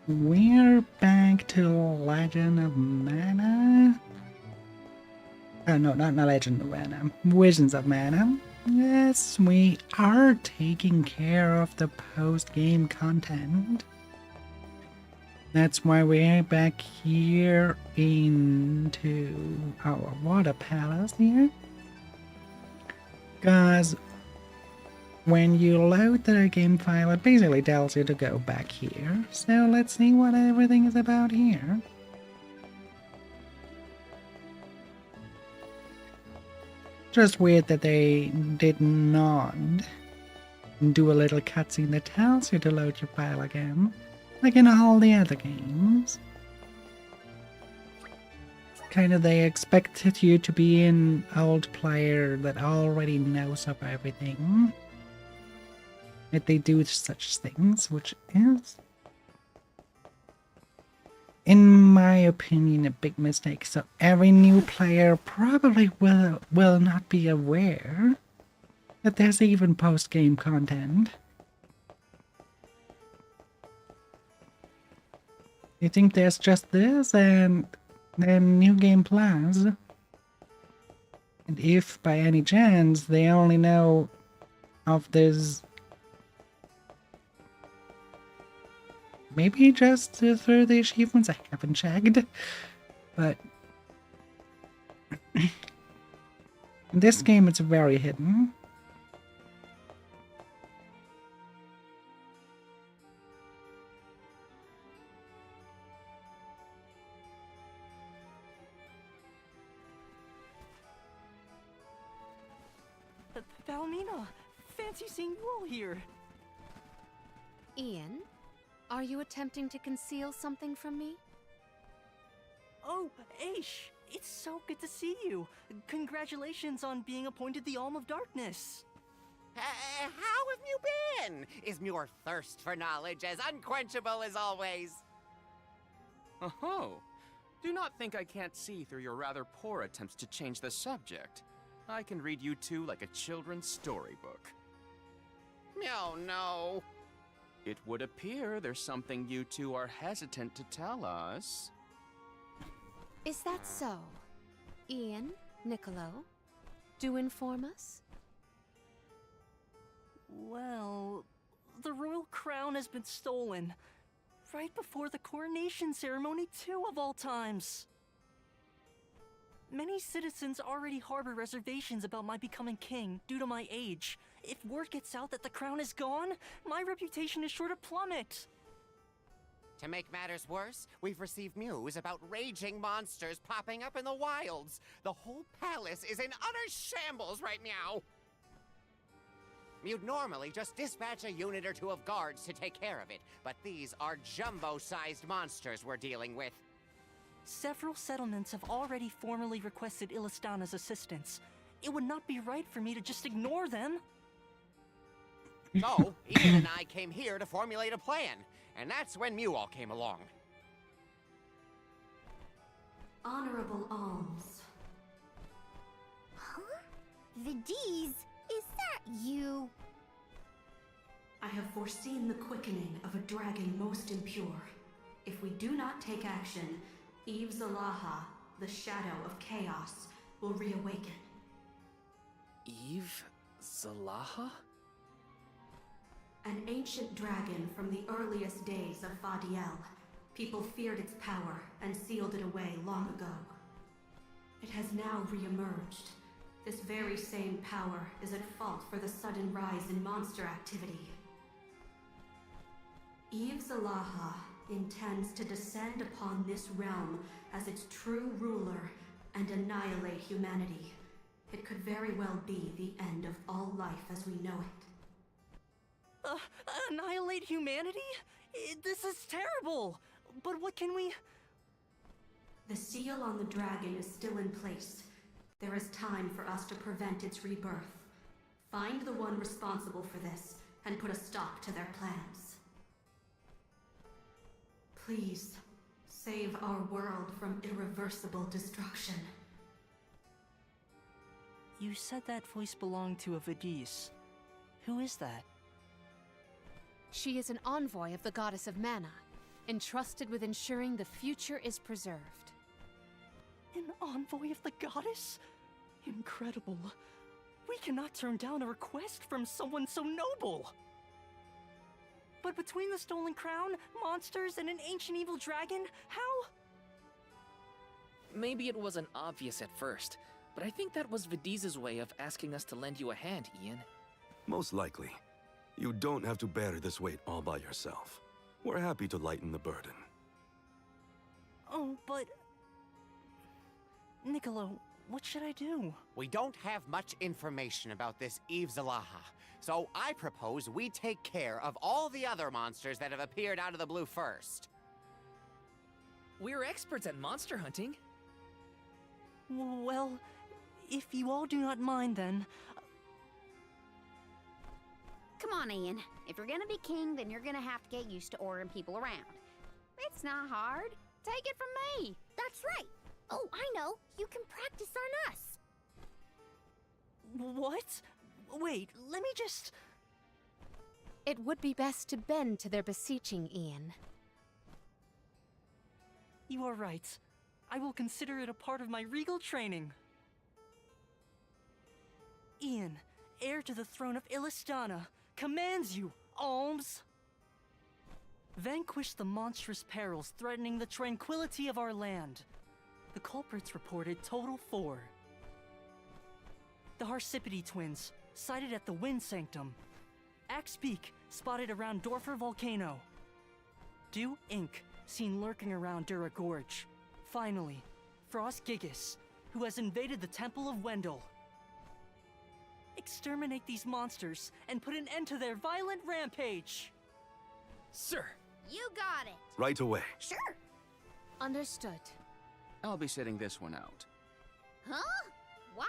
We're back to Legend of Mana. Oh no, not Legend of Mana. Visions of Mana. Yes, we are taking care of the post-game content. That's why we're back here into our water palace here. Because when you load the game file, it basically tells you to go back here. So let's see what everything is about here. Just weird that they did not do a little cutscene that tells you to load your file again, like in all the other games. Kind of they expected you to be an old player that already knows of everything. That they do such things, which is, in my opinion, a big mistake. So every new player probably will not be aware that there's even post-game content. You think there's just this and then New Game Plus? And if by any chance they only know of this, maybe just through the achievements, I haven't checked, but in this game it's very hidden. Valmina, fancy seeing you all here. Ian, are you attempting to conceal something from me? Oh, Aish, it's so good to see you. Congratulations on being appointed the Alm of Darkness. How have you been? Is your thirst for knowledge as unquenchable as always? Oh, do not think I can't see through your rather poor attempts to change the subject. I can read you two like a children's storybook. Oh, no. It would appear there's something you two are hesitant to tell us. Is that so? Ian, Niccolo, do inform us. Well, the royal crown has been stolen. Right before the coronation ceremony, too, of all times. Many citizens already harbor reservations about my becoming king due to my age. If word gets out that the crown is gone, my reputation is sure to plummet. To make matters worse, we've received news about raging monsters popping up in the wilds. The whole palace is in utter shambles right now. You'd normally just dispatch a unit or two of guards to take care of it, but these are jumbo-sized monsters we're dealing with. Several settlements have already formally requested Illistana's assistance. It would not be right for me to just ignore them. So, Ian and I came here to formulate a plan, and that's when Mual came along. Honorable alms. Huh? Vidiz, is that you? I have foreseen the quickening of a dragon most impure. If we do not take action, Eve Zalaha, the shadow of chaos, will reawaken. Eve Zalaha? An ancient dragon from the earliest days of Fadiel. People feared its power and sealed it away long ago. It has now reemerged. This very same power is at fault for the sudden rise in monster activity. Eve Zalaha intends to descend upon this realm as its true ruler and annihilate humanity. It could very well be the end of all life as we know it. Annihilate humanity? This is terrible! But what can we... The seal on the dragon is still in place. There is time for us to prevent its rebirth. Find the one responsible for this, and put a stop to their plans. Please, save our world from irreversible destruction. You said that voice belonged to a Vidiz. Who is that? She is an envoy of the goddess of Mana. entrusted with ensuring the future is preserved. An envoy of the goddess? Incredible. We cannot turn down a request from someone so noble. But between the stolen crown, monsters, and an ancient evil dragon, how? Maybe it wasn't obvious at first, but I think that was Vidiz's way of asking us to lend you a hand, Ian. Most likely. You don't have to bear this weight all by yourself. We're happy to lighten the burden. Oh, but... Niccolo, what should I do? We don't have much information about this Eve Zalaha, so I propose we take care of all the other monsters that have appeared out of the blue first. We're experts at monster hunting. Well, if you all do not mind then... Come on, Ian. If you're gonna be king, then you're gonna have to get used to ordering people around. It's not hard. Take it from me. That's right. Oh, I know. You can practice on us. What? Wait, let me just... It would be best to bend to their beseeching, Ian. You are right. I will consider it a part of my regal training. Ian, heir to the throne of Illistana, commands you, Alms! Vanquish the monstrous perils threatening the tranquility of our land. The culprits reported total 4. The Harsipity twins, sighted at the Wind Sanctum. Axbeak, spotted around Dorfer Volcano. Dew Inc., seen lurking around Dura Gorge. Finally, Frost Gigas, who has invaded the Temple of Wendell. Exterminate these monsters and put an end to their violent rampage! Sir! You got it. Right away. Sure. Understood. I'll be sitting this one out. Huh? Why?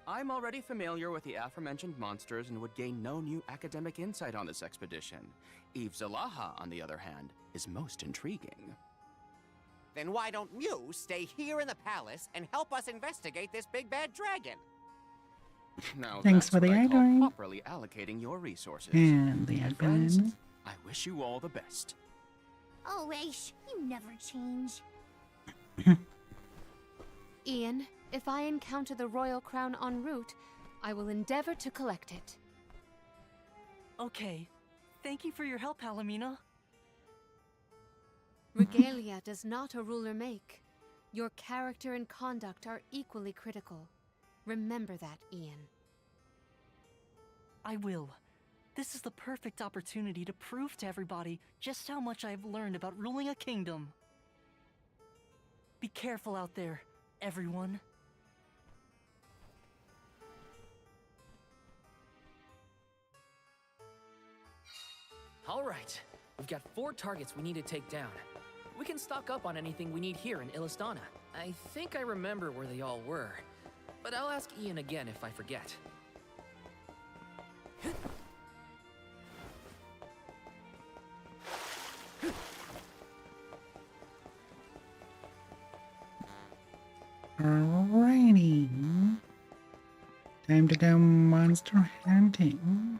I'm already familiar with the aforementioned monsters and would gain no new academic insight on this expedition. Eve Zalaha, on the other hand, is most intriguing. Then why don't you stay here in the palace and help us investigate this big bad dragon? Now Thanks that's for the what I call eyedrawing. properly allocating your resources. And the My friends, admin. I wish you all the best. Oh, Aish, you never change. Ian, if I encounter the royal crown en route, I will endeavor to collect it. Okay. Thank you for your help, Palomina. Regalia does not a ruler make. Your character and conduct are equally critical. Remember that, Ian. I will. This is the perfect opportunity to prove to everybody just how much I've learned about ruling a kingdom. Be careful out there, everyone. All right. We've got 4 targets we need to take down. We can stock up on anything we need here in Illistana. I think I remember where they all were, but I'll ask Ian again if I forget. Alrighty. Time to go monster hunting.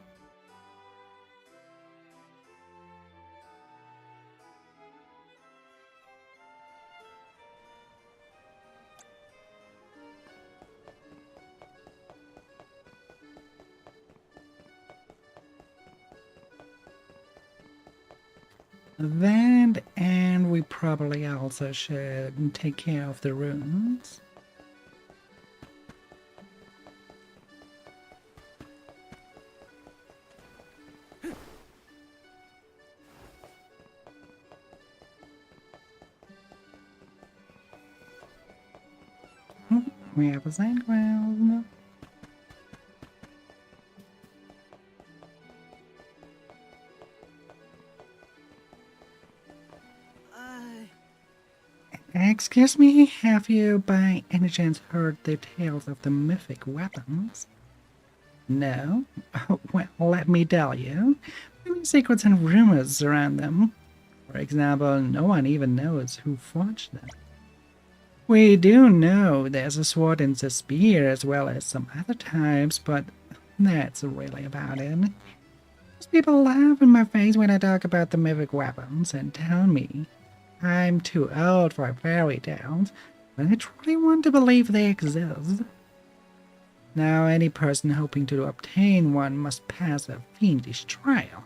That, and we probably also should take care of the ruins. Oh, we have a sandground. Excuse me, have you by any chance heard the tales of the mythic weapons? No? Oh, well, let me tell you. Many secrets and rumors around them. For example, no one even knows who forged them. We do know there's a sword and a spear as well as some other types, but that's really about it. People laugh in my face when I talk about the mythic weapons and tell me I'm too old for fairy tales, but I truly want to believe they exist. Now, any person hoping to obtain one must pass a fiendish trial.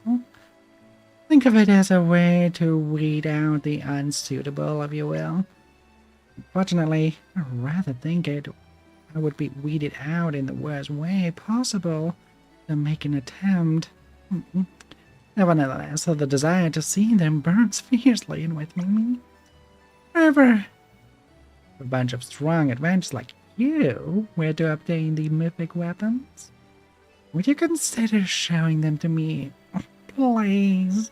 Think of it as a way to weed out the unsuitable, if you will. Unfortunately, I rather think I would be weeded out in the worst way possible than make an attempt. Nevertheless, the desire to see them burns fiercely in with me. However, a bunch of strong adventurers like you were to obtain the mythic weapons, would you consider showing them to me? Oh, please.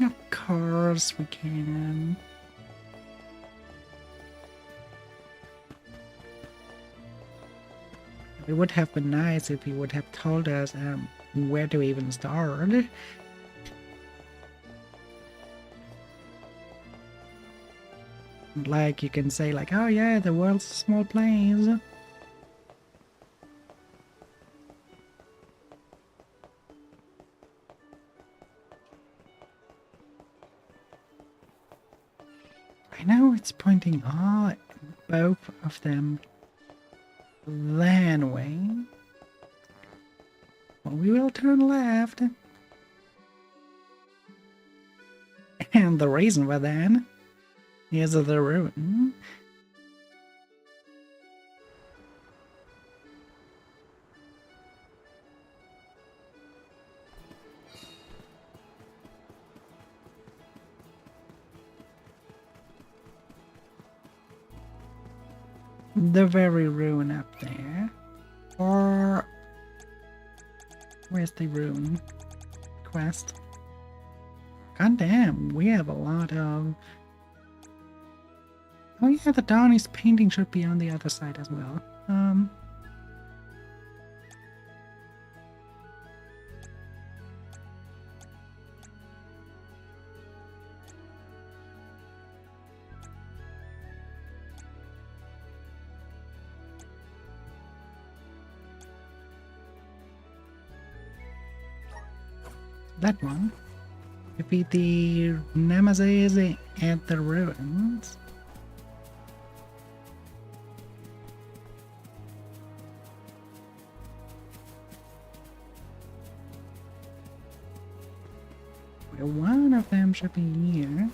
Of course we can. It would have been nice if you would have told us where to even start. Like you can say like, oh yeah, the world's a small place. I know it's pointing both of them that way. Well, we will turn left. And the reason for that is the ruin. The very ruin up there. Or where's the ruin quest? God damn, we have a lot of... Oh yeah, the Donnie's painting should be on the other side as well. That one. Defeat the Nemesis at the ruins. Well, one of them should be here.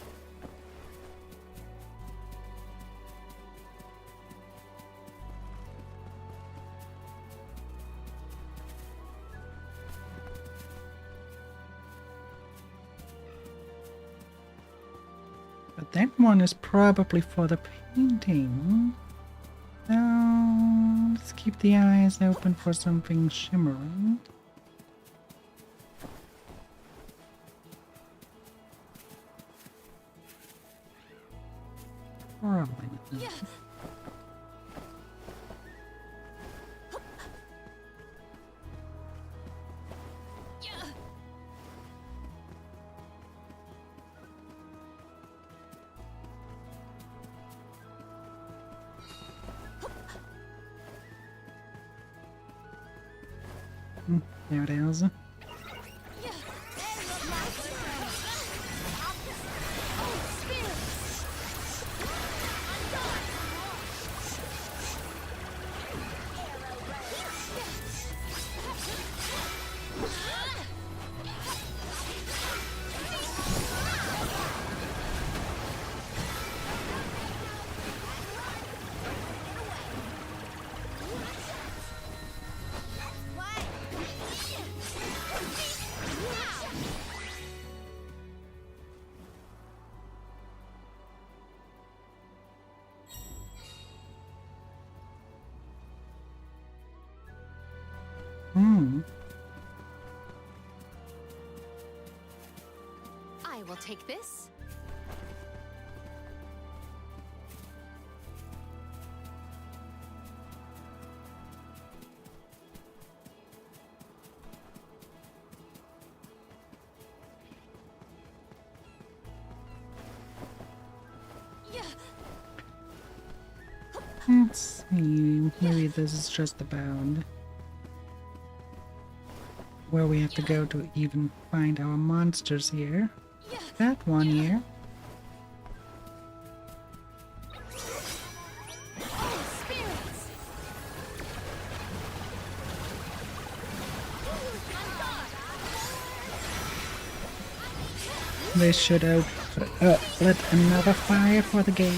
But that one is probably for the painting. Let's keep the eyes open for something shimmering. Probably not. There it is. I will take this. Let's see, maybe this is just about where we have to go to even find our monsters here. That one here. They should let another fire for the gate,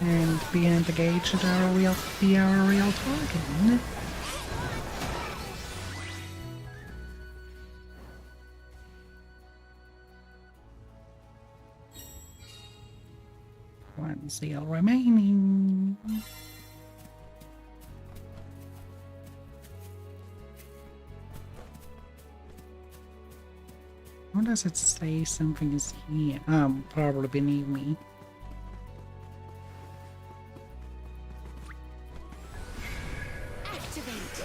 and behind the gate should our real target. One seal remaining. How does it say something is here? Probably beneath me. Activate!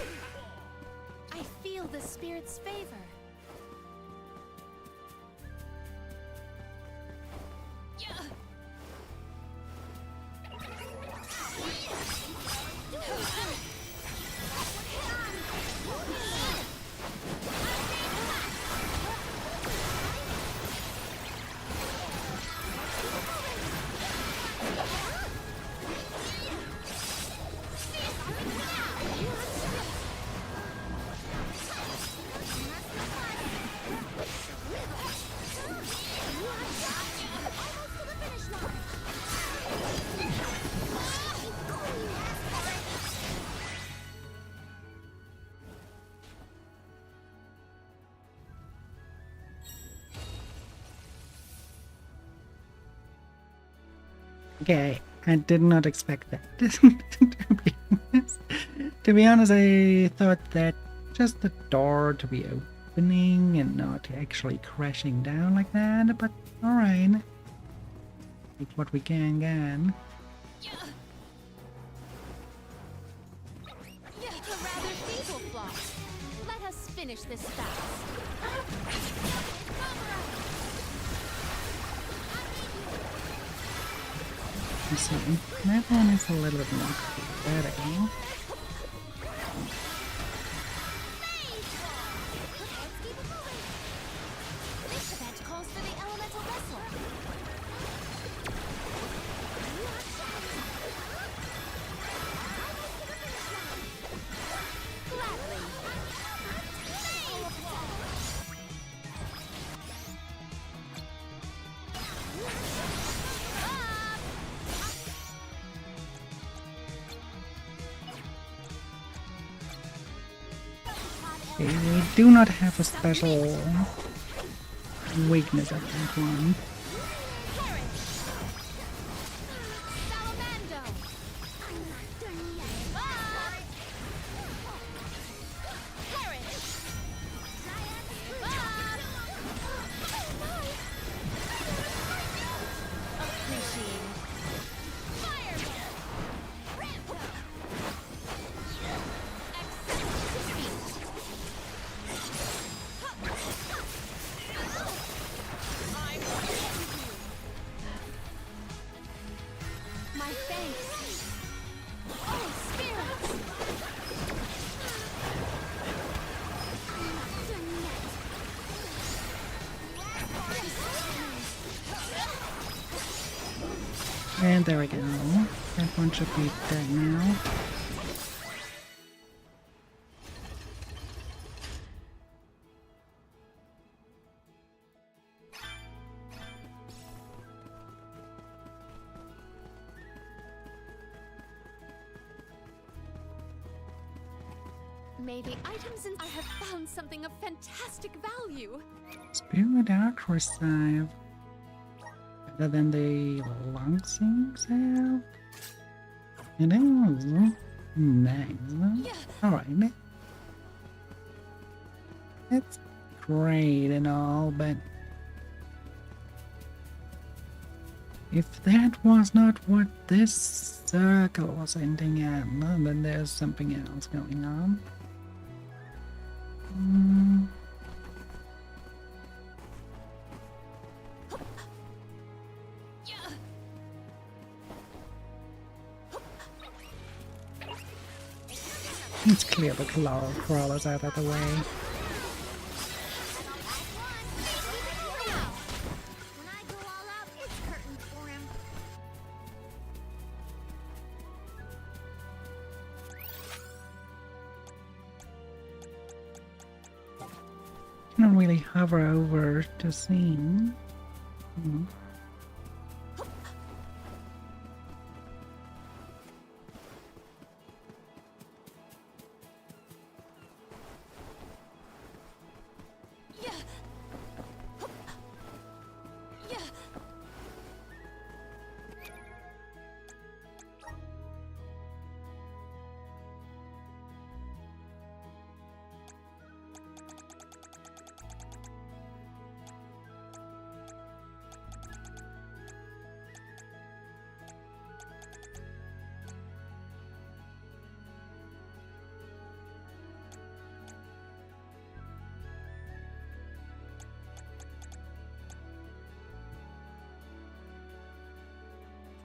I feel the spirit's favor. Okay, I did not expect that. To be honest, I thought that just the door to be opening and not actually crashing down like that, but alright. Take what we can. A rather feeble flaw. Let us finish this fast. So that one is a little bit more better. This event calls for the elemental wrestler. Okay, we do not have a special weakness at that one. And there we go. That one should be dead now. Maybe items and I have found something of fantastic value. Spirit Archive. Better than the Lancing have? It is. Nice. Alright. That's great and all, but if that was not what this circle was ending at, then there's something else going on. Let's clear the crawlers out of the way. Not really hover over to see. Hmm.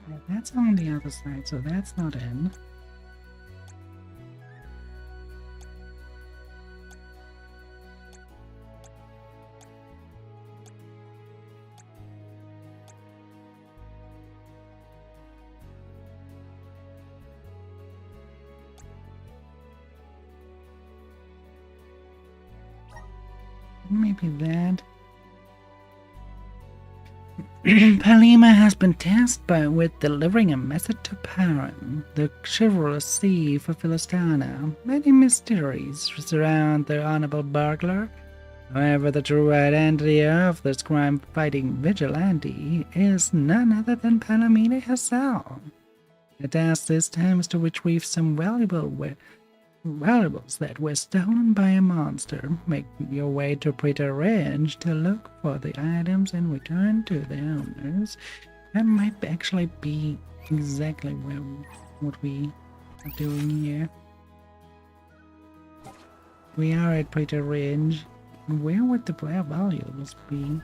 Yeah, that's on the other side, so that's not in. Maybe that. Palima has been tasked with delivering a message to Paran, the chivalrous thief of Philistana. Many mysteries surround the honorable burglar. However, the true identity of this crime-fighting vigilante is none other than Palomina herself. The task this time is to retrieve some valuables that were stolen by a monster. Make your way to Preta Ridge to look for the items and return to their owners. That might actually be exactly what we are doing here. We are at Preta Ridge. Where would the valuables be?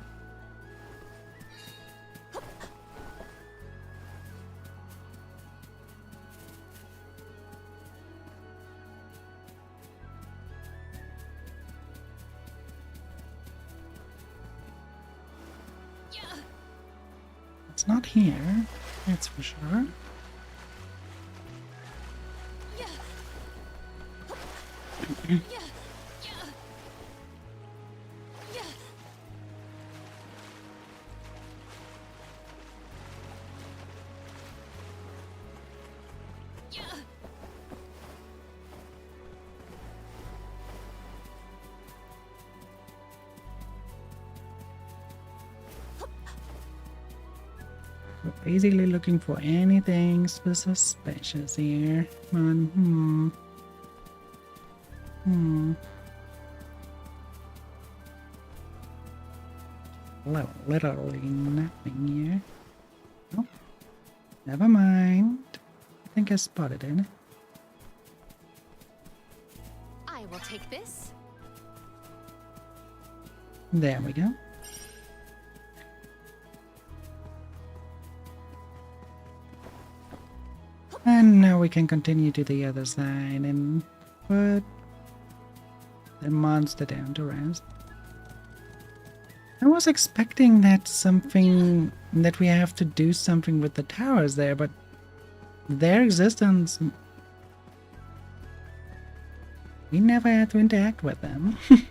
It's not here, that's for sure. We're basically looking for anything suspicious here. Come on. Well, literally nothing here. Oh, never mind. I think I spotted it. I will take this. There we go. And now we can continue to the other side and put the monster down to rest. I was expecting that we have to do something with the towers there, but their existence, we never had to interact with them. It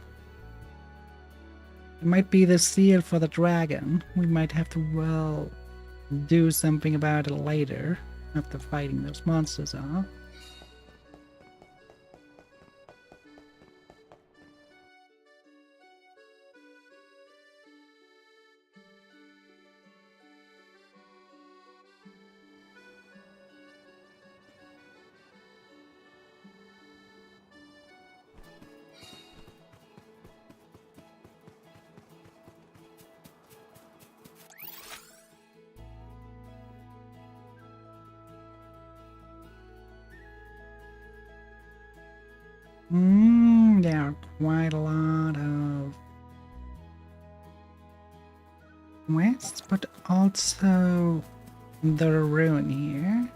might be the seal for the dragon. We might have to, well, do something about it later after fighting those monsters off. There are quite a lot of quests, but also the ruin here.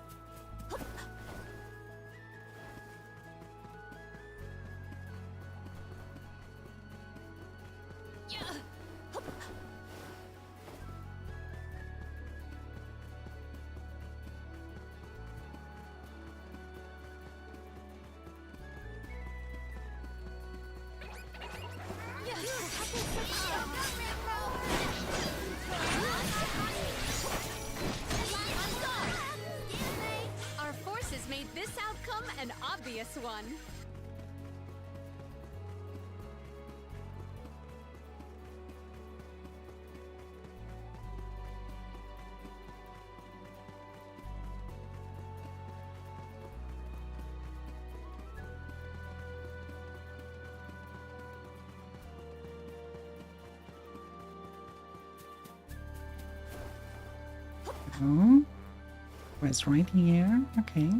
Our forces made this outcome an obvious one. Oh, it's right here. Okay.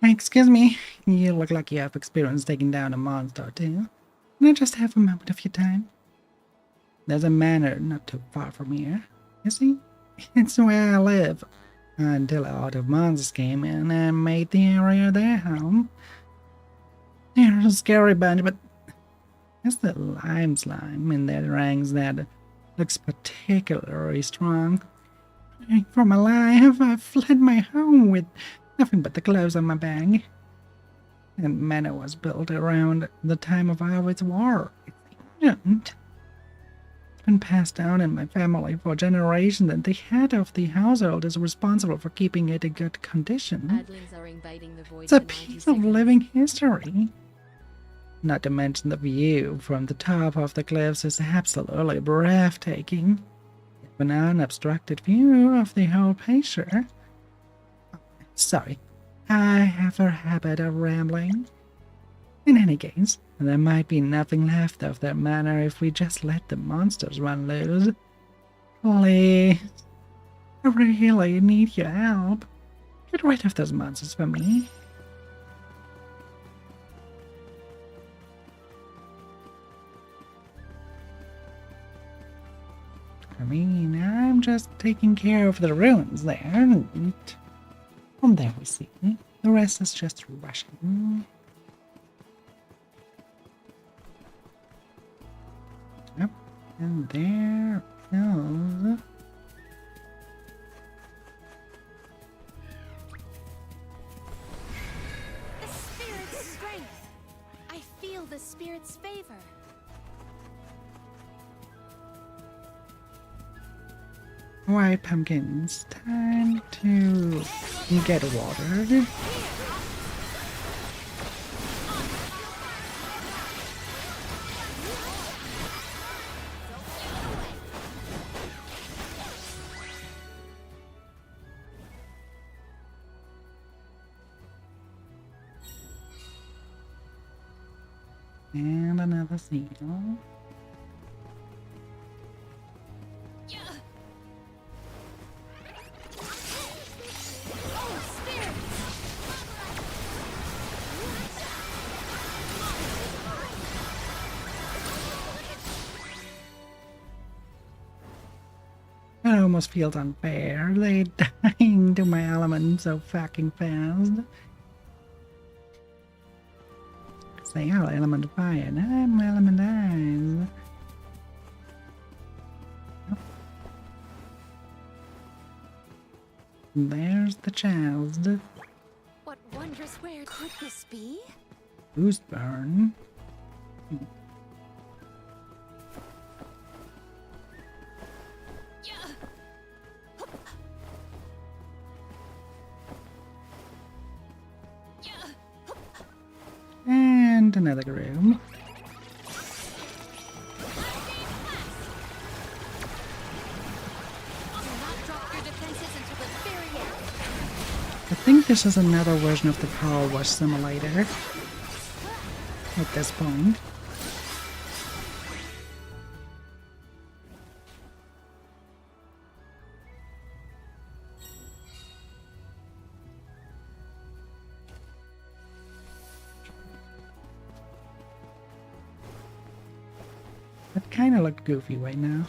Excuse me. You look like you have experience taking down a monster too. Can I just have a moment of your time? There's a manor not too far from here. You see? It's where I live. Until a lot of monsters came in and made the area their home. They're a scary bunch, but it's the lime slime in their ranks that looks particularly strong. For my life, I've fled my home with nothing but the clothes on my back. And manor was built around the time of Alvid's War. It's ancient. It's been passed down in my family for generations, and the head of the household is responsible for keeping it in good condition. Adlings are invading the void. It's a piece of living history. Not to mention the view from the top of the cliffs is absolutely breathtaking. An unobstructed view of the whole picture. Sorry, I have a habit of rambling. In any case, there might be nothing left of their manor if we just let the monsters run loose. Please, I really need your help. Get rid of those monsters for me. I mean, I'm just taking care of the ruins there. And from there we see. The rest is just rushing. Yep. And there goes. The spirit's strength. I feel the spirit's favor. White pumpkins, time to get watered. And another seal. It almost feels unfair. They dying to my element so fucking fast. Cause they are element fire and I'm element ice. There's the child. What wondrous where could this be? Boost burn. And another room. I think this is another version of the Power Wash Simulator at this point. That kind of looked goofy right now.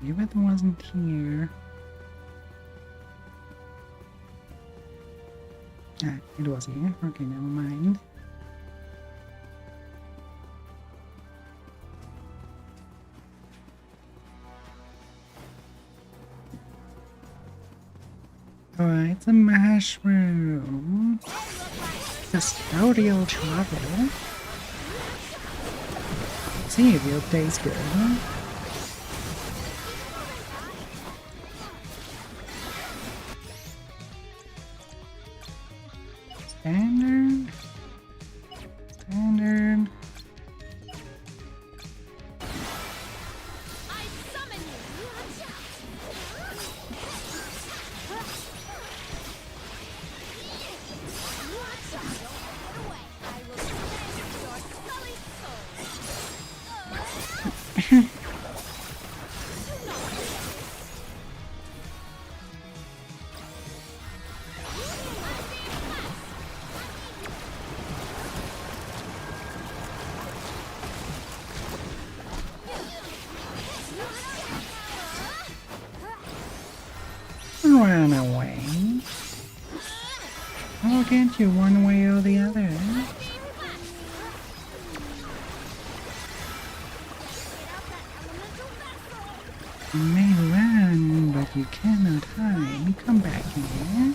Maybe it wasn't here. Ah, it was here. Okay, never mind. Alright, the mushroom. Custodial travel. Let's see if your day's good. Standard. Standard. Run away. I'll get you one way or the other. You may run, but you cannot hide. Come back here.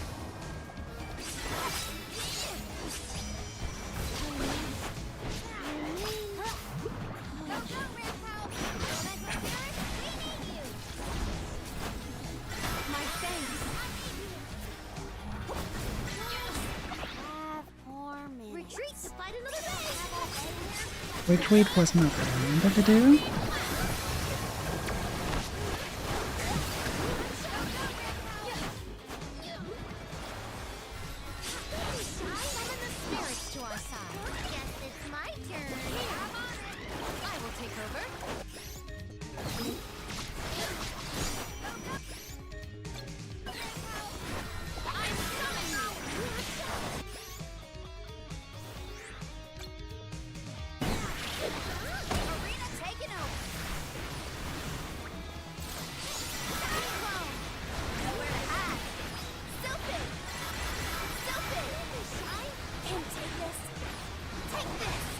Retreat was not what I wanted to do.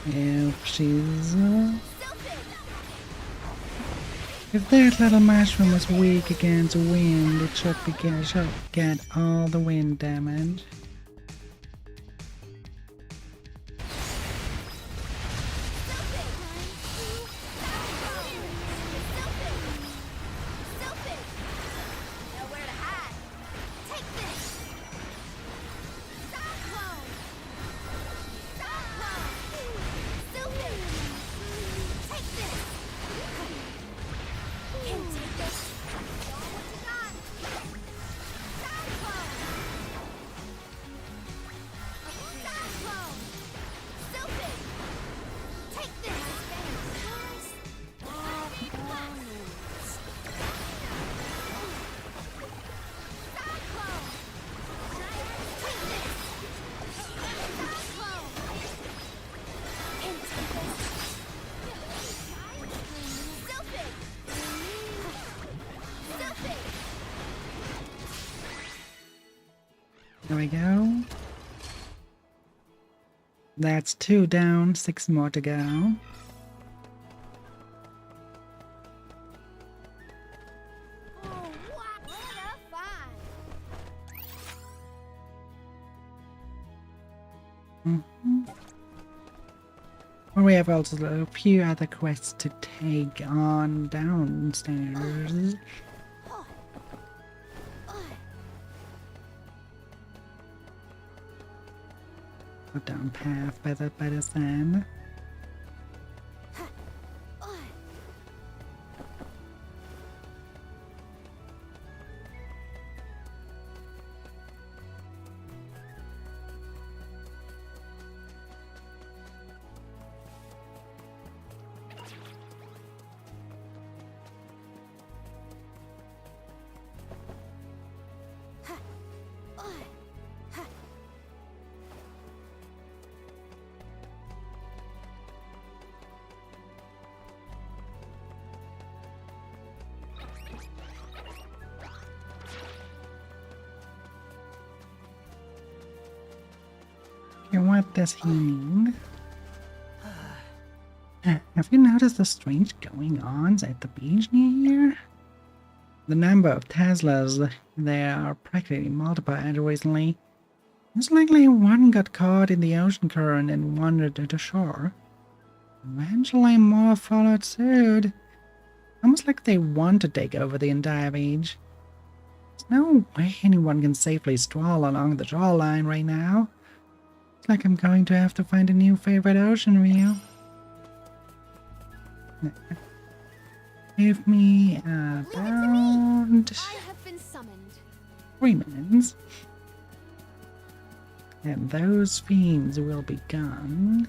If she's... If that little mushroom was weak against wind, it should get all the wind damage. There we go. That's 2 down, 6 more to go. Well, we have also a few other quests to take on downstairs. Down path by the sand. What does he mean? Have you noticed the strange going-ons at the beach near here? The number of Teslas, they are practically multiplied recently. Most likely one got caught in the ocean current and wandered to the shore. Eventually more followed suit. Almost like they want to take over the entire beach. There's no way anyone can safely stroll along the shoreline right now. It's like I'm going to have to find a new favorite ocean view. Give me about I have been summoned. 3 minutes. And those fiends will be gone.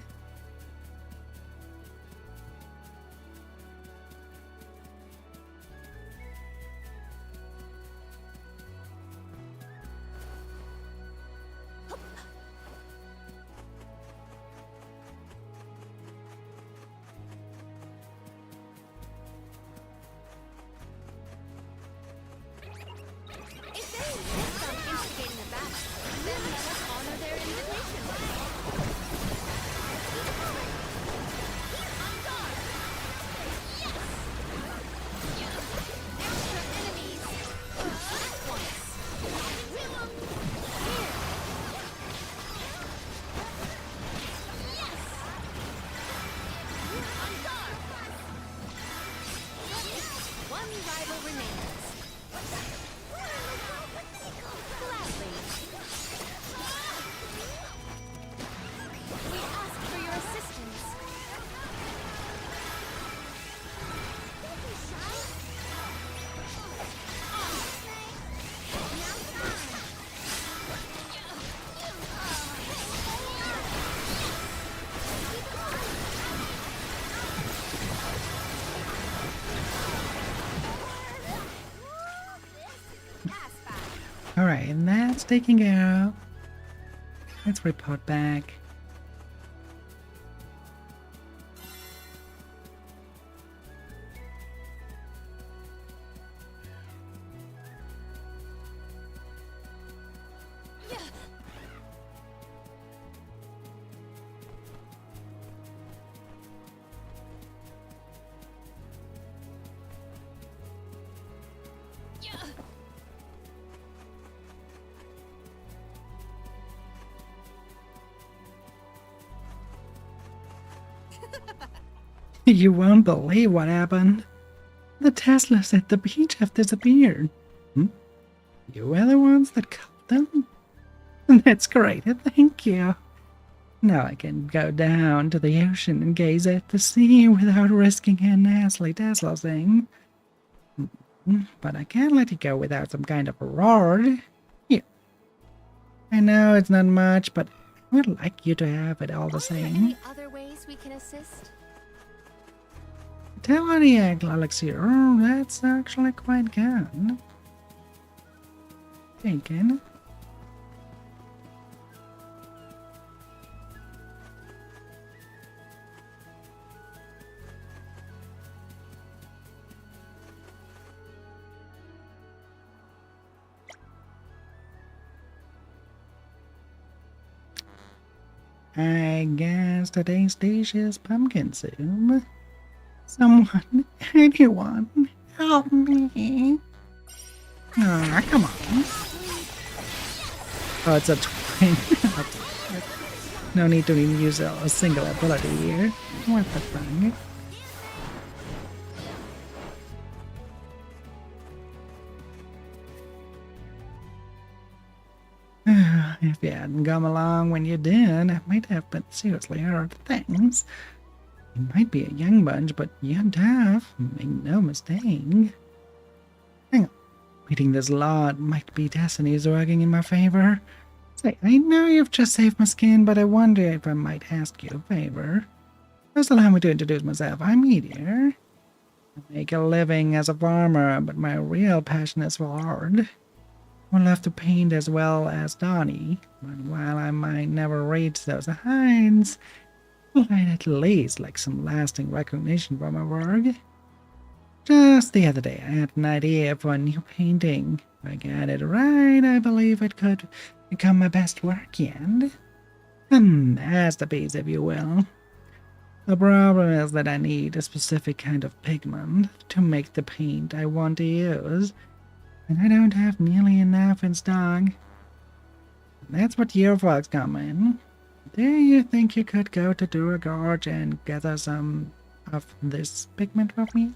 If they insist on instigating a battle, then let us honor their invitation. On guard! Yes! Extra enemies! Once. Here! Yes! On guard! One rival remains. Gladly. We ask for your assistance. Alright, and that's taken care of. Let's report back. You won't believe what happened. The Teslas at the beach have disappeared. You were the ones that caught them? That's great, thank you. Now I can go down to the ocean and gaze at the sea without risking a nasty Tesla thing. But I can't let you go without some kind of reward. Here. I know it's not much, but I would like you to have it all the Are there same. any other ways we can assist? Teleniac elixir, that's actually quite good. Taken. I guess today's dish is pumpkin soup. Someone, anyone, help me. Ah, come on. Oh, it's a twin. No need to even use a single ability here. What the fuck? If you hadn't come along when you did, I might have been seriously hurt things. You might be a young bunch, but you're tough. Make no mistake. Hang on. Reading this lot might be destiny's working in my favor. Say, I know you've just saved my skin, but I wonder if I might ask you a favor. First, allow me to introduce myself. I'm Meteor. I make a living as a farmer, but my real passion is for art. I love to paint as well as Donnie, but while I might never reach those heights, I'd at least like some lasting recognition for my work. Just the other day, I had an idea for a new painting. If I got it right, I believe it could become my best work yet. A masterpiece, if you will. The problem is that I need a specific kind of pigment to make the paint I want to use, and I don't have nearly enough in stock. That's what your folks come in. Do you think you could go to Dura Gorge and gather some of this pigment for me?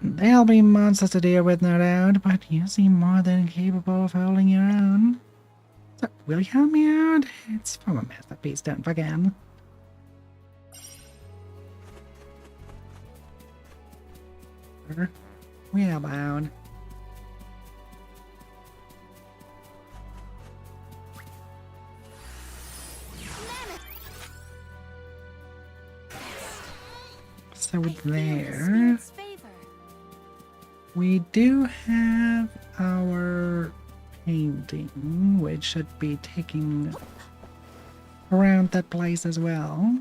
There'll be monsters to deal with, no doubt, but you seem more than capable of holding your own. So, will you help me out? It's from a masterpiece, don't forget. We are bound. So there, we do have our painting, which should be taking around that place as well.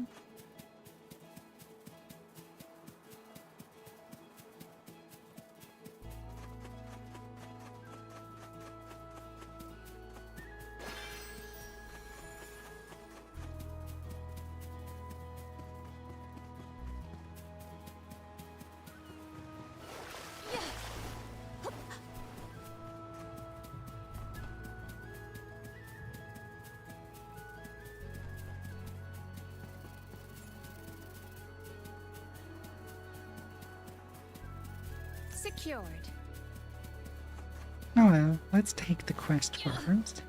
Secured. Oh well, let's take the quest first.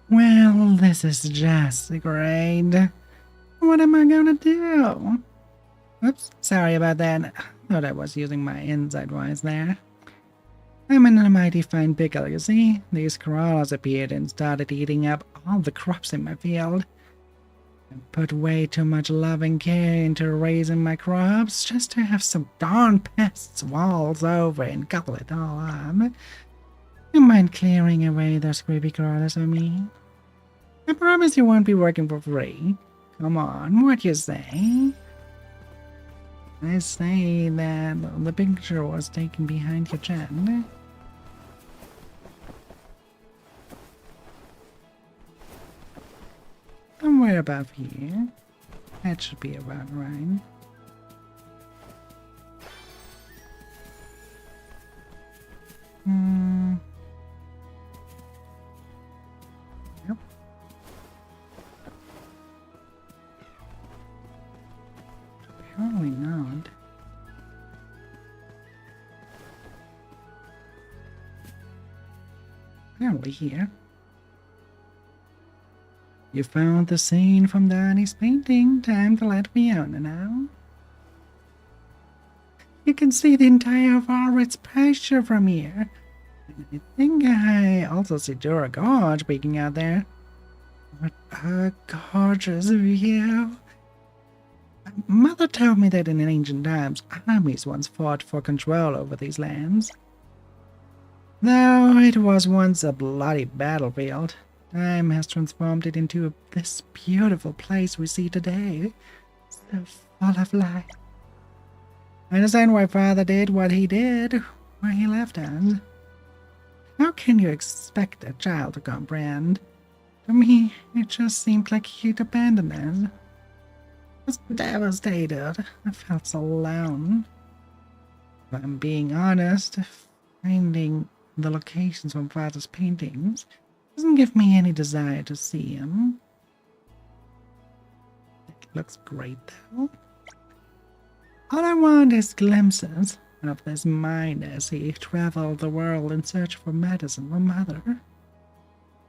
Well, this is just great. What am I gonna do? Oops, sorry about that. Thought I was using my inside voice there. I'm in a mighty fine pickle, you see? These crawlers appeared and started eating up all the crops in my field. I put way too much love and care into raising my crops just to have some darn pests waltz over and gobble it all up. You mind clearing away those creepy crawlers for me? I promise you won't be working for free. Come on, what you say? I say that the picture was taken behind your chat. Somewhere above here. That should be about right. Yep. Apparently not. Apparently here. You found the scene from Danny's painting. Time to let me on now. You can see the entire forest's pasture from here. I think I also see Dura Gorge peeking out there. What a gorgeous view. Mother told me that in ancient times, armies once fought for control over these lands. Though it was once a bloody battlefield, time has transformed it into this beautiful place we see today. So full of life. I understand why Father did what he did, why he left us. How can you expect a child to comprehend? To me, it just seemed like he'd abandoned us. I was devastated. I felt so alone. If I'm being honest, finding the locations from Father's paintings doesn't give me any desire to see him. It looks great though. All I want is glimpses of this mind as he traveled the world in search for medicine for Mother.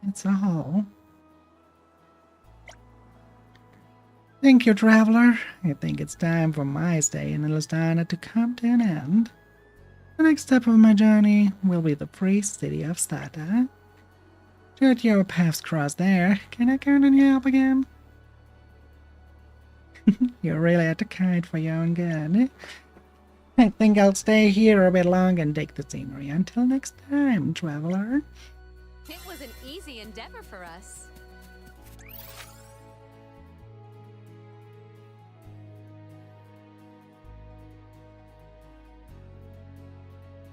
It's all. Thank you, traveler. I think it's time for my stay in Illistana to come to an end. The next step of my journey will be the free city of Stata. Should your paths cross there, can I count on your help again? You really had to kite for your own good. I think I'll stay here a bit longer and take the scenery. Until next time, traveler. It was an easy endeavor for us.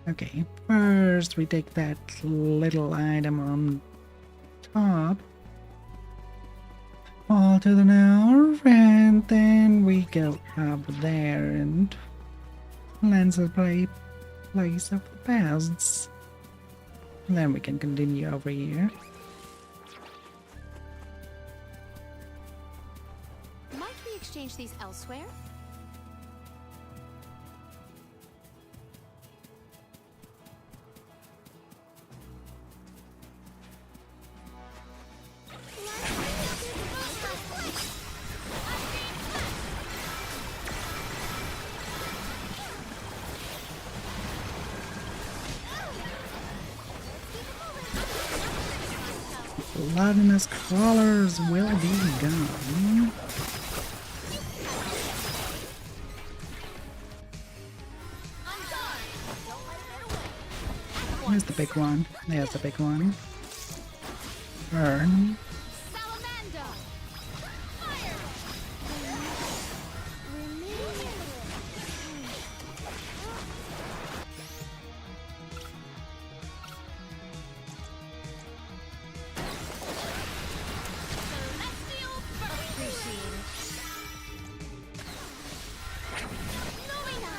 Okay, first we take that little item on top. fall to the north, and then we go up there and lands a place of the pests. And then we can continue over here. Might we exchange these elsewhere? Gluttonous crawlers will be gone. Where's the big one? There's the big one. Burn. Salamander! Fire! Celestial burst! Appreciate it. Lumina!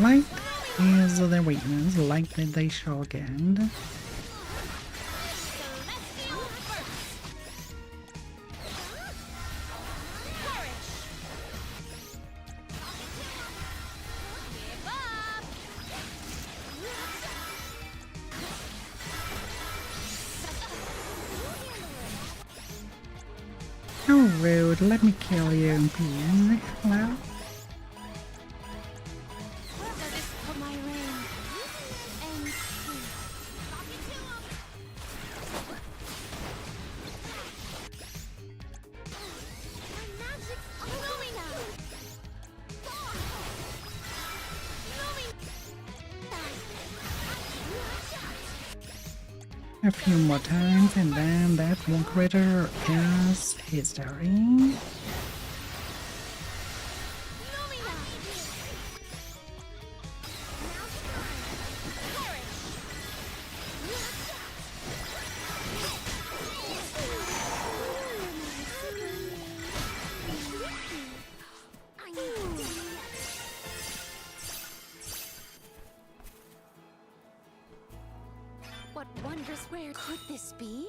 Light is their weakness, light that they shall again. Celestial burst! Flourish! Give up! How rude, let me kill you in peace. Hello? For my reign. And A few more times and then that one critter is history. what wondrous where could this be?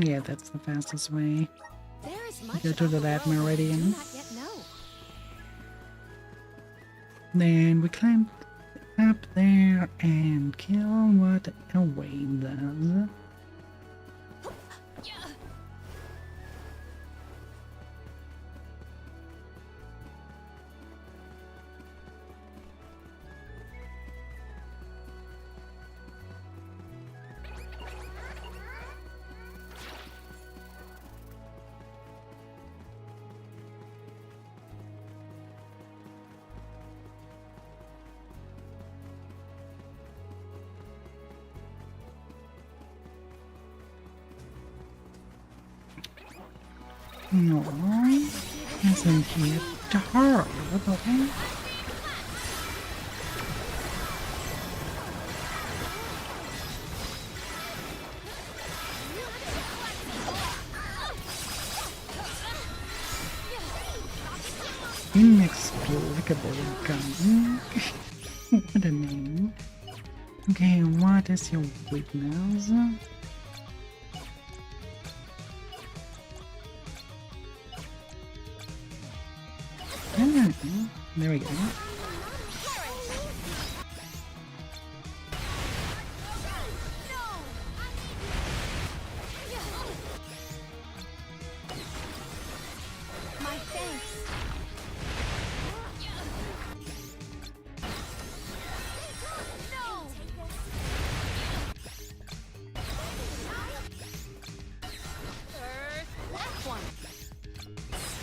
Yeah, that's the fastest way. There is much Go to about that world I do meridian. not yet know. Then we climb up there and kill what awaits us. No, isn't he adorable? Inexplicable gun. What a name. Okay, what is your weakness? There we go. My thanks.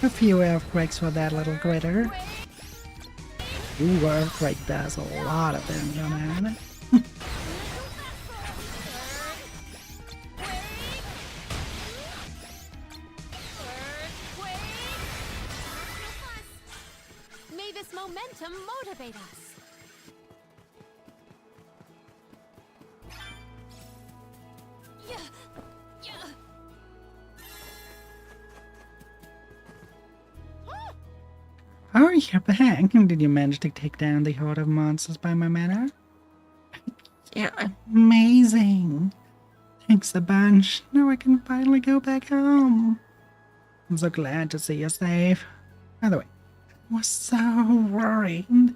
A few earthquakes for that little critter. Ooh, earthquake does a lot of damage on it. to motivate us. Yeah. Oh, you're back. Did you manage to take down the horde of monsters by my manor? Yeah, amazing. Thanks a bunch. Now I can finally go back home. I'm so glad to see you safe. By the way, I was so worried.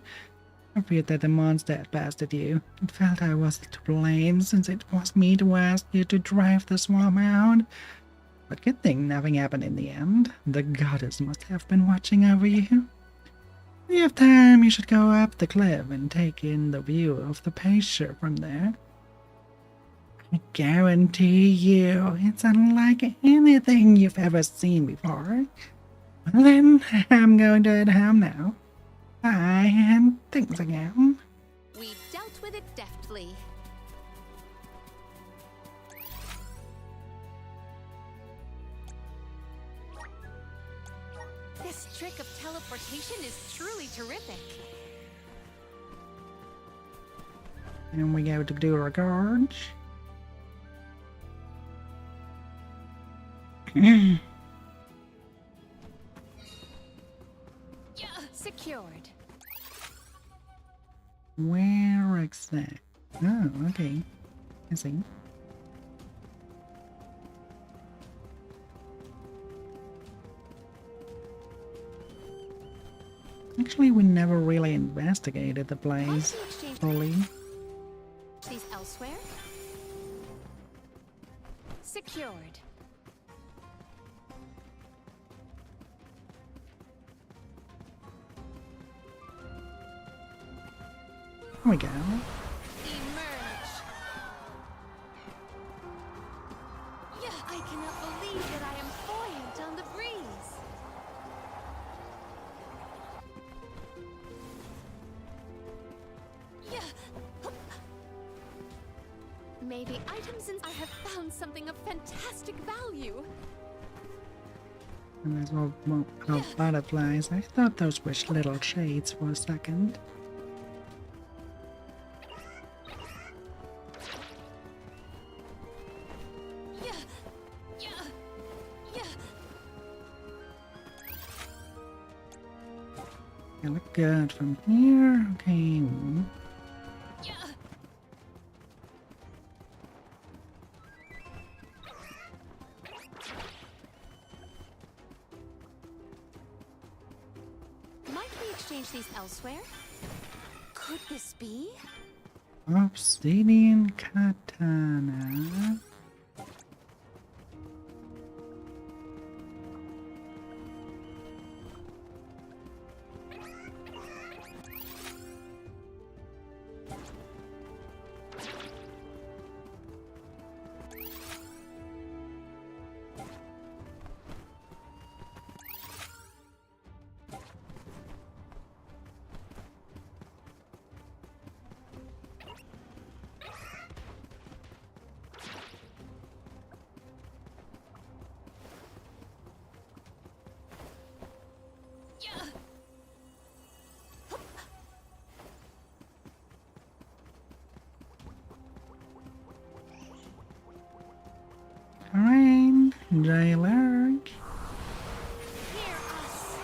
I feared that the monster had blasted you. It felt I was to blame since it was me to ask you to drive the swarm out. But good thing nothing happened in the end. The goddess must have been watching over you. If you have time, you should go up the cliff and take in the view of the pasture from there. I guarantee you, it's unlike anything you've ever seen before. Well then, I'm going to head home now. Bye, and thanks again. We dealt with it deftly. This trick of teleportation is truly terrific. And we go to do our gorge. Secured. Where exact? Oh, okay. I see. Actually, we never really investigated the place fully. These elsewhere? Secured. Here we go. Emerge. Yeah, I cannot believe that I am buoyant on the breeze. Yeah. Hup. Maybe items and I have found something of fantastic value. And there's all butterflies. I thought those were little shades for a second. They look good from here. Okay. Might we exchange these elsewhere? Could this be? Obsidian katana. Alright, jailer. Hear us.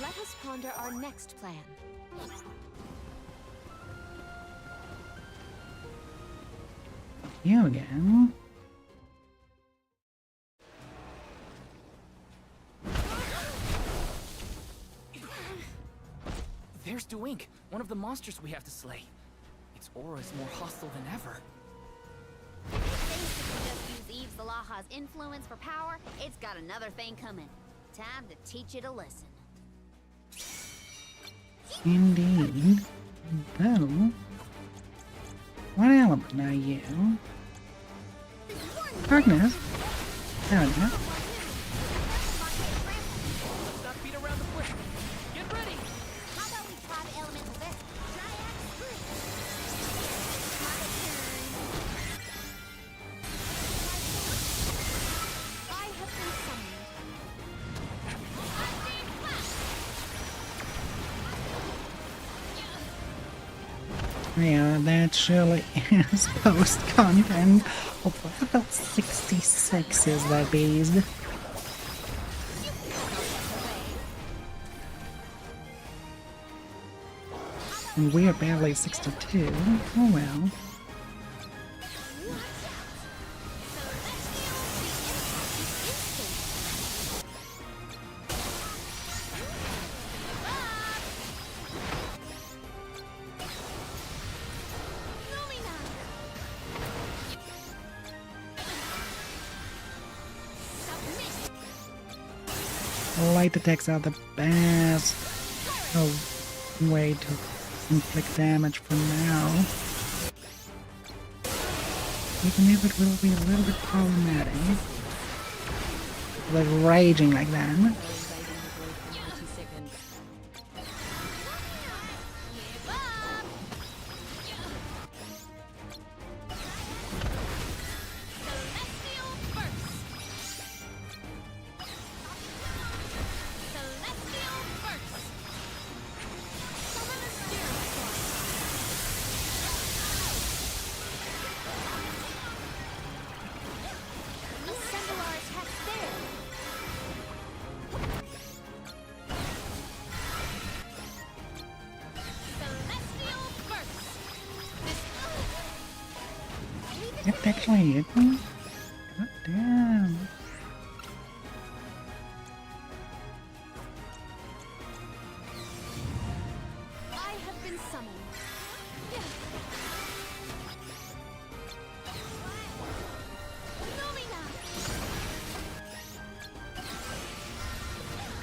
Let us ponder our next plan. You again. There's Duink, one of the monsters we have to slay. Its aura is more hostile than ever. Basically just use Eve Zalaha's influence for power. It's got another thing coming. Time to teach it a lesson. Indeed. Though, what element are you? Darkness. There we go. Yeah, that surely is post-content. Oh, level 66 is that beast. And we're barely 62. Oh well. Light attacks are the best way to inflict damage for now. Even if it will be a little bit problematic. Like raging like that. It actually hit me? God damn. I have been summoned.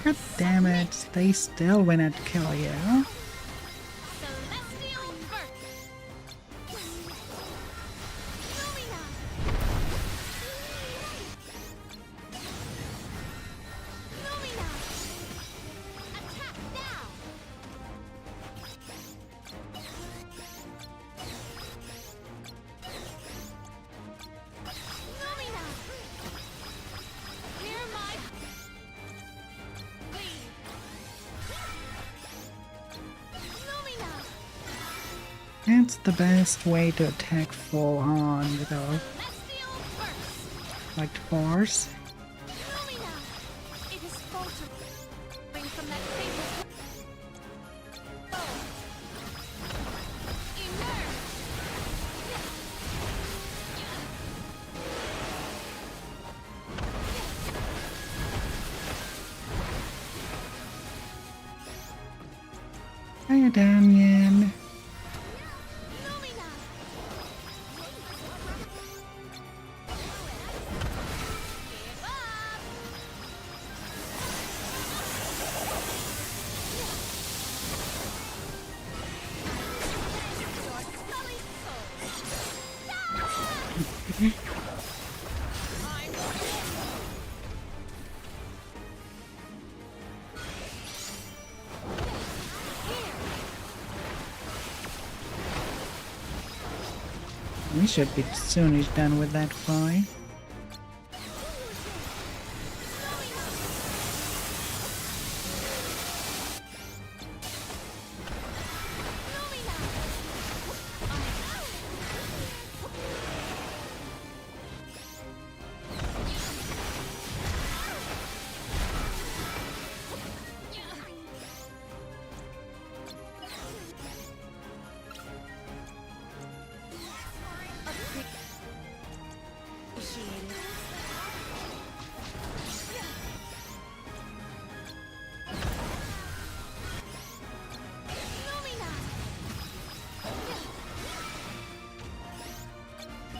God damn it, they still win at kill you. That's the best way to attack full on without like force. Hiya, Daniel. We should be soonish done with that fight.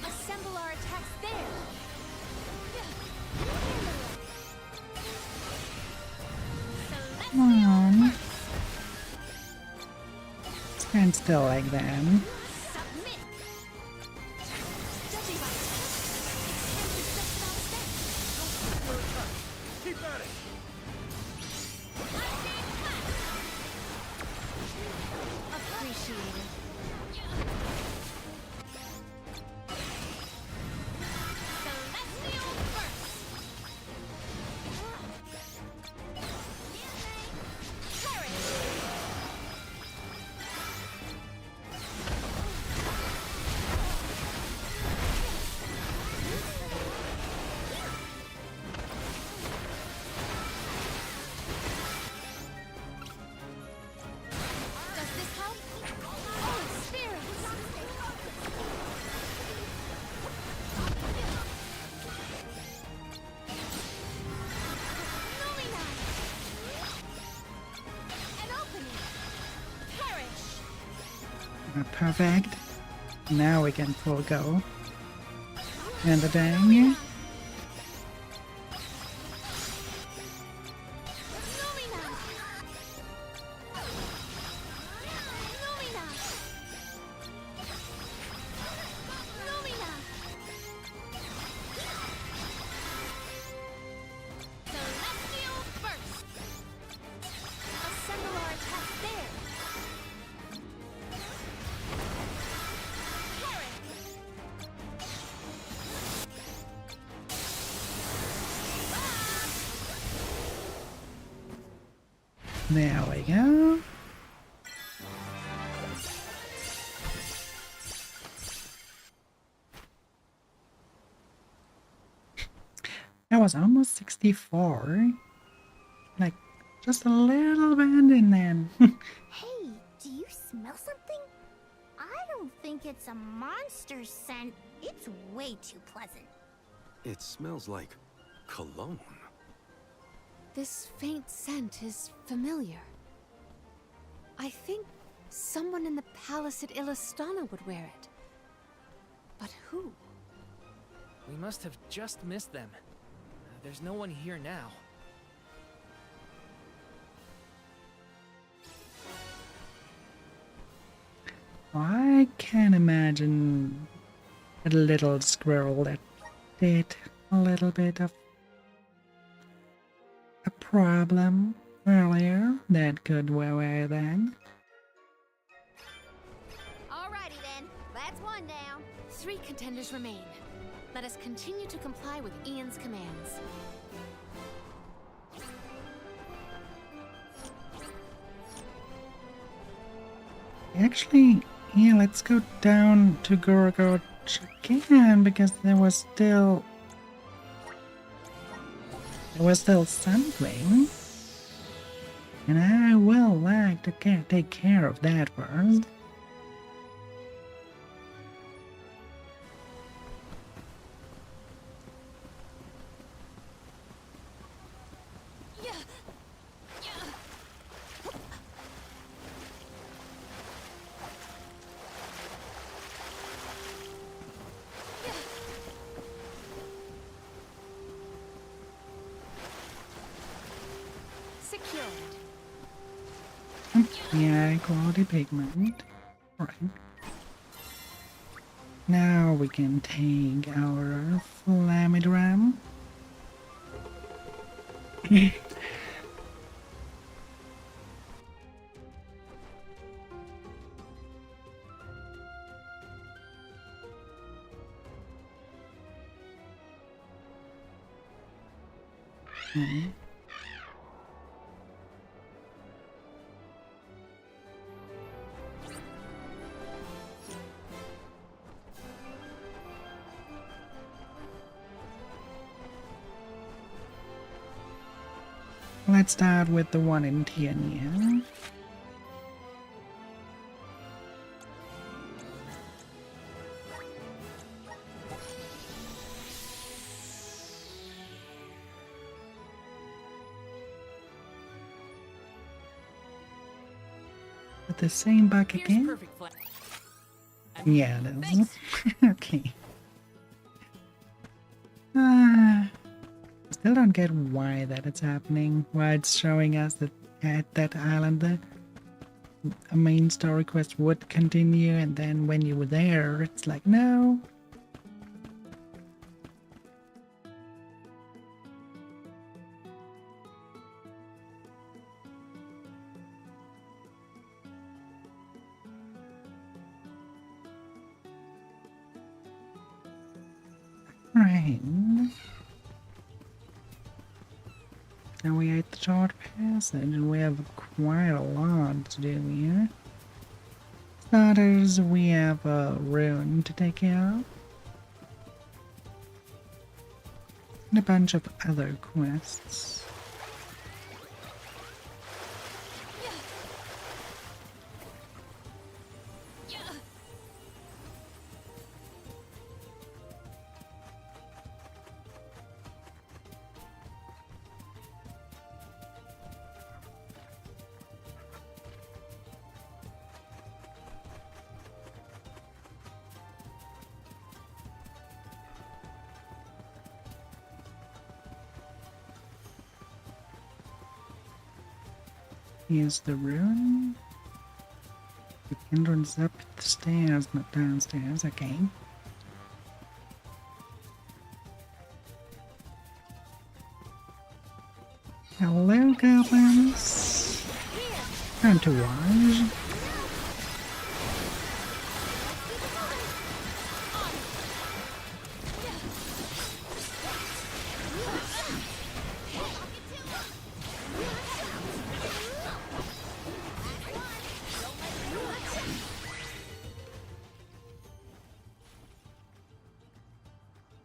Assemble our attacks there. Come on. Stand still like that. Perfect. Now we can full go. And the dang. There we go. That was almost 64. Like, just a little bit and then... Hey, do you smell something? I don't think it's a monster scent. It's way too pleasant. It smells like cologne. This faint scent is familiar. I think someone in the palace at Illistana would wear it. But who? We must have just missed them. There's no one here now. I can imagine a little squirrel that did a little bit of a problem earlier that could wear then. Alrighty then, that's one down. 3 contenders remain. Let us continue to comply with Ian's commands. Actually, yeah, let's go down to Gorgorch again because there was still something. And I will like to take care of that first. Secured. Yeah, quality pigment. Right. Now we can take our Flamidram. Let's start with the one in Tiania. With the same buck Here's again? perfect flat. Yeah, it is. Thanks. Okay. Still don't get why that it's happening. Why it's showing us that at that island a main story quest would continue, and then when you were there, it's like, no. Right. Now we ate the short passage, and we have quite a lot to do here. Starters, we have a rune to take care of. And a bunch of other quests. Here's the room. The entrance up the stairs, not downstairs. Okay. Hello, goblins. Entourage.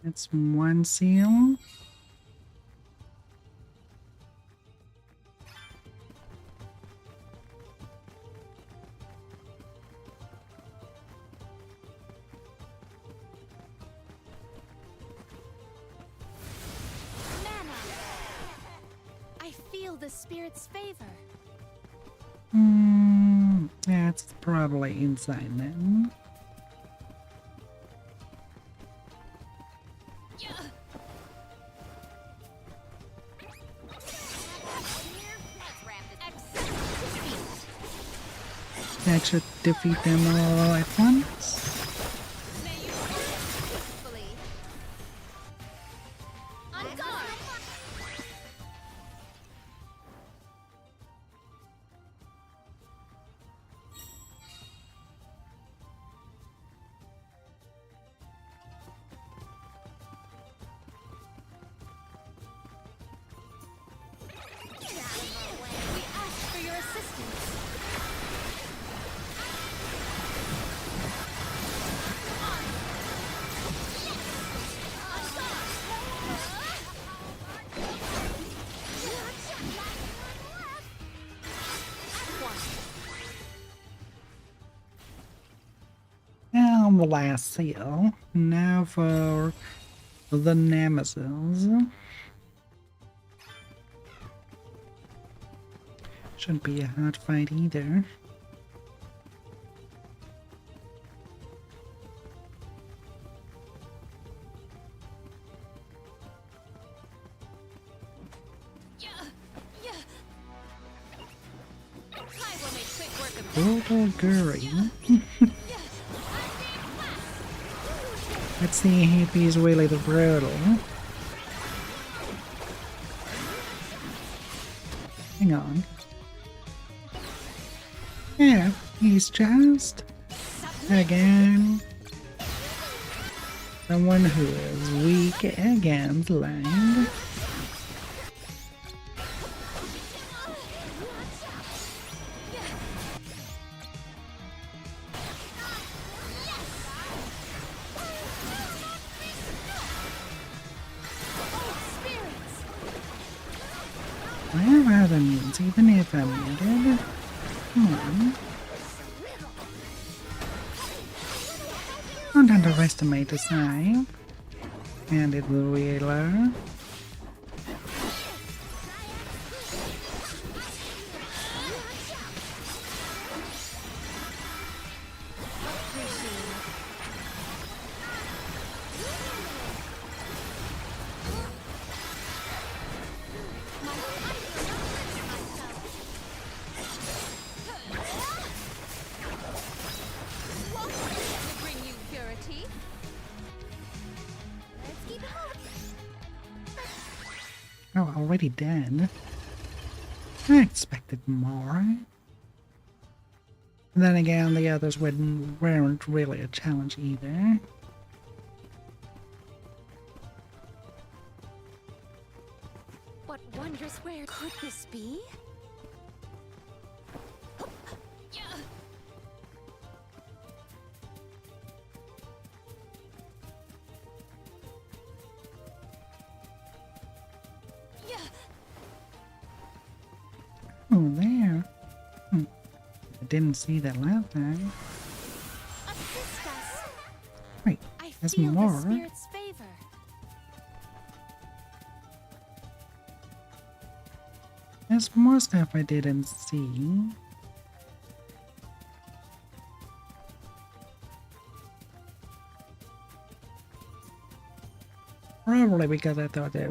That's one seal. Mana! I feel the spirit's favor. That's probably inside then. That should defeat them all at once. And the last seal. Now for the Nemesis. Shouldn't be a hard fight either. Brutal Guri. Let's see if he's really the brutal. Hang on. Yeah, he's just, again, someone who is weak against land. I have other means, even if I'm muted. Come on. Don't underestimate the scythe. And it will wheeler. Oh, already dead. I expected more. And then again, the others weren't really a challenge either. What wondrous where could this be? Oh, there. I didn't see that last time. Assist us. Wait, I there's feel more. the spirit's favor. There's more stuff I didn't see. Probably because I thought that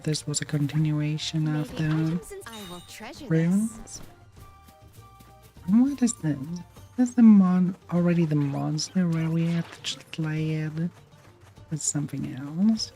this was a continuation of Maybe the items I will treasure this. runes. What is this? Is the already the monster where we have to just slay it? It's something else.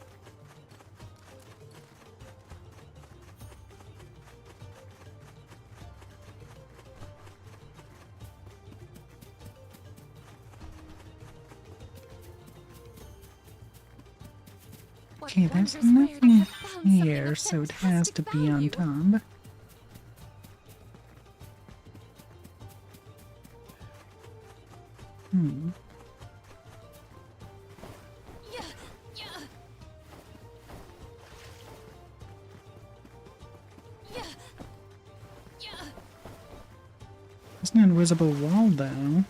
Okay, there's nothing here, so it has to be on top. Hmm. There's an invisible wall, though.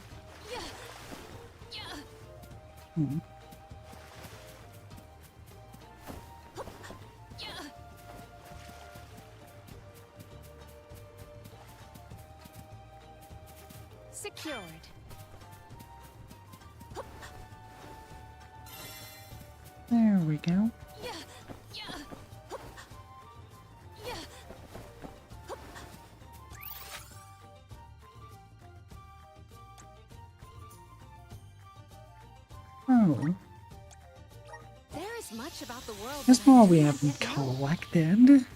Hmm. Secured. There we go. Oh, There is much about the world. there's that I more do we not haven't yet know. collected.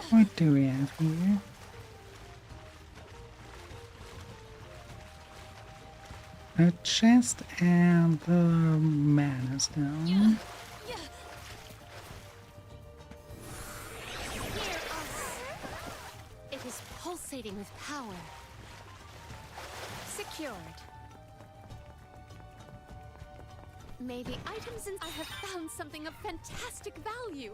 What do we have here? A chest and the mana stone. Hear us. It is pulsating with power. Secured. Maybe items and I have found something of fantastic value.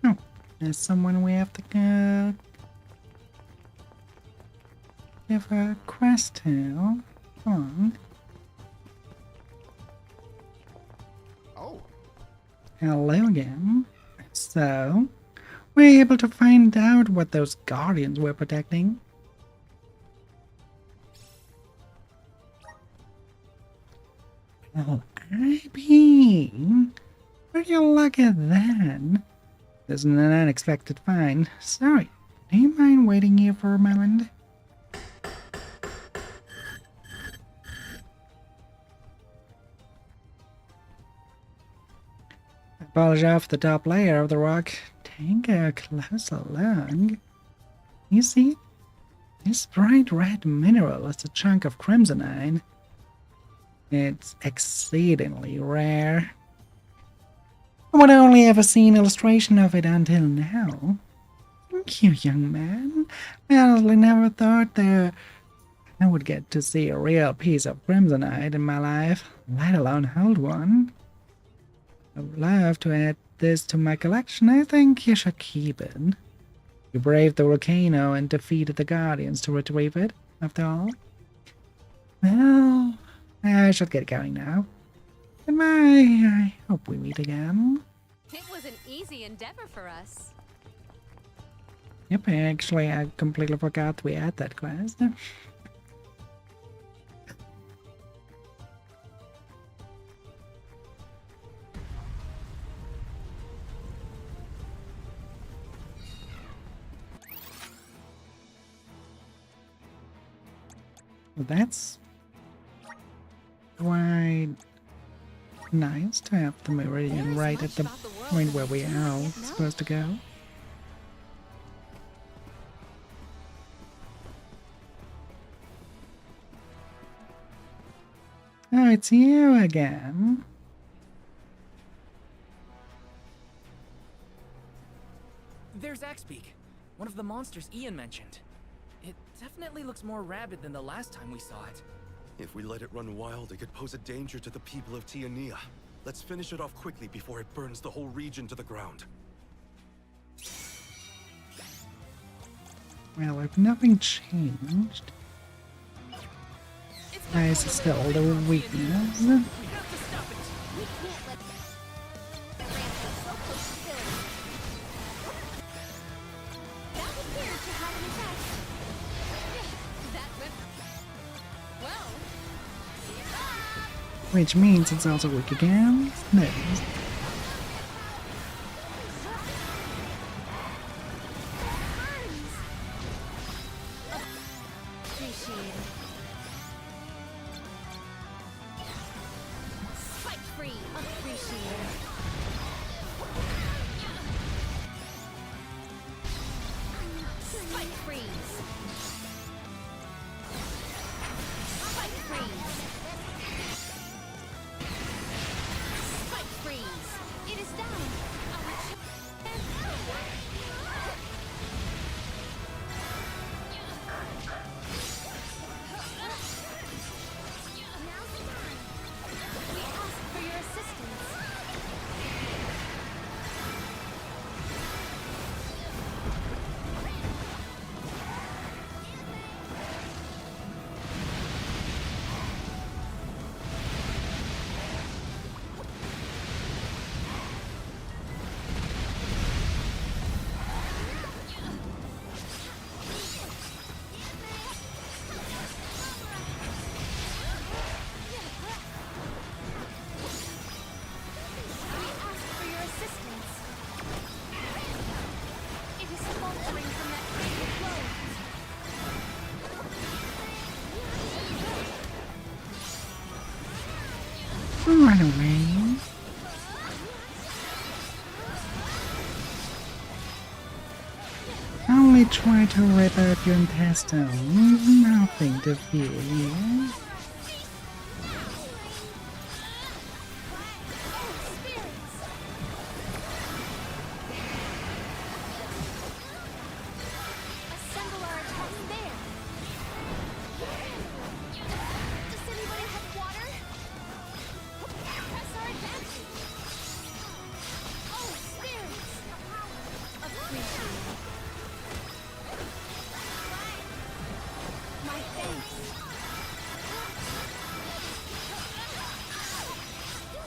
Oh, there's someone we have to give a quest to. Come on. Oh, Hello again. So, we're able to find out what those guardians were protecting. Well, I mean, where do you look at that? There's an unexpected find. Sorry, do you mind waiting here for a moment? Polish off the top layer of the rock. Take a closer look. You see? This bright red mineral is a chunk of crimsonite. It's exceedingly rare. I would only ever seen illustration of it until now. Thank you, young man. I honestly never thought that I would get to see a real piece of crimsonite in my life, let alone hold one. I would love to add this to my collection. I think you should keep it. You braved the volcano and defeated the Guardians to retrieve it, after all. Well, I should get going now. Goodbye. I hope we meet again. It was an easy endeavor for us. Yep, actually, I completely forgot we had that quest. But that's quite nice to have the meridian right at the point where we are all supposed to go. Oh, it's you again. There's Axpeak, one of the monsters Ian mentioned. It definitely looks more rabid than the last time we saw it. If we let it run wild, it could pose a danger to the people of Tiania. Let's finish it off quickly before it burns the whole region to the ground. Well, if nothing changed, is still the weakness. We have to stop it. We can't let the rampage so close to village. That appeared to have an effect. That went well. Which means it's also weak again? No. Run away. Only try to rip out your intestines. Nothing to fear here. Assemble our attack there. Does anybody have water? Press our advantage. Oh, spirits! Appreciate it. My thanks.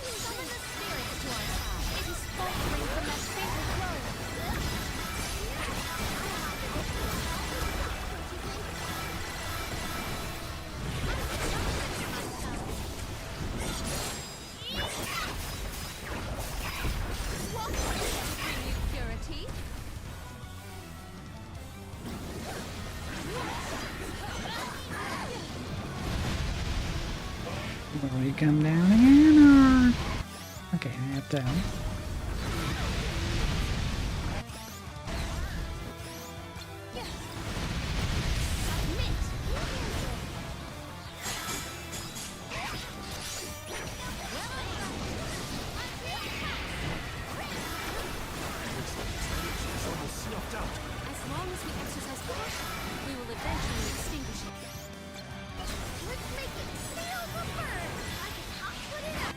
Summon the spirits to our side. It is faltering from that fatal blow. Purity. Will we come down again or? Okay, I have down. As long as we exercise caution, we will eventually extinguish it. Let's make it feel the burn! I can put it up!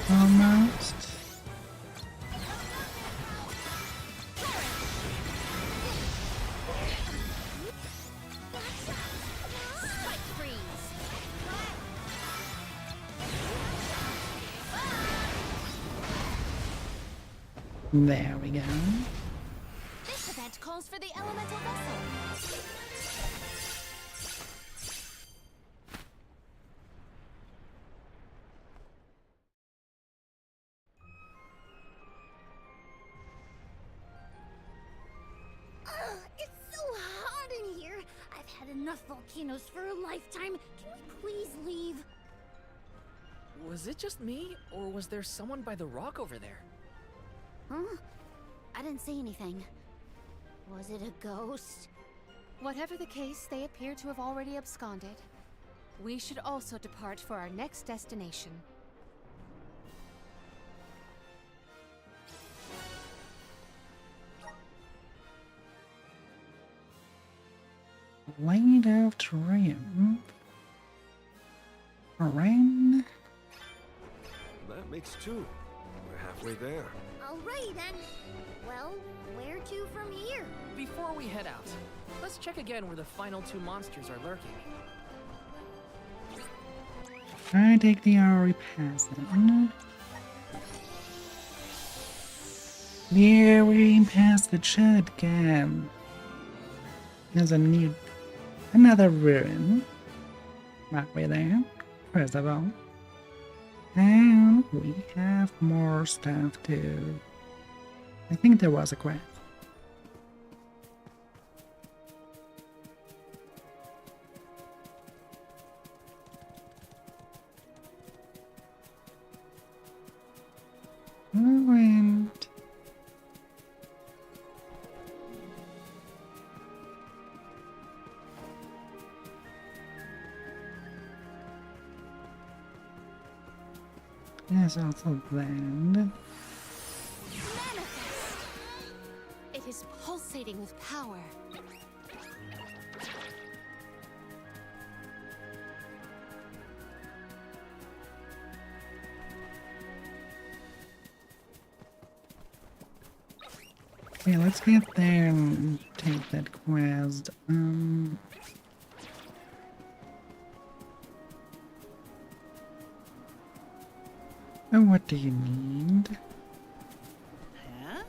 Almost. Spike freeze. There we go. This event calls for the elemental vessel. Ugh, it's so hot in here. I've had enough volcanoes for a lifetime. Can we please leave? Was it just me, or was there someone by the rock over there? Huh? I didn't see anything. Was it a ghost? Whatever the case, they appear to have already absconded. We should also depart for our next destination. Light of Triumph. Rain. That makes 2. We're halfway there. Alrighty then. Well, where to from here? Before we head out, let's check again where the final 2 monsters are lurking. I take the Auri pass then. There we pass the Chud Gap. There's another ruin. Right way there, first of all. And we have more stuff too. I think there was a quest. And there's also land. Manifest! It is pulsating with power. Okay, let's get there and take that quest. Oh, what do you need? Huh?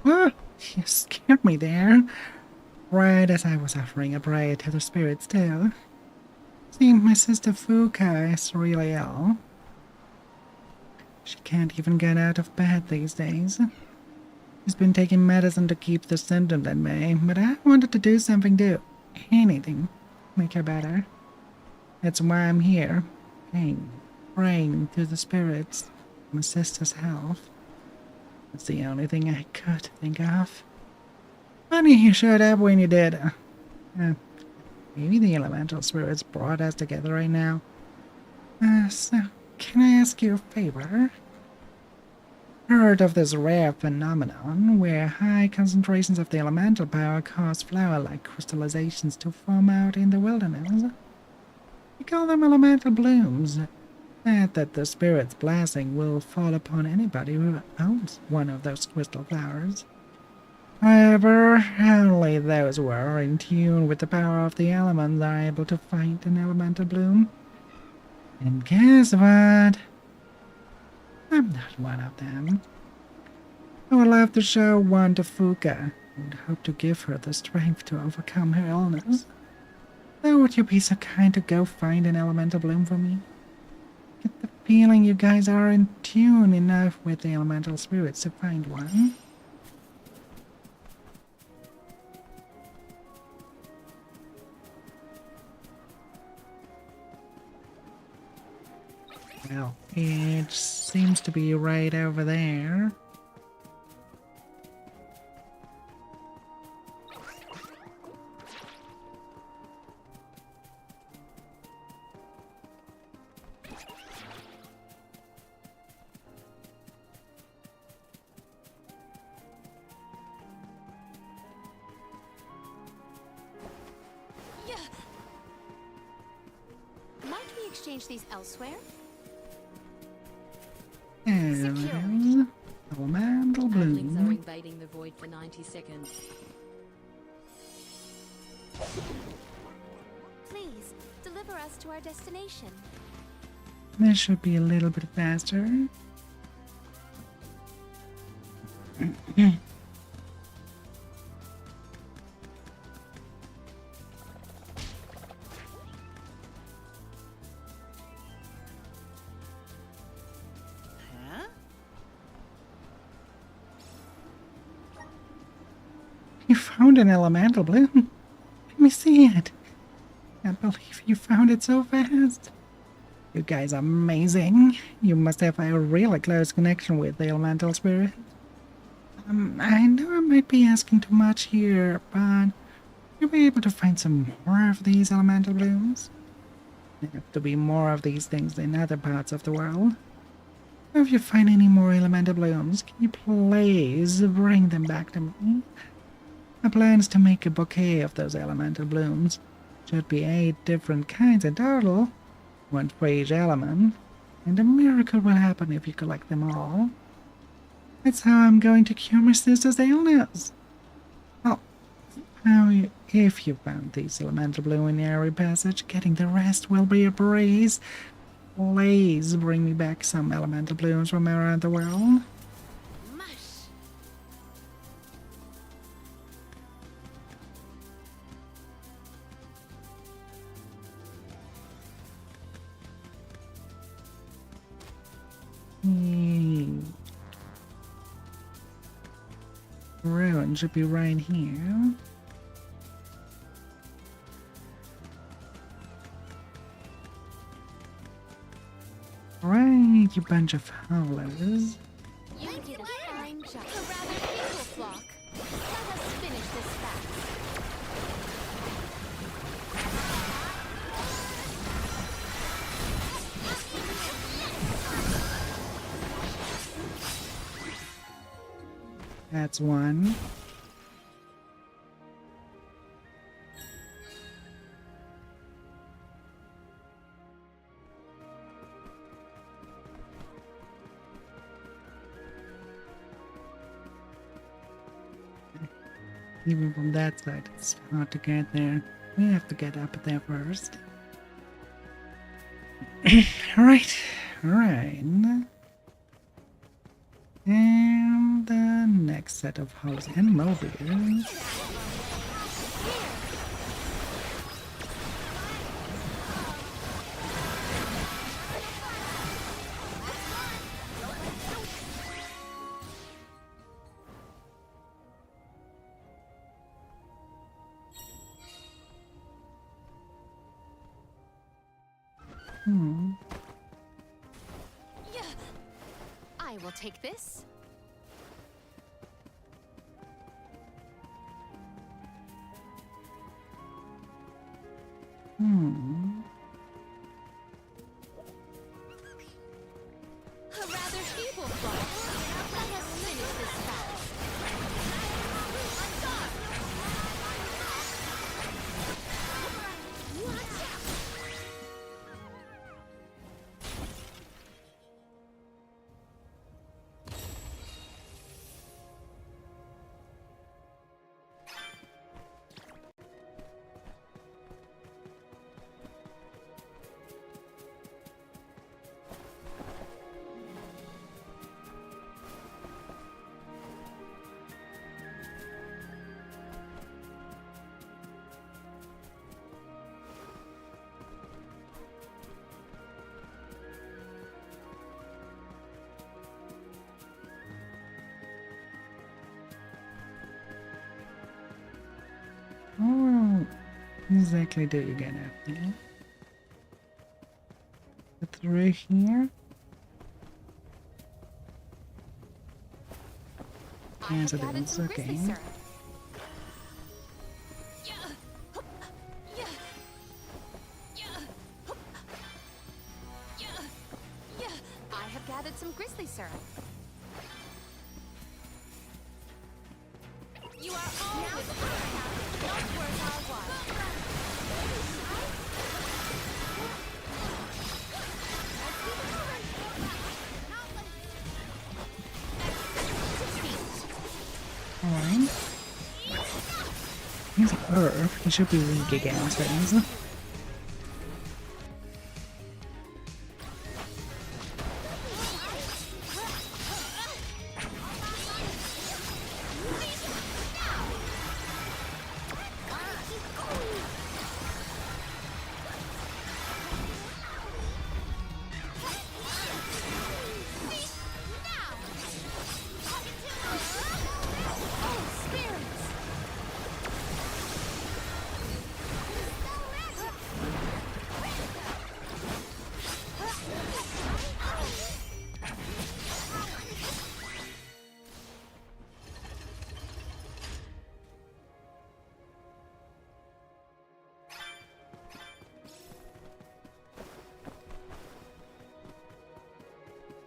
Ah, you scared me there. Right as I was offering a prayer to the spirits too. Seems my sister Fuka is really ill. She can't even get out of bed these days. She's been taking medicine to keep the symptoms at bay, but I wanted to do something to anything make her better. That's why I'm here, praying to the spirits for my sister's health. That's the only thing I could think of. Funny you showed up when you did. Maybe the elemental spirits brought us together right now. So, can I ask you a favor? Heard of this rare phenomenon where high concentrations of the elemental power cause flower-like crystallizations to form out in the wilderness? We call them elemental blooms. Said that the spirit's blessing will fall upon anybody who owns one of those crystal flowers. However, only those who are in tune with the power of the elements are able to find an elemental bloom. And guess what? I'm not one of them. I would love to show one to Fuka and hope to give her the strength to overcome her illness. So would you be so kind to go find an elemental bloom for me? Get the feeling you guys are in tune enough with the elemental spirits to find one. Well, it seems to be right over there. Yeah. Might we exchange these elsewhere? There's elemental Handlings are bloom. invading the void for 90 seconds. Please, deliver us to our destination. This should be a little bit faster. Huh? You found an elemental bloom. Let me see it. Can't believe you found it so fast. You guys are amazing. You must have a really close connection with the elemental spirit. I know I might be asking too much here, but you'll be able to find some more of these elemental blooms. There have to be more of these things in other parts of the world. If you find any more elemental blooms, can you please bring them back to me? My plan is to make a bouquet of those elemental blooms. Should be 8 different kinds in total, 1 for each element, and a miracle will happen if you collect them all. That's how I'm going to cure my sister's illness. Well, if you found these elemental bloom in the Airy Passage, getting the rest will be a breeze. Please bring me back some elemental blooms from around the world. Mush! Ruin should be right here. Right, you bunch of howlers. You did a fine job. A rather feeble flock. Let us finish this fast. That's one. Even from that side, it's hard to get there. We have to get up there first. Alright, alright. And the next set of hulls and mobiles. I will take this. A rather feeble flock. Let us finish this fast. Oh, exactly do you get up there? Through here? Yes, it Gathered is. some grizzly Okay. syrup. I have gathered some grizzly syrup. You are always not worth our while. He's Earth. He should be weak against things.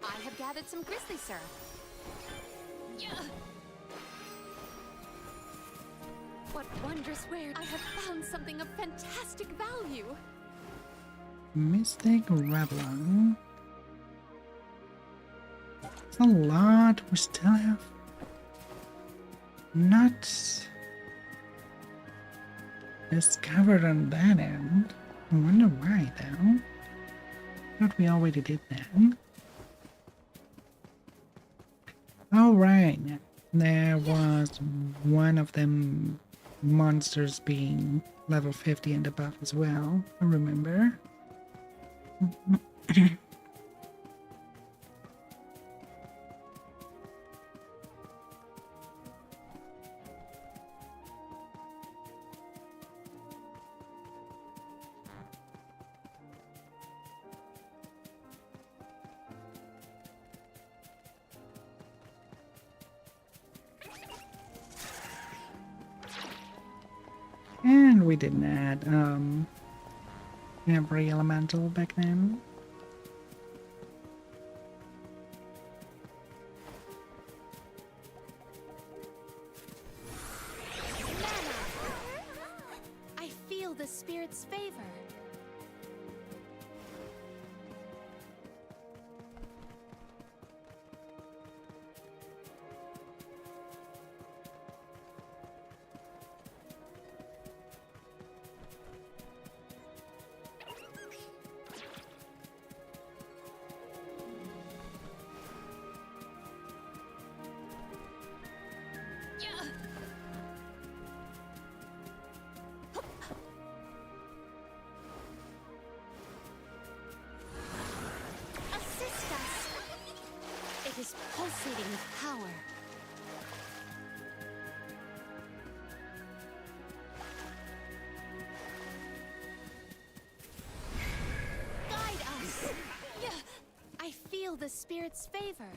I have gathered some grizzly syrup. What wondrous wares! I have found something of fantastic value. Mystic Reveler. It's a lot. We still have not discovered on that end. I wonder why though. Thought we already did that. Oh right, there was one of them monsters being level 50 and above as well, I remember. And we didn't add every elemental back then. I feel the spirit's favor. Assist us! It is pulsating with power. Guide us! I feel the spirit's favor.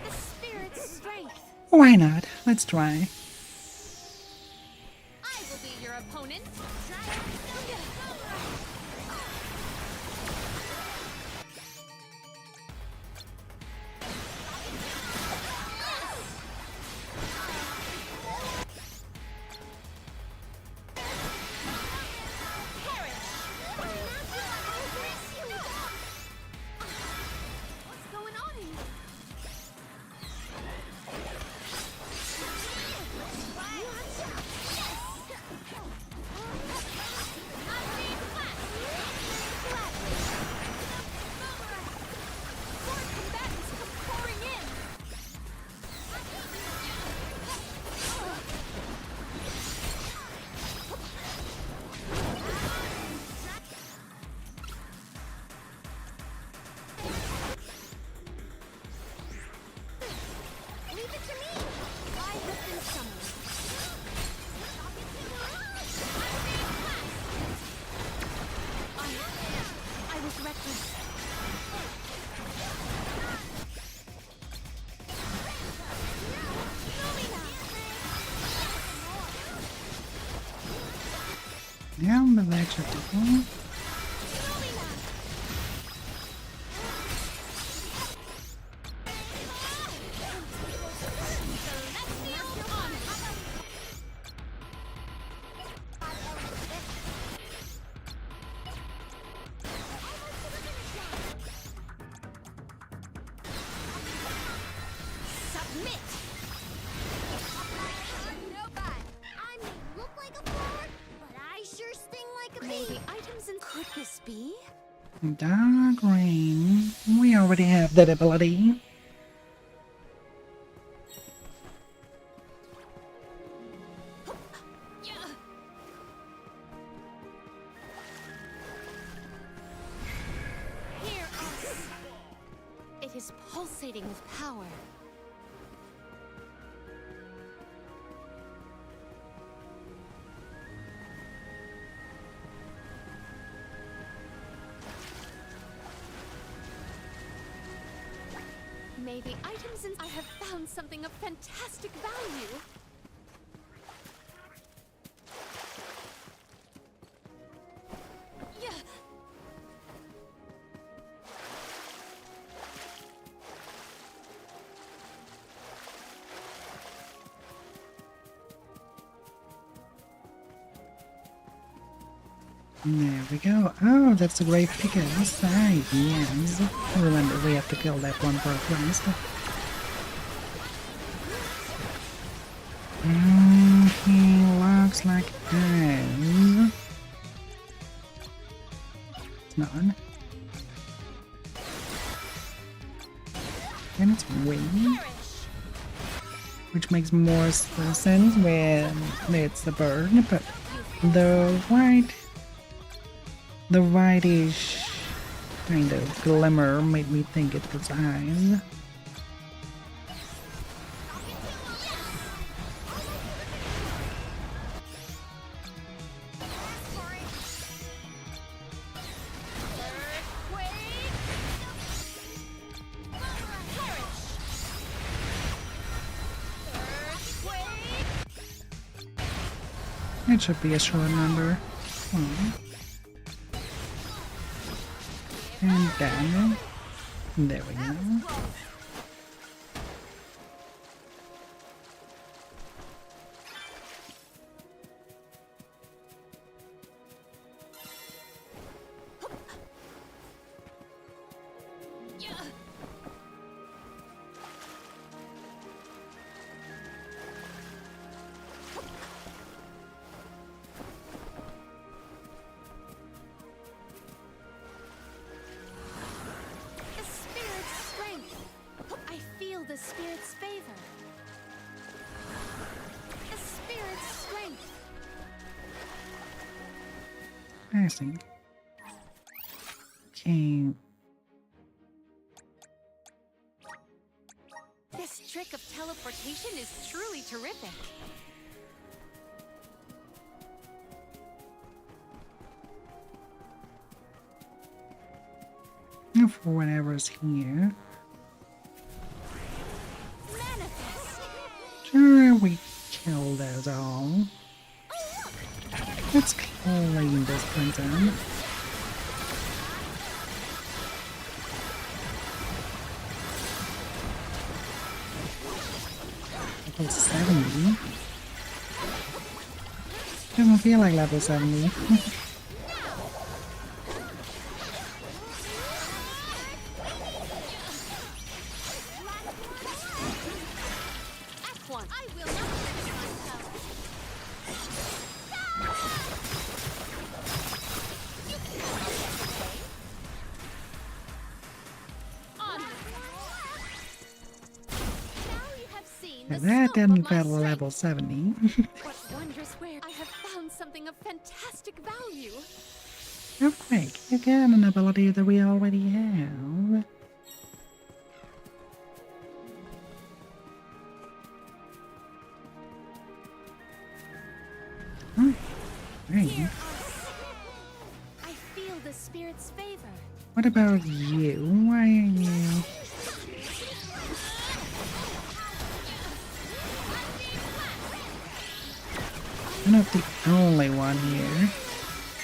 The spirit's strength. Why not? Let's try. I will be your opponent. What's going on in here? Leave it to me! I have been summoned. I was reckless. Down the ledge of the wall. Admit! No bad. I may look like a fraud, but I sure sting like a bee. Maybe items in. Could this be? Dark Rain. We already have that ability. Hear us! It is pulsating with power. May the items in. I have found something of fantastic value. Yeah. There we go. Oh, that's a great pick at this side. Yes. Remember, we have to kill that one part first. He looks like this. It's not. And it's wing. Which makes more sense when it's the bird, but the whitish kind of glimmer made me think it was eyes. It should be a short number. And down. There we go. The spirit's favor. The spirit's strength. Passing. Okay. This trick of teleportation is truly terrific. For whatever's here. Sure, we kill those all. Let's clean this prison. Level 70. Doesn't feel like level 70. That didn't feel level 70. What wondrous where I have found something of fantastic value. Earthquake, again an ability that we already have. Oh, great. I feel the spirit's favor. What about you? Why are you? I'm not the only one here.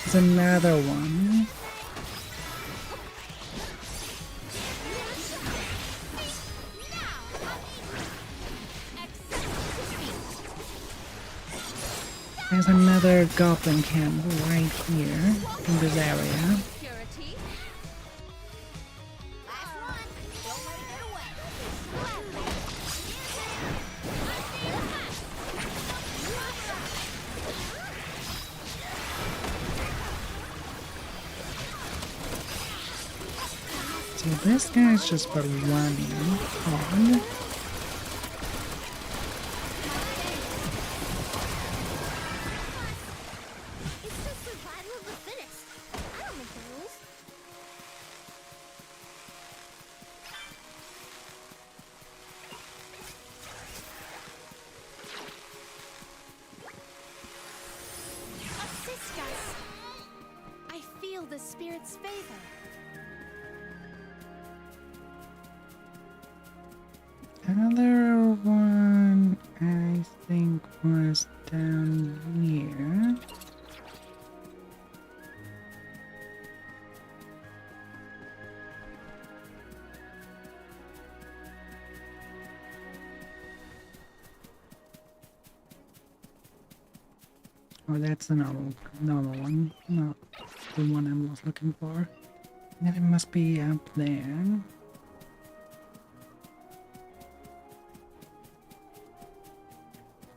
There's another one. There's another goblin camp right here in this area. this guy's just for running on. It's just survival of the fittest. I don't make the rules. Assist us. I feel the spirit's favor. Another one, I think, was down here. Oh, that's the normal one, not the one I was looking for. Then it must be up there.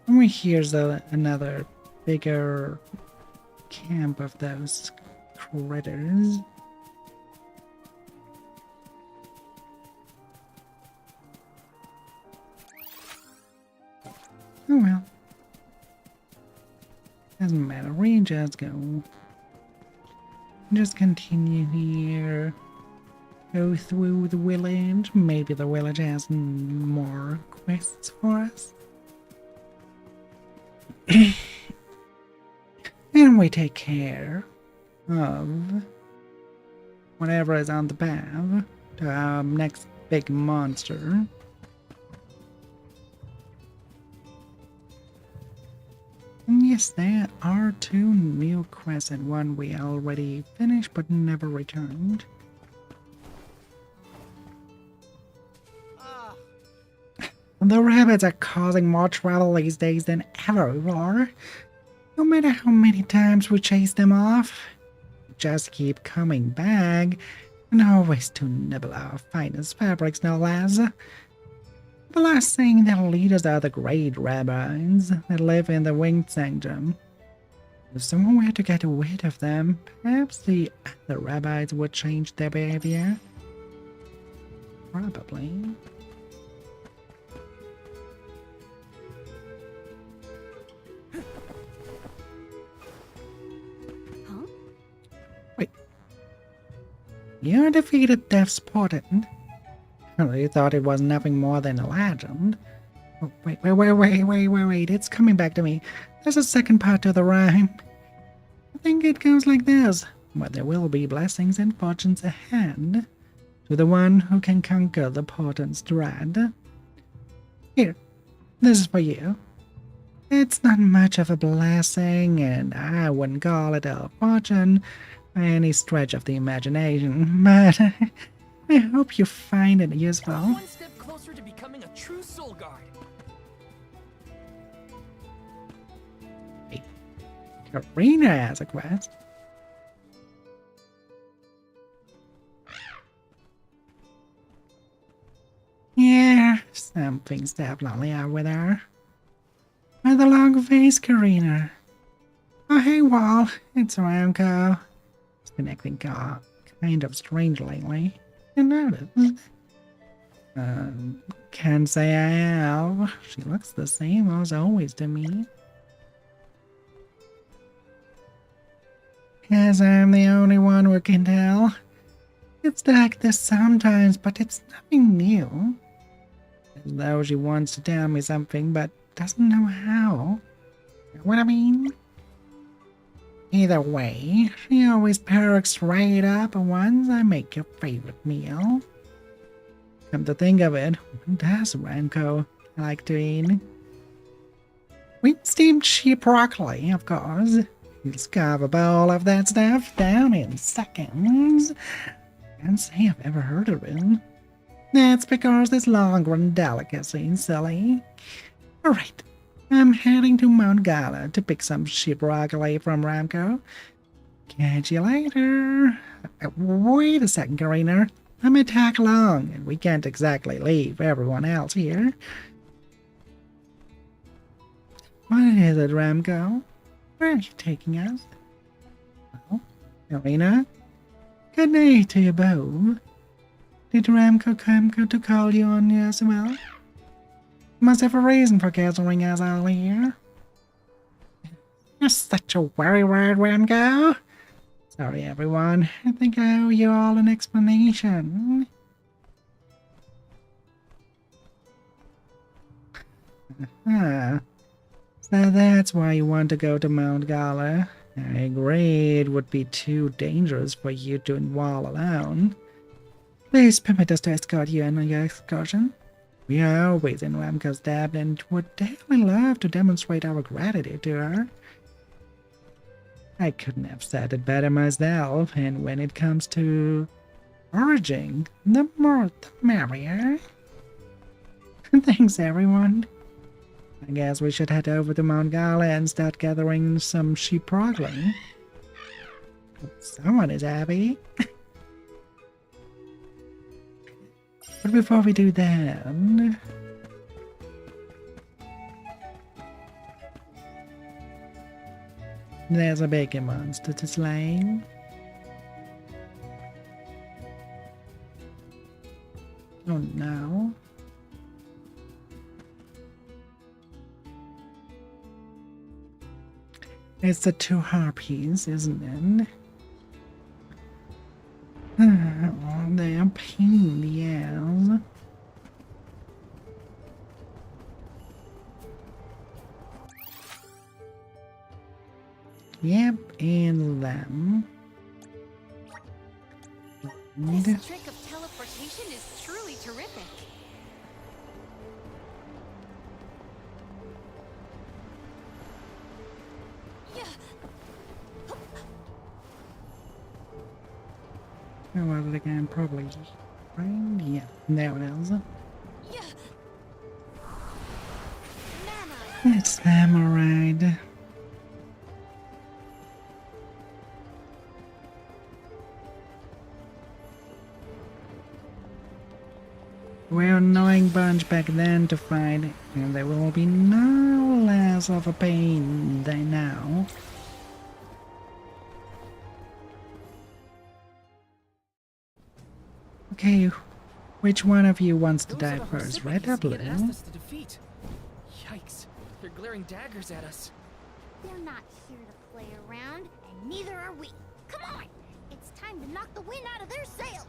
And here's another bigger camp of those critters. Oh well. Doesn't matter, we just go. Just continue here. Go through the village. Maybe the village has more quests for us. And we take care of whatever is on the path to our next big monster. And yes, there are 2 new quests and one we already finished but never returned. The rabbits are causing more trouble these days than ever before. No matter how many times we chase them off, they just keep coming back, and always to nibble our finest fabrics, no less. The last thing their leaders are the great rabbis that live in the Winged Sanctum. If someone were to get rid of them, perhaps the other rabbis would change their behavior. Probably. You defeated Death's Portent. You thought it was nothing more than a legend. Oh, wait, it's coming back to me. There's a second part to the rhyme. I think it goes like this. But there will be blessings and fortunes ahead to the one who can conquer the Portent's dread. Here, this is for you. It's not much of a blessing, and I wouldn't call it a fortune by any stretch of the imagination, but I hope you find it useful. One step closer to becoming a true soul guard. Hey, Karina has a quest. Yeah, something's definitely up with her. With the long face, Karina. Oh, hey, Wall, it's Ramco. Been acting kind of strange lately. You noticed? Can't say I have. She looks the same as always to me. Guess I'm the only one who can tell. It's like this sometimes, but it's nothing new. As though she wants to tell me something, but doesn't know how. You know what I mean? Either way, she always perks right up once I make your favorite meal. Come to think of it, what does Ramco like to eat? Wheat steamed sheep broccoli, of course. He'll scarf a bowl of that stuff down in seconds. Can't say I've ever heard of it. That's because it's long-run delicacy, silly. Alright. I'm heading to Mount Gala to pick some sheep broccoli from Ramco. Catch you later. Wait a second, Karina. I may tag along, and we can't exactly leave everyone else here. What is it, Ramco? Where are you taking us? Oh, Karina? Good day to you both. Did Ramco come to call you on you as well? Must have a reason for gathering us all here. You're such a worrywart, Ramco. Sorry, everyone. I think I owe you all an explanation. Ah, so that's why you want to go to Mount Gala. I agree it would be too dangerous for you to wall alone. Please permit us to escort you on your excursion. We are always in Ramco's debt and would definitely love to demonstrate our gratitude to her. I couldn't have said it better myself, and when it comes to foraging, the more the merrier. Thanks, everyone. I guess we should head over to Mount Gala and start gathering some sheep properly. Someone is happy. But before we do that, there's a bacon monster to slay. Oh no. It's the 2 harpies, isn't it? Oh, they're a pain in the ass. Yep, and them. This trick of teleportation is truly terrific. Oh, well, they can probably. Right? Yeah, there it is. It's them, alright. We're an annoying bunch back then to fight, and they will be no less of a pain than now. Okay, which one of you wants to die first, red or blue? Asked us to defeat. Yikes! They're glaring daggers at us. They're not here to play around, and neither are we. Come on! It's time to knock the wind out of their sails!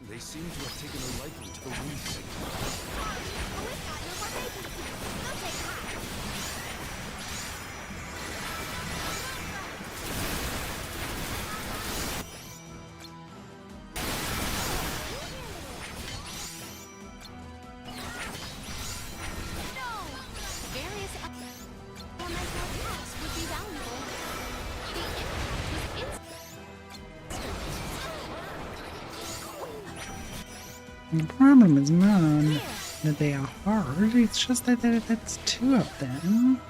They seem to have taken a liking to the wind signal. Oh, we've got no more vacancies. They'll take high. Various elemental attacks would be valuable. The impact was instant. The problem is not that they are hard, it's just that that's 2 of them.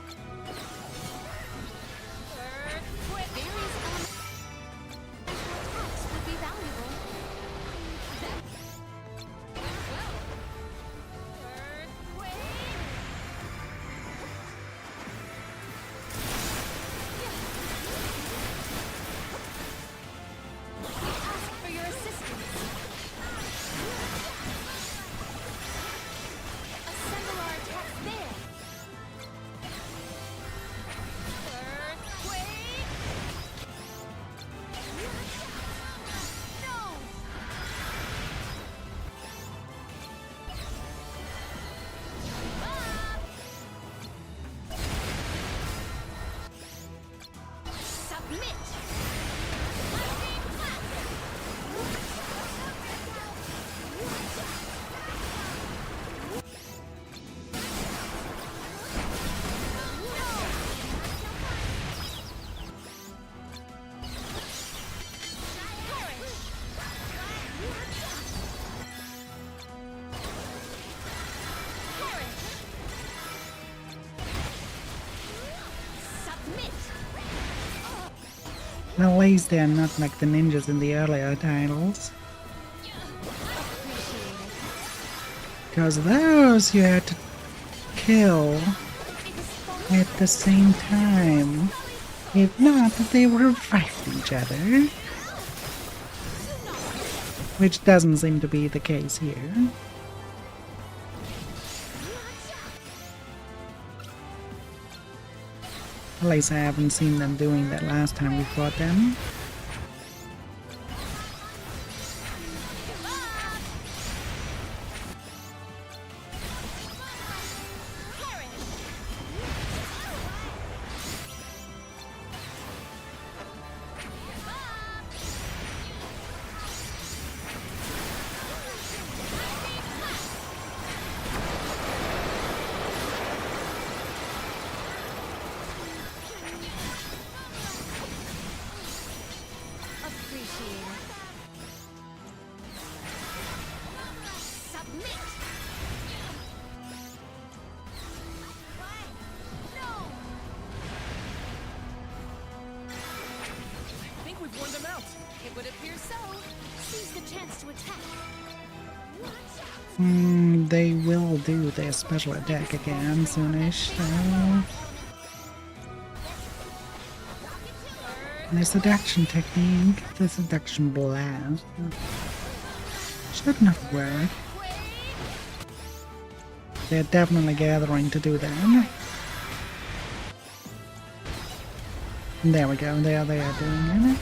At least they're not like the ninjas in the earlier titles. Because those you had to kill at the same time. If not, they would fight each other. which doesn't seem to be the case here. At least I haven't seen them doing that last time we fought them. I think we've worn them out. It would appear so. Seize the chance to attack. They will do their special attack again soonish, so... The seduction technique, the seduction blast, should not work. They're definitely gathering to do that. There we go, there they are doing it.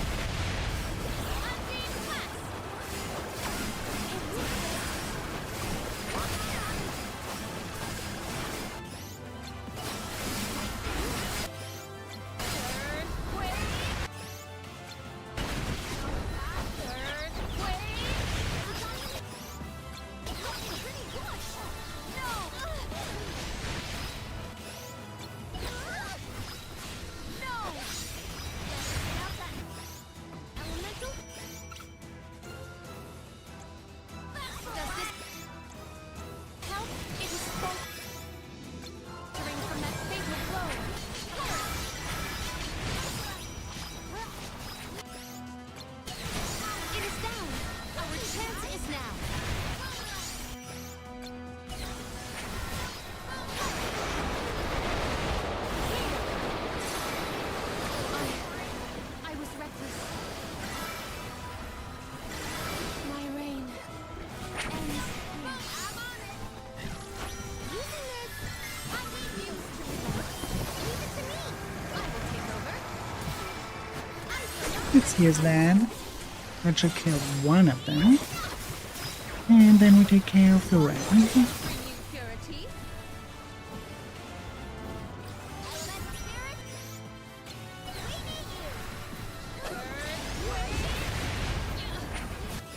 Let's use that. That should kill one of them. And then we take care of the rest.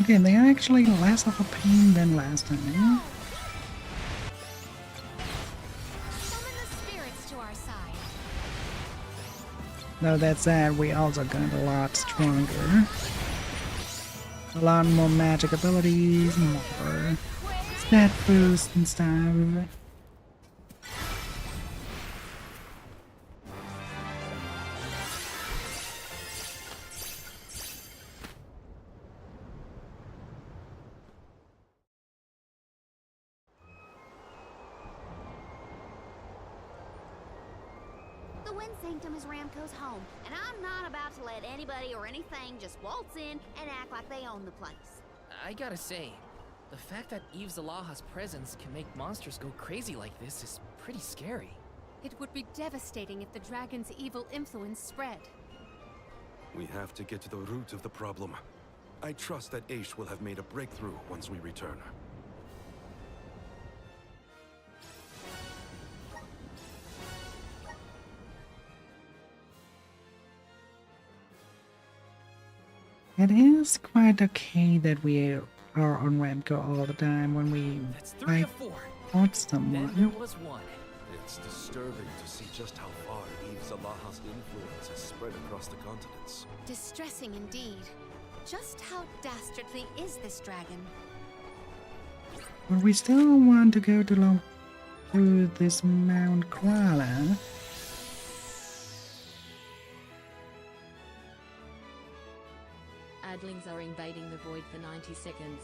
Okay, they are actually less of a pain than last time. Though that said, we also got a lot stronger. A lot more magic abilities, more stat boost and stuff. The Wind Sanctum is Ramco's home, and I'm not about to let anybody or anything just waltz in and act like they own the place. I gotta say, the fact that Eve Zalaha's presence can make monsters go crazy like this is pretty scary. It would be devastating if the dragon's evil influence spread. We have to get to the root of the problem. I trust that Aish will have made a breakthrough once we return. It is quite okay that we are on Ramco all the time when we That's 3 of 4. fought Then someone. there was one. It's disturbing to see just how far Eve Zalaha's influence has spread across the continents. Distressing indeed. Just how dastardly is this dragon? But we still want to go to this Mount Kuala. Adlings are invading the void for 90 seconds.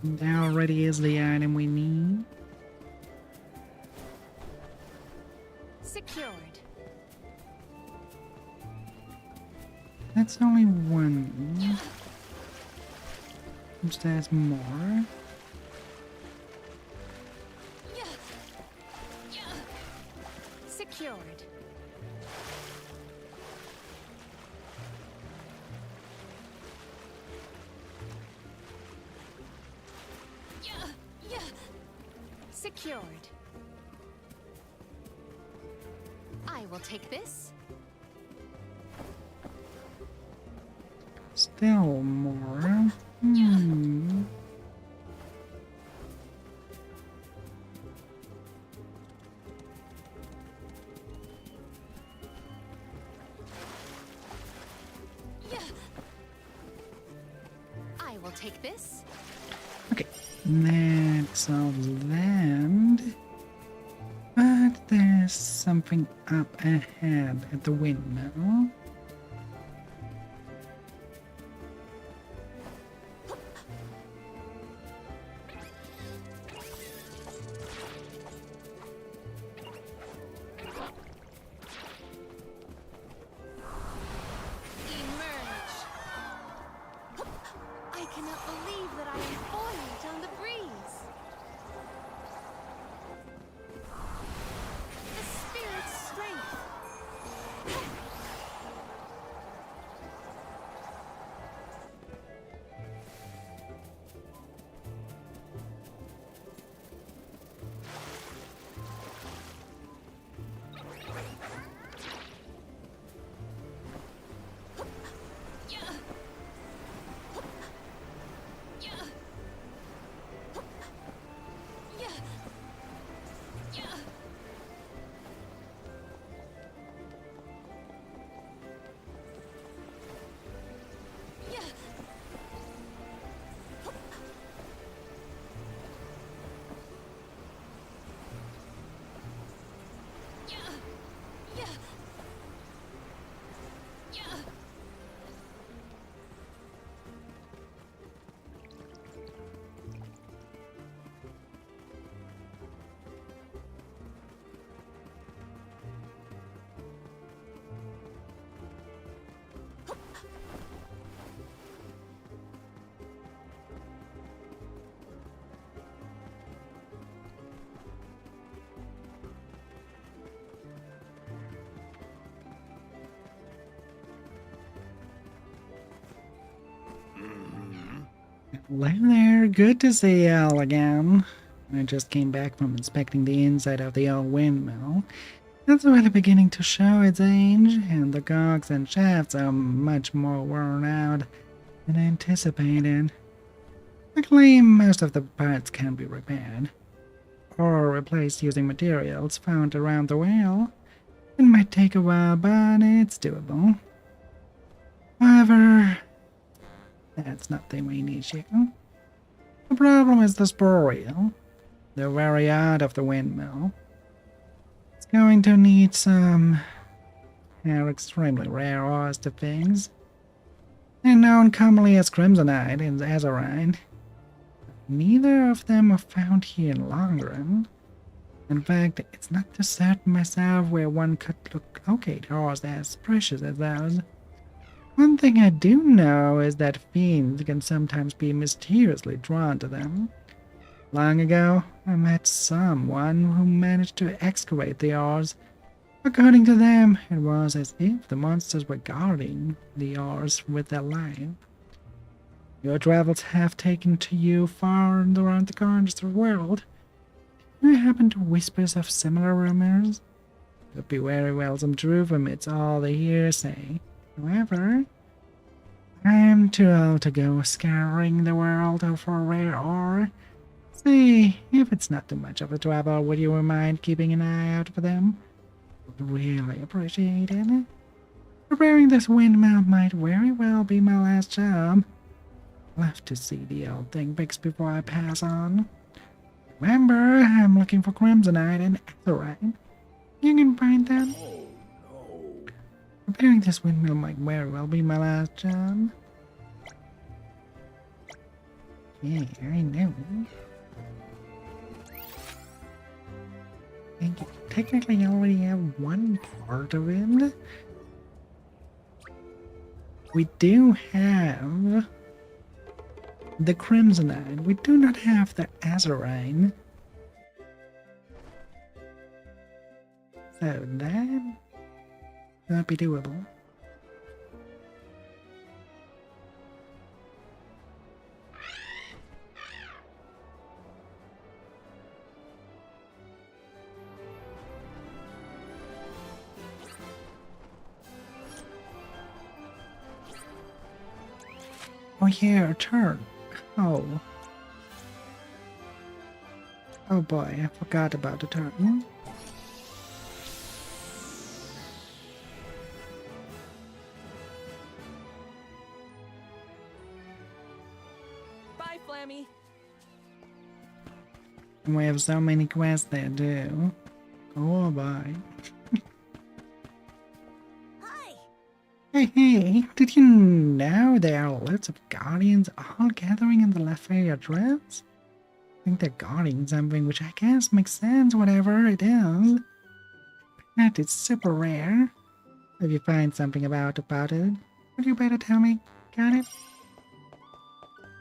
There already is the item we need. Secured. That's only one. Which there's more. Secured. Secured. I will take this. Still more. Hmm. I will take this. Okay, that solves that. But there's something up ahead at the windmill. Emerge. I cannot believe that I am buoyant on the breeze. The spirit's strength. Hello there, good to see y'all again. I just came back from inspecting the inside of the old windmill. It's really beginning to show its age, and the cogs and shafts are much more worn out than anticipated. Luckily, most of the parts can be repaired, or replaced using materials found around the wheel. It might take a while, but it's doable. However, that's not the main issue. The problem is the spore wheel, the very heart of the windmill. It's going to need some extremely rare ores to fix. They're known commonly as crimsonite and azurite. Neither of them are found here in Longren. In fact, it's not too certain myself where one could locate ores as precious as those. One thing I do know is that fiends can sometimes be mysteriously drawn to them. Long ago, I met someone who managed to excavate the ores. According to them, it was as if the monsters were guarding the ores with their life. Your travels have taken to you far around the corners of the world. Do you happen to whispers of similar rumors? Could be very well some truth amidst all the hearsay. However, I am too old to go scouring the world for rare ore. See, if it's not too much of a trouble, would you mind keeping an eye out for them? Would really appreciate it. Repairing this windmill might very well be my last job. I'll have to see the old thing fixed before I pass on. Remember, I'm looking for crimsonite and azurite. You can find them. Repairing this windmill might very well be my last job. Yeah, I know. I think you technically already have one part of it. We do have the Crimsonite. We do not have the Azurine. So that might be doable. Oh yeah, a turn. Oh. Oh boy, I forgot about the turn. Bye, Flammy. We have so many quests there too. Oh boy. Hey, did you know there are lots of guardians all gathering in the Lafayette Trails? I think they're guarding something, which I guess makes sense, whatever it is. But it's super rare. If you find something about it, would you better tell me? Got it?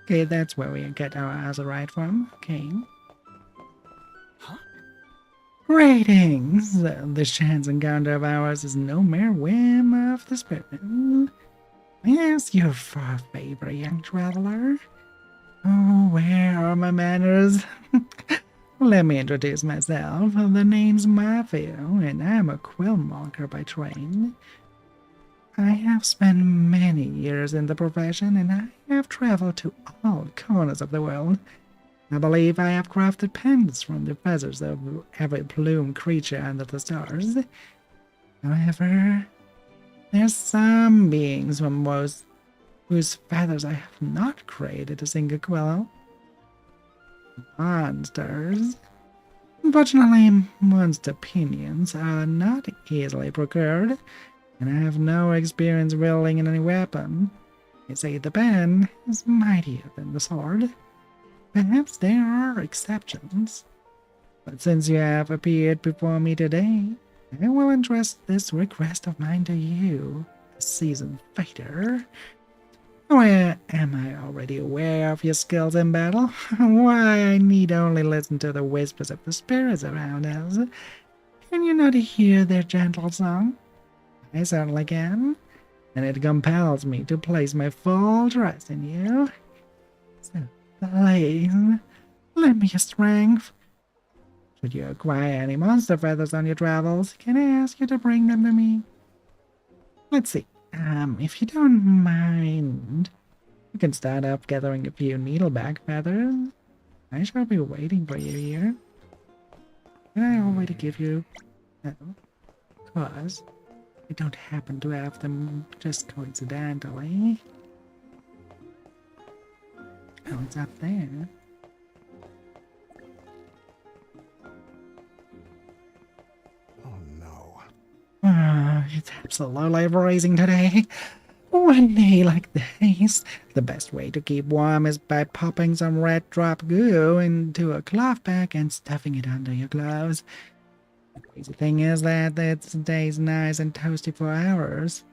Okay, that's where we get our Azurite from. Okay. Greetings! This chance encounter of ours is no mere whim of the spirit. Yes, you're far favor, young traveler. Oh, where are my manners? Let me introduce myself. The name's Matthew, and I'm a quillmonger by training. I have spent many years in the profession, and I have traveled to all corners of the world. I believe I have crafted pendants from the feathers of every plumed creature under the stars. However, there's some beings from whose feathers I have not created a single quill. Monsters. Unfortunately, monster pinions are not easily procured, and I have no experience wielding any weapon. They say the pen is mightier than the sword. Perhaps there are exceptions, but since you have appeared before me today, I will entrust this request of mine to you, a seasoned fighter. Where am I already aware of your skills in battle? Why, I need only listen to the whispers of the spirits around us. Can you not hear their gentle song? I certainly can, and it compels me to place my full trust in you. So, please, lend me your strength. Should you acquire any monster feathers on your travels, can I ask you to bring them to me? Let's see, if you don't mind, you can start up gathering a few needleback feathers. I shall be waiting for you here. Can I already give you... No, of course. I don't happen to have them just coincidentally. Oh, it's up there. Oh no. It's absolutely freezing today. One day like this, the best way to keep warm is by popping some red drop goo into a cloth bag and stuffing it under your gloves. The crazy thing is that it stays nice and toasty for hours.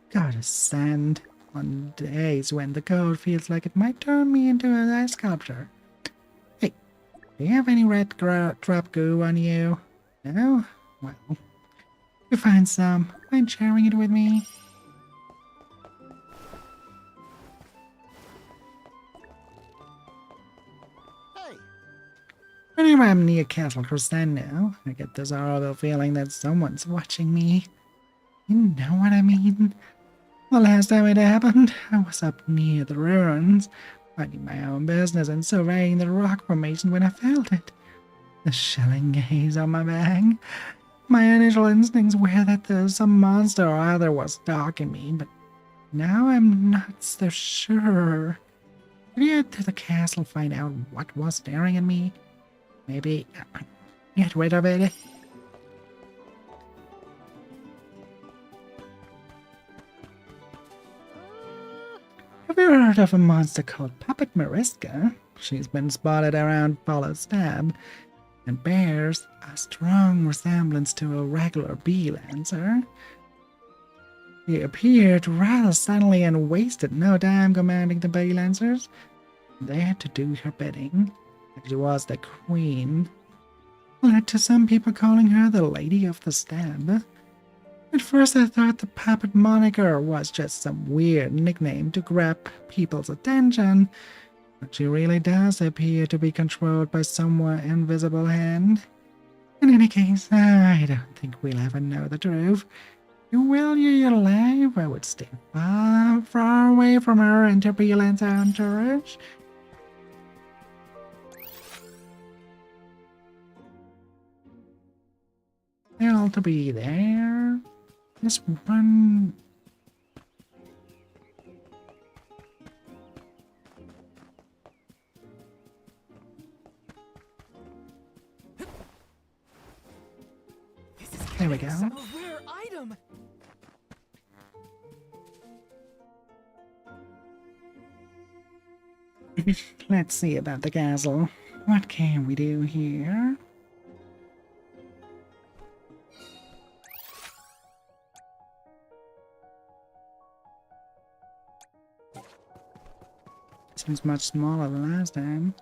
Gotta sand on days when the cold feels like it might turn me into an ice sculpture. Hey, do you have any red drop goo on you? No? Well, if you find some, mind sharing it with me? Hey, Whenever I'm near Castle Crescendo, I get this horrible feeling that someone's watching me. You know what I mean? The last time it happened, I was up near the ruins, minding my own business and surveying the rock formation when I felt it. The chilling gaze on my back. My initial instincts were that some monster or other was stalking me, but now I'm not so sure. Did you head to the castle find out what was staring at me? Maybe get rid of it? Have you heard of a monster called Puppet Mariska? She's been spotted around Follow Stab and bears a strong resemblance to a regular bee lancer. He appeared rather suddenly and wasted no time commanding the bee lancers. They had to do her bidding, like she was the queen. Led to some people calling her the Lady of the Stab. At first I thought the puppet moniker was just some weird nickname to grab people's attention, but she really does appear to be controlled by someone invisible hand. In any case, I don't think we'll ever know the truth. You value your life, I would stay far, far away from her and her Beelancer entourage. They'll to be there. This one. There we go. A rare item! Let's see about the castle. What can we do here? Seems much smaller than last time.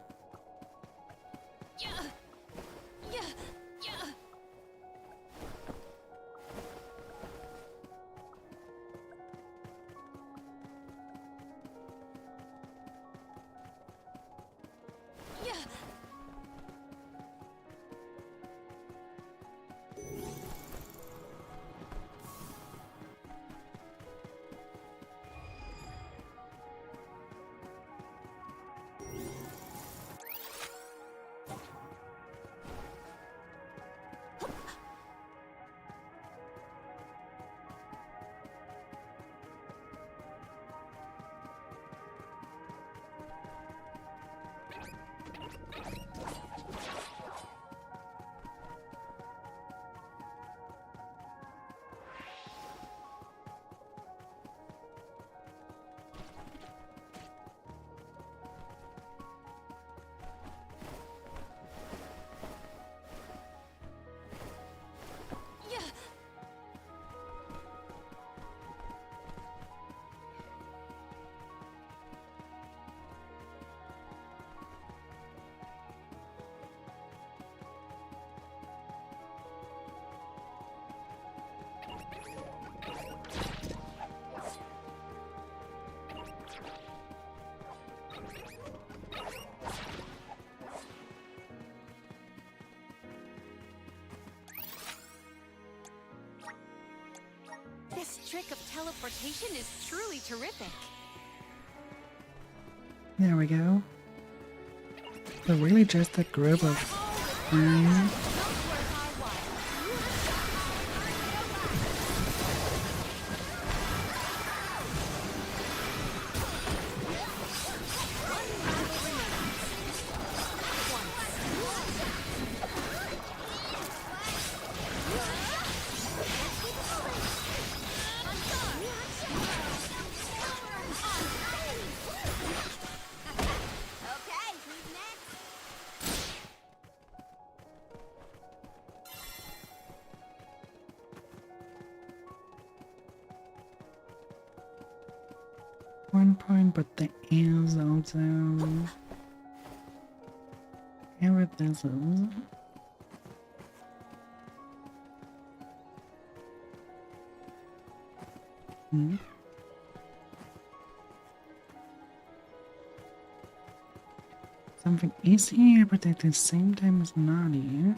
This trick of teleportation is truly terrific. There we go. We're really just a group of friends. Okay, who's next? 1 point, but there is also here what this is. Something is here, but at the same time it's not here.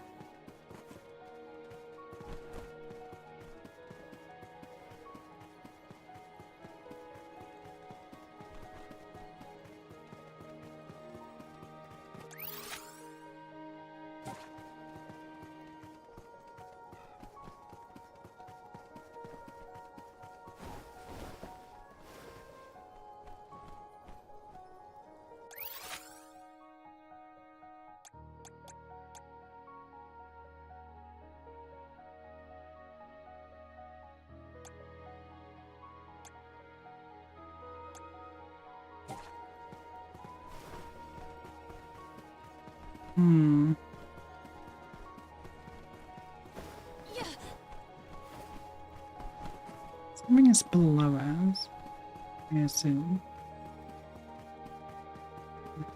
Hmm. Something is below us, I assume.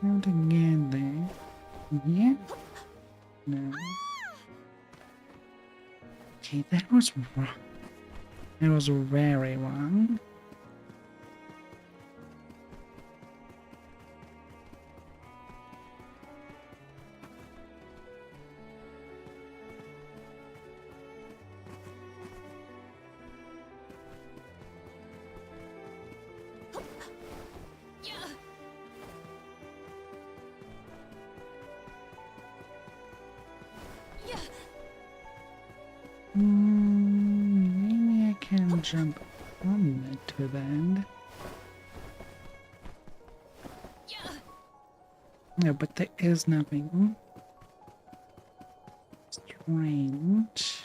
How to get there? Yeah? No. Okay, that was wrong. That was very wrong. Maybe I can jump on it to the end. No, but there is nothing strange.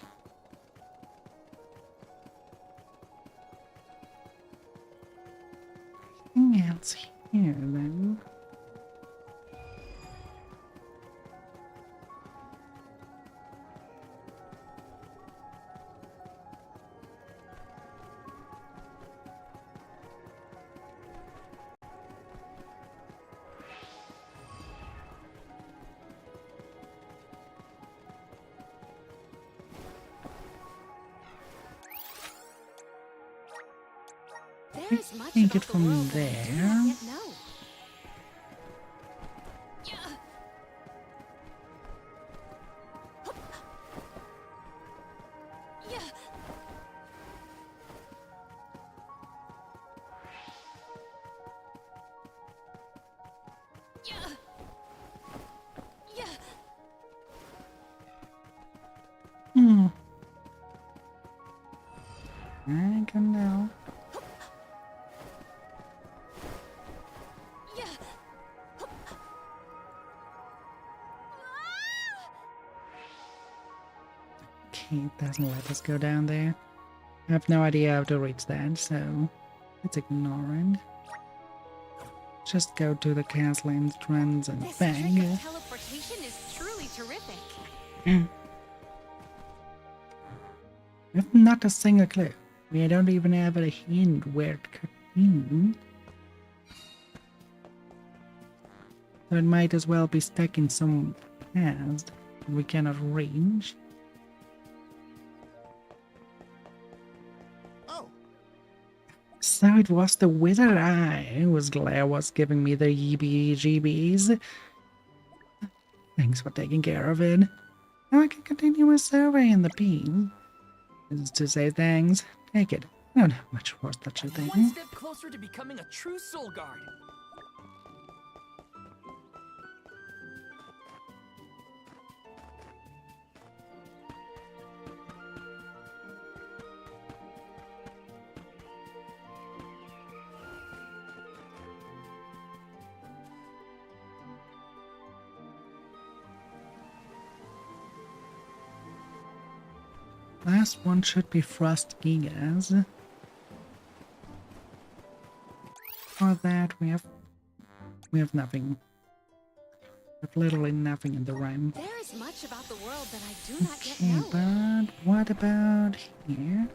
Anything else here, though? There is much Take about it the from world that I do there. not yet know. Hmm. I can know. Okay, it doesn't let us go down there. I have no idea how to reach that, so let's ignore it. Just go to the castle entrance and This trick bang. of teleportation is truly terrific. With not a single clue. We don't even have a hint where it could be. So it might as well be stuck in some past we cannot reach. Oh, So it was the wizard. I was glad was giving me the EBGBs. Thanks for taking care of it. Now I can continue my survey in the beam. This is to say thanks. Take it. I don't have much worse such a One thing. step closer to becoming a true soul guard. Last one should be Frost Gigas. For that we have nothing. We have literally nothing in the rhyme. There is much about the world that I do not yet Okay, know. but what about here?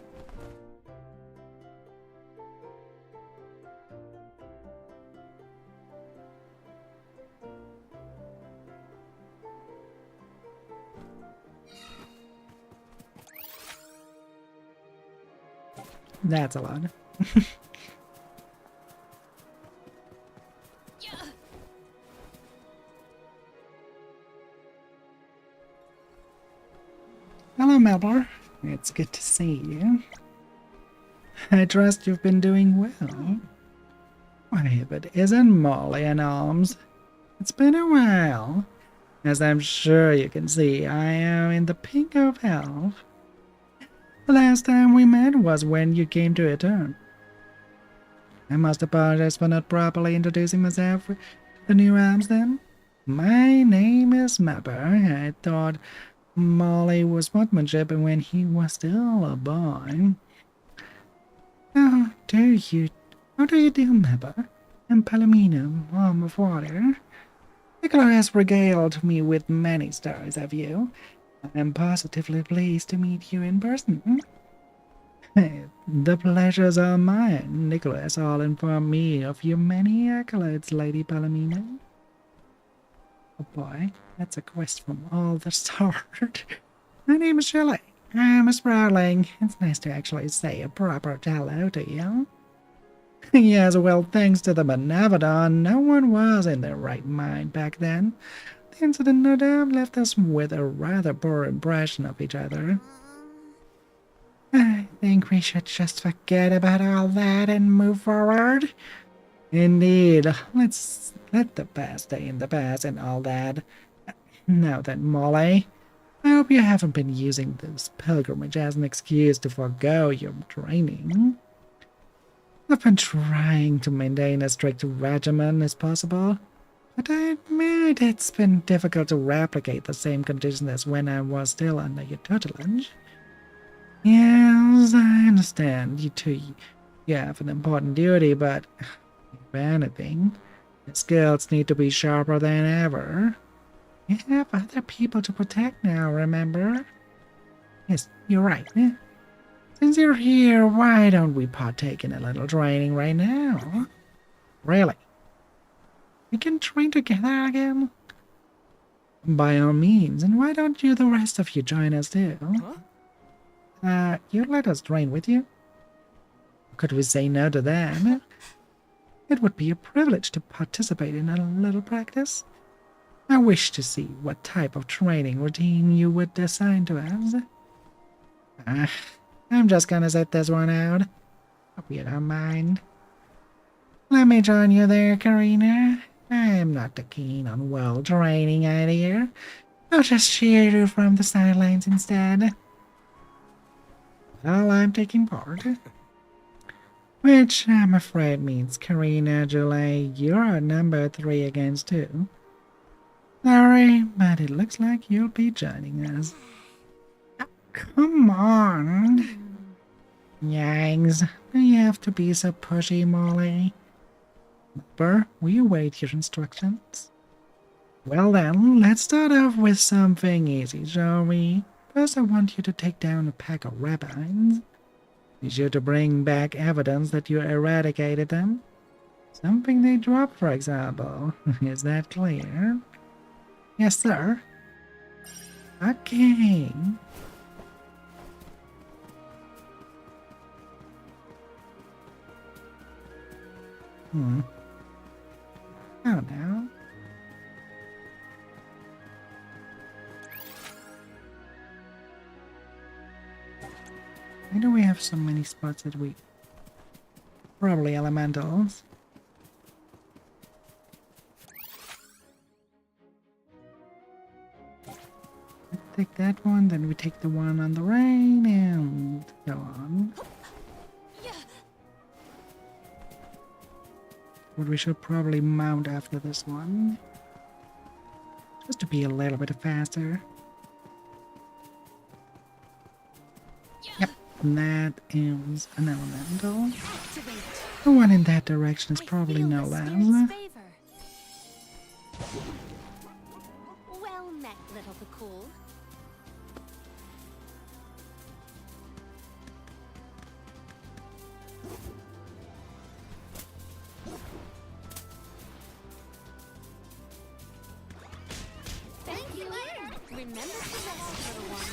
That's a lot. Hello, Melbor. It's good to see you. I trust you've been doing well. Why, if it isn't Molly and Alms. It's been a while. As I'm sure you can see, I am in the pink of health. The last time we met was when you came to Etern. I must apologize for not properly introducing myself to the new Alms then. My name is Mapper. I thought Molly was workmanship when he was still a boy. How do you do, Mapper? I'm Palomino, Mom of Water. Nicola has regaled me with many stories of you. I am positively pleased to meet you in person. The pleasure's all mine. Nicola has all informed me of your many accolades, Lady Palomino. Oh boy, that's a quest from all the start. My name is Shirley. I'm a Sprouling. It's nice to actually say a proper hello to you. Yes, well, thanks to the Benevodon, no one was in their right mind back then. The incident no doubt left us with a rather poor impression of each other. I think we should just forget about all that and move forward. Indeed, let's let the past stay in the past and all that. Now then, Molly, I hope you haven't been using this pilgrimage as an excuse to forego your training. I've been trying to maintain as strict a regimen as possible, but I admit it's been difficult to replicate the same conditions as when I was still under your tutelage. Yes, I understand. You have an important duty, but if anything, the skills need to be sharper than ever. You have other people to protect now, remember? Yes, you're right. Since you're here, why don't we partake in a little training right now? Really? We can train together again? By all means, and why don't the rest of you join us too? You'd let us train with you? Could we say no to that? It would be a privilege to participate in a little practice. I wish to see what type of training routine you would assign to us. I'm just gonna sit this one out. Hope you don't mind. Let me join you there, Karina. I'm not too keen on world training idea. I'll just cheer you from the sidelines instead. Well, I'm taking part. Which I'm afraid means Karina, Julie, you're number 3 against 2. Sorry, but it looks like you'll be joining us. Oh, come on. Yangs, do you have to be so pushy, Molly? Burr, will you await your instructions? Well then, let's start off with something easy, shall we? First, I want you to take down a pack of rabbits. Be sure to bring back evidence that you eradicated them. Something they dropped, for example. Is that clear? Yes, sir. Okay. Oh, no. Why do we have so many spots that we... Probably elementals. Take that one, then we take the one on the rain, and go on. But we should probably mount after this one. Just to be a little bit faster. Yep, and that is an elemental. The one in that direction is probably no less. Well met, little Bakul. Thank you. Remember to rest, little one.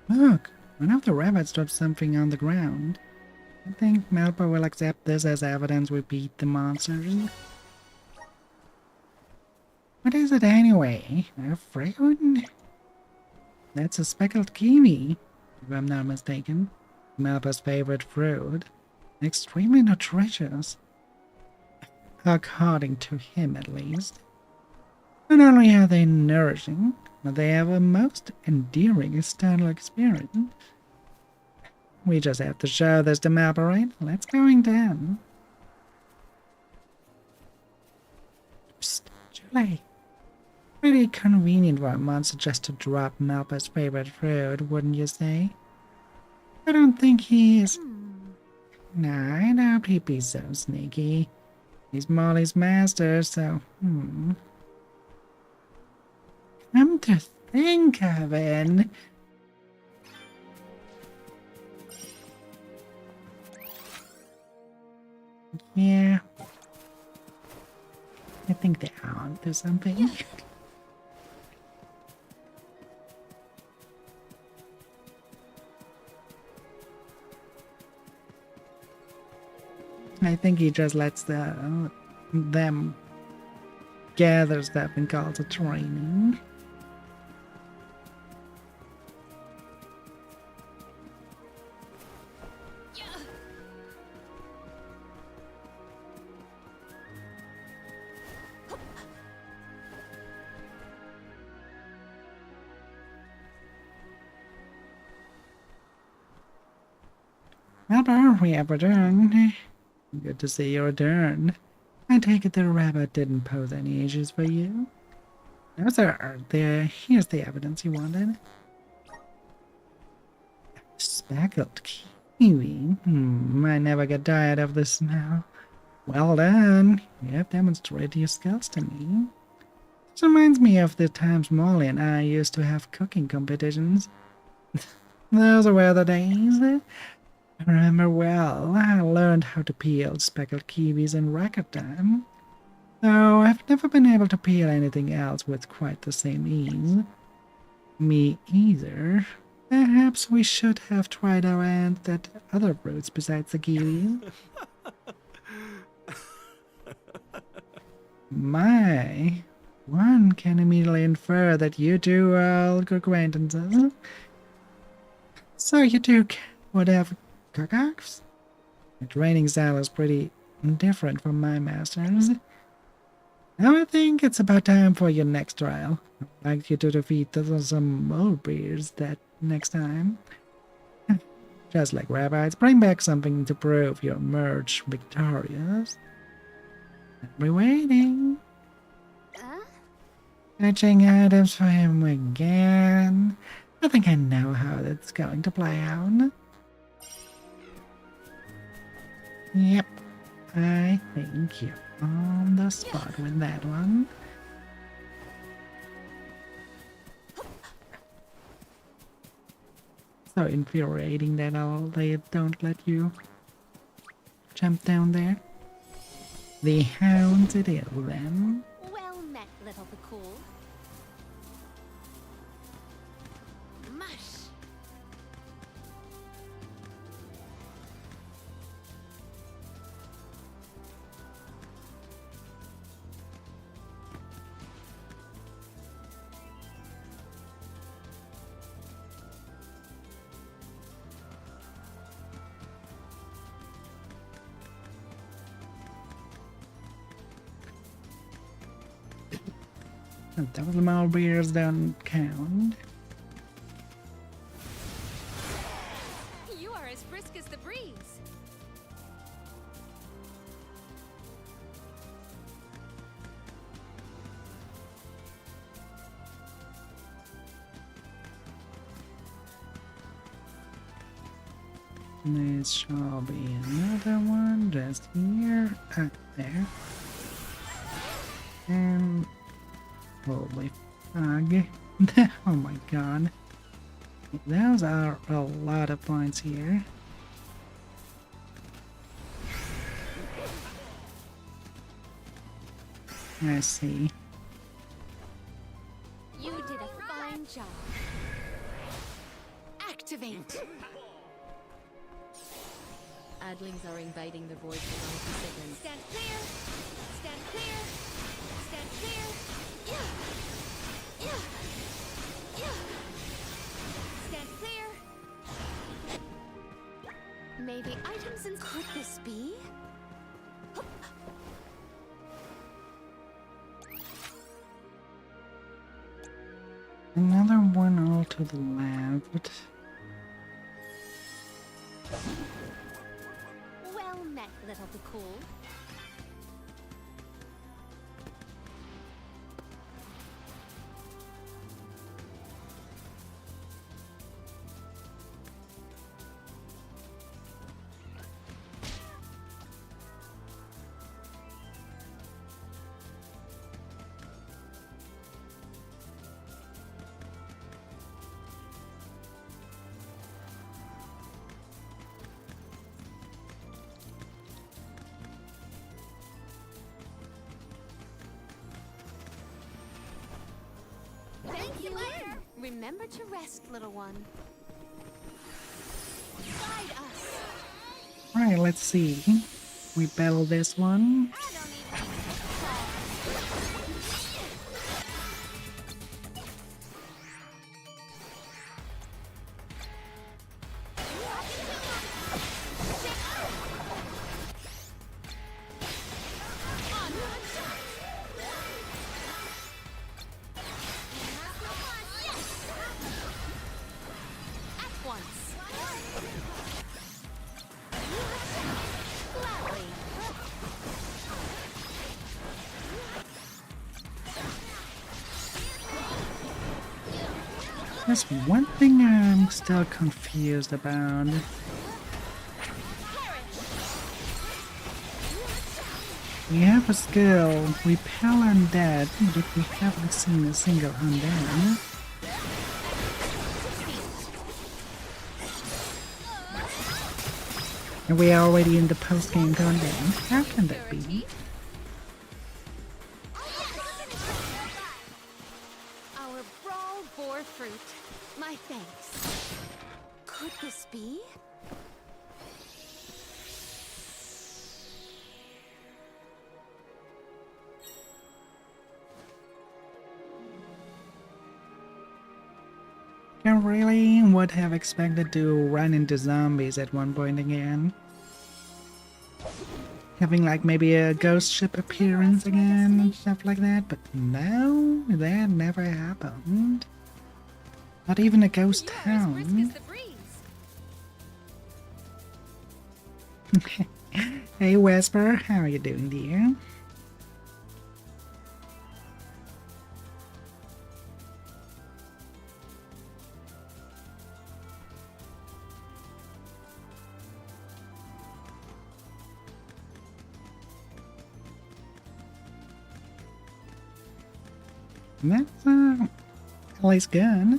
Look, one of the rabbits dropped something on the ground. I think Malpa will accept this as evidence we beat the monsters. What is it anyway? A fruit? That's a speckled kiwi, if I'm not mistaken. Malpa's favorite fruit. extremely nutritious, according to him at least. Not only are they nourishing, but they have a most endearing external experience. We just have to show this to map, alright? Let's going down. Psst, Julie. Pretty convenient for a monster just to drop Malpa's favorite fruit, wouldn't you say? I don't think he is... Nah, I doubt he'd be so sneaky. He's Molly's master, so... Come to think of it... Yeah. I think they are onto something. I think he just lets them gather stuff and calls it training. Albert, we have returned. Good to see you returned. I take it the rabbit didn't pose any issues for you? No, sir. Here's the evidence you wanted. Speckled kiwi. I never get tired of the smell. Well done. You have demonstrated your skills to me. This reminds me of the times Molly and I used to have cooking competitions. Those were the days. I remember well. I learned how to peel speckled kiwis in record time. Though I've never been able to peel anything else with quite the same ease. Me either. Perhaps we should have tried our hand at other fruits besides the kiwis. My, one can immediately infer that you two are old acquaintances. So you two would have cook-offs? The training style is pretty different from my master's. Now I think it's about time for your next trial. I'd like you to defeat some old beers that next time. Just like rabbits, bring back something to prove you emerge victorious. I'll be waiting. Fetching items for him again. I think I know how that's going to play out. Yep, I think you're on the spot with that one. So infuriating that they don't let you jump down there. The hounds it is then. Well met, little the cool. Mush. Those small beers don't count. You are as brisk as the breeze. There shall be another one just here, up there. And holy fog. Oh my god. Those are a lot of points here. I see. You did a fine job. Activate. Adlings are invading the void for 90 seconds. Stand clear. Stand clear. Stand clear. Stand clear. May the items inside Could this be? Another one all to the left. Well met, little Bakul. Thank you later. Remember to rest, little one. Guide us. Alright, let's see. We battle this one. I don't even At once. Gladly. There's one thing I'm still confused about. We have a skill, Repel Undead, but we haven't seen a single undead. And we are already in the post-game content. How can that be? Our brawl bore fruit. My thanks. Could this be? I really would have expected to run into zombies at one point again. Having like maybe a ghost ship appearance again and stuff like that, but no, that never happened. Not even a ghost town. Hey Wesper, how are you doing, dear? That's at least good.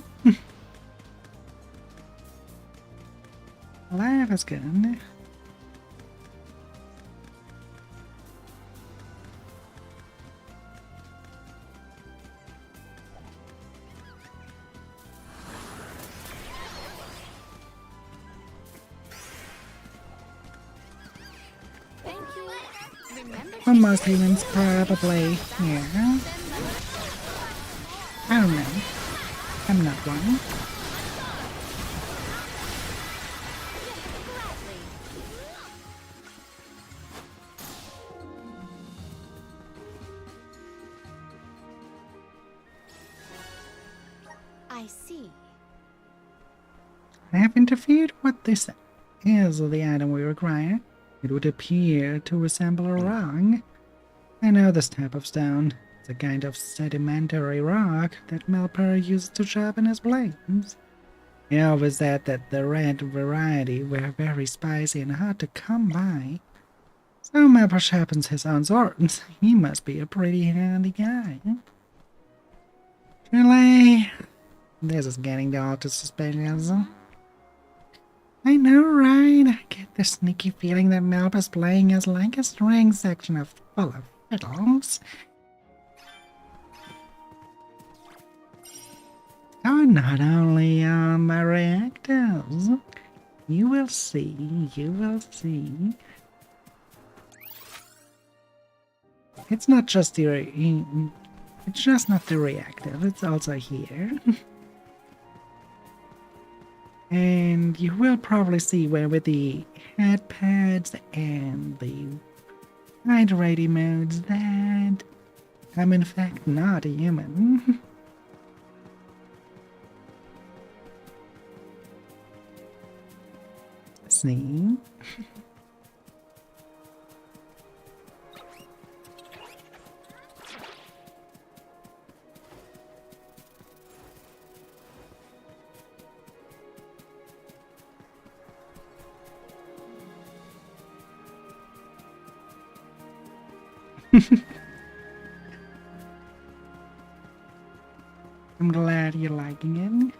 Life is good. Thank you. Remember For most humans, probably, yeah. I don't know. I'm not one. I see. I have interfered. What this is the item we require. It would appear to resemble a rock. I know this type of stone. It's a kind of sedimentary rock that Melper used to sharpen his blades. He always said that the red variety were very spicy and hard to come by. So Melper sharpens his own swords. He must be a pretty handy guy. Really? This is getting all too suspicious. I know, right? I get the sneaky feeling that Melper's playing us like a string section full of fiddles. Oh, not only on my reactors. You will see, you will see. It's not just the it's just not the reactive, it's also here. And you will probably see where with the head pads and the hydrating modes that I'm in fact not a human. See? I'm glad you're liking it.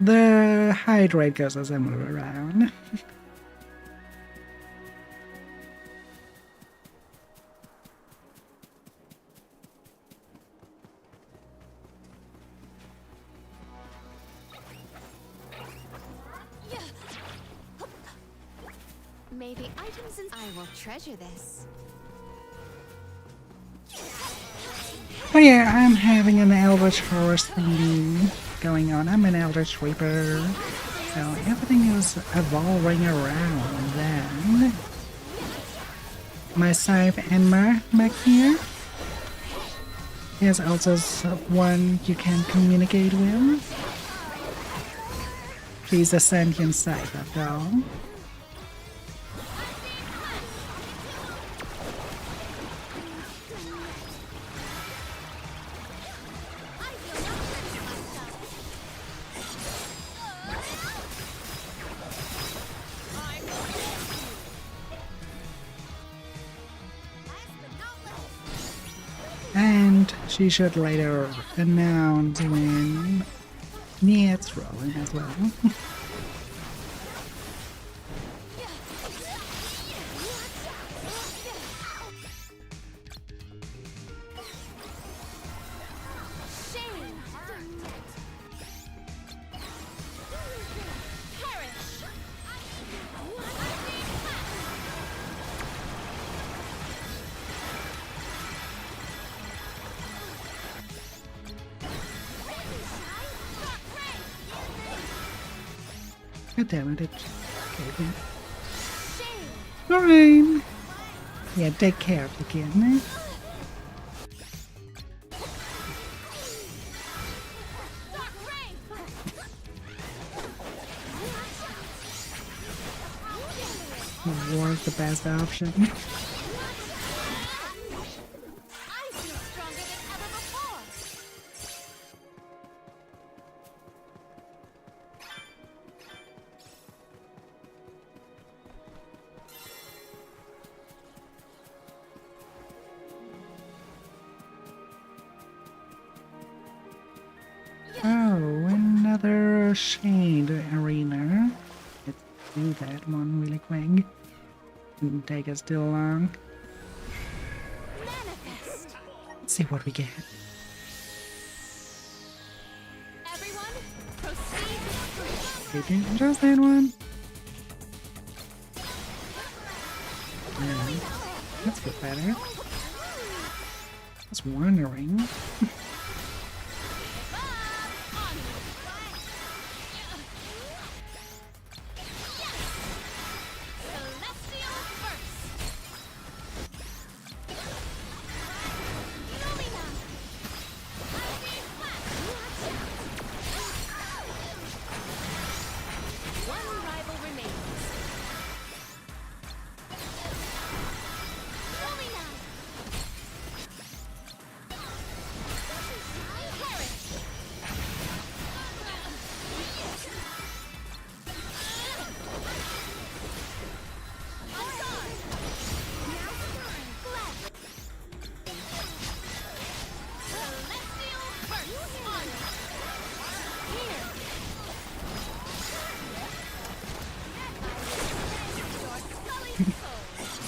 The hydrate goes a similar around. Maybe items and I will treasure this. But yeah, I'm having an Eldritch Horse thingy going on. I'm an Eldritch Reaper. So everything is evolving around then. My scythe Enma back here is also one you can communicate with. She's a sentient scythe after all. And she should later announce when it's rolling as well. God damn it, it's okay. Fine. Yeah, take care of the kid, man. War's the best option. Oh, another Shade Arena. Let's do that one really quick. Didn't take us too long. Let's see what we get. Okay, just that one. Yeah, that's a bit better. I was wondering.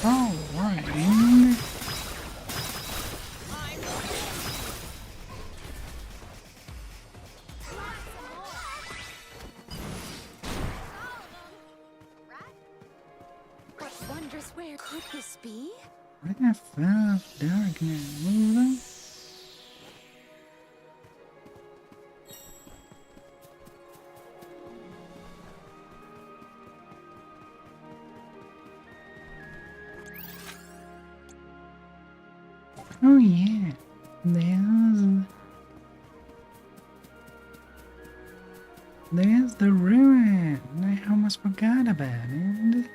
Alright. What wondrous where could this be? Breath of darkness. Oh yeah, there's the ruin. I almost forgot about it.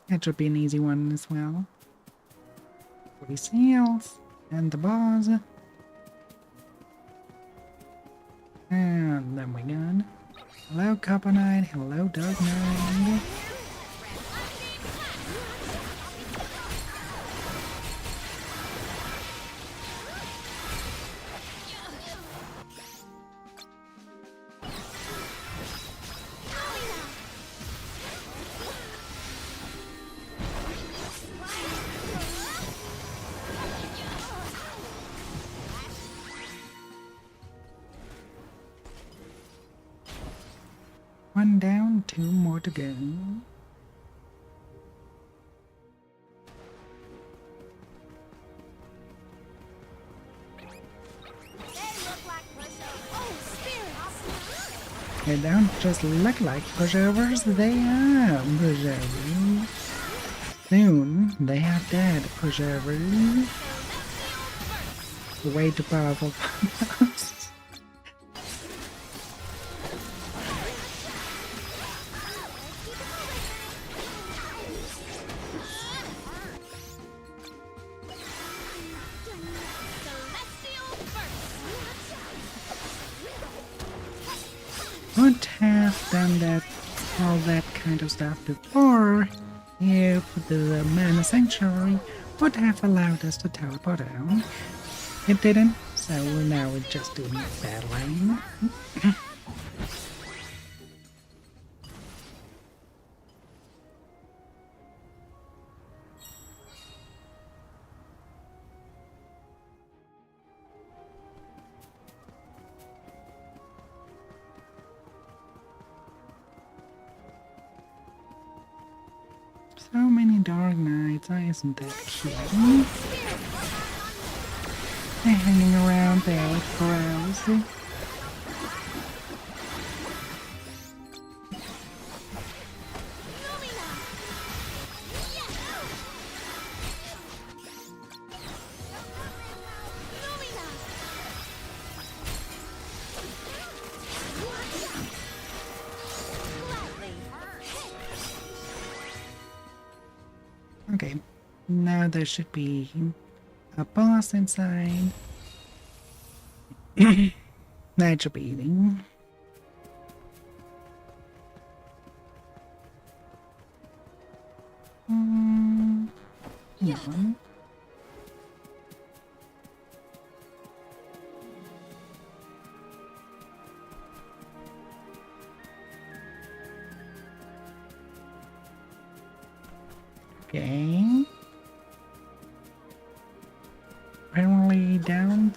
That should be an easy one as well. 40 seals and the boss. And then we're gone. Hello, Copper Knight. Hello, Dark Knight. One down, 2 more to go. They don't just look like pushovers, they are pushovers. Soon, they are dead pushovers. Way too powerful. Would have done that, all that kind of stuff before if the Mana Sanctuary would have allowed us to teleport out. It didn't, so now we're just doing battling. So many Dark Knights, isn't that cute? They're hanging around there like crows. Okay, now there should be a boss inside. That should be eating. Yeah. Okay. Apparently down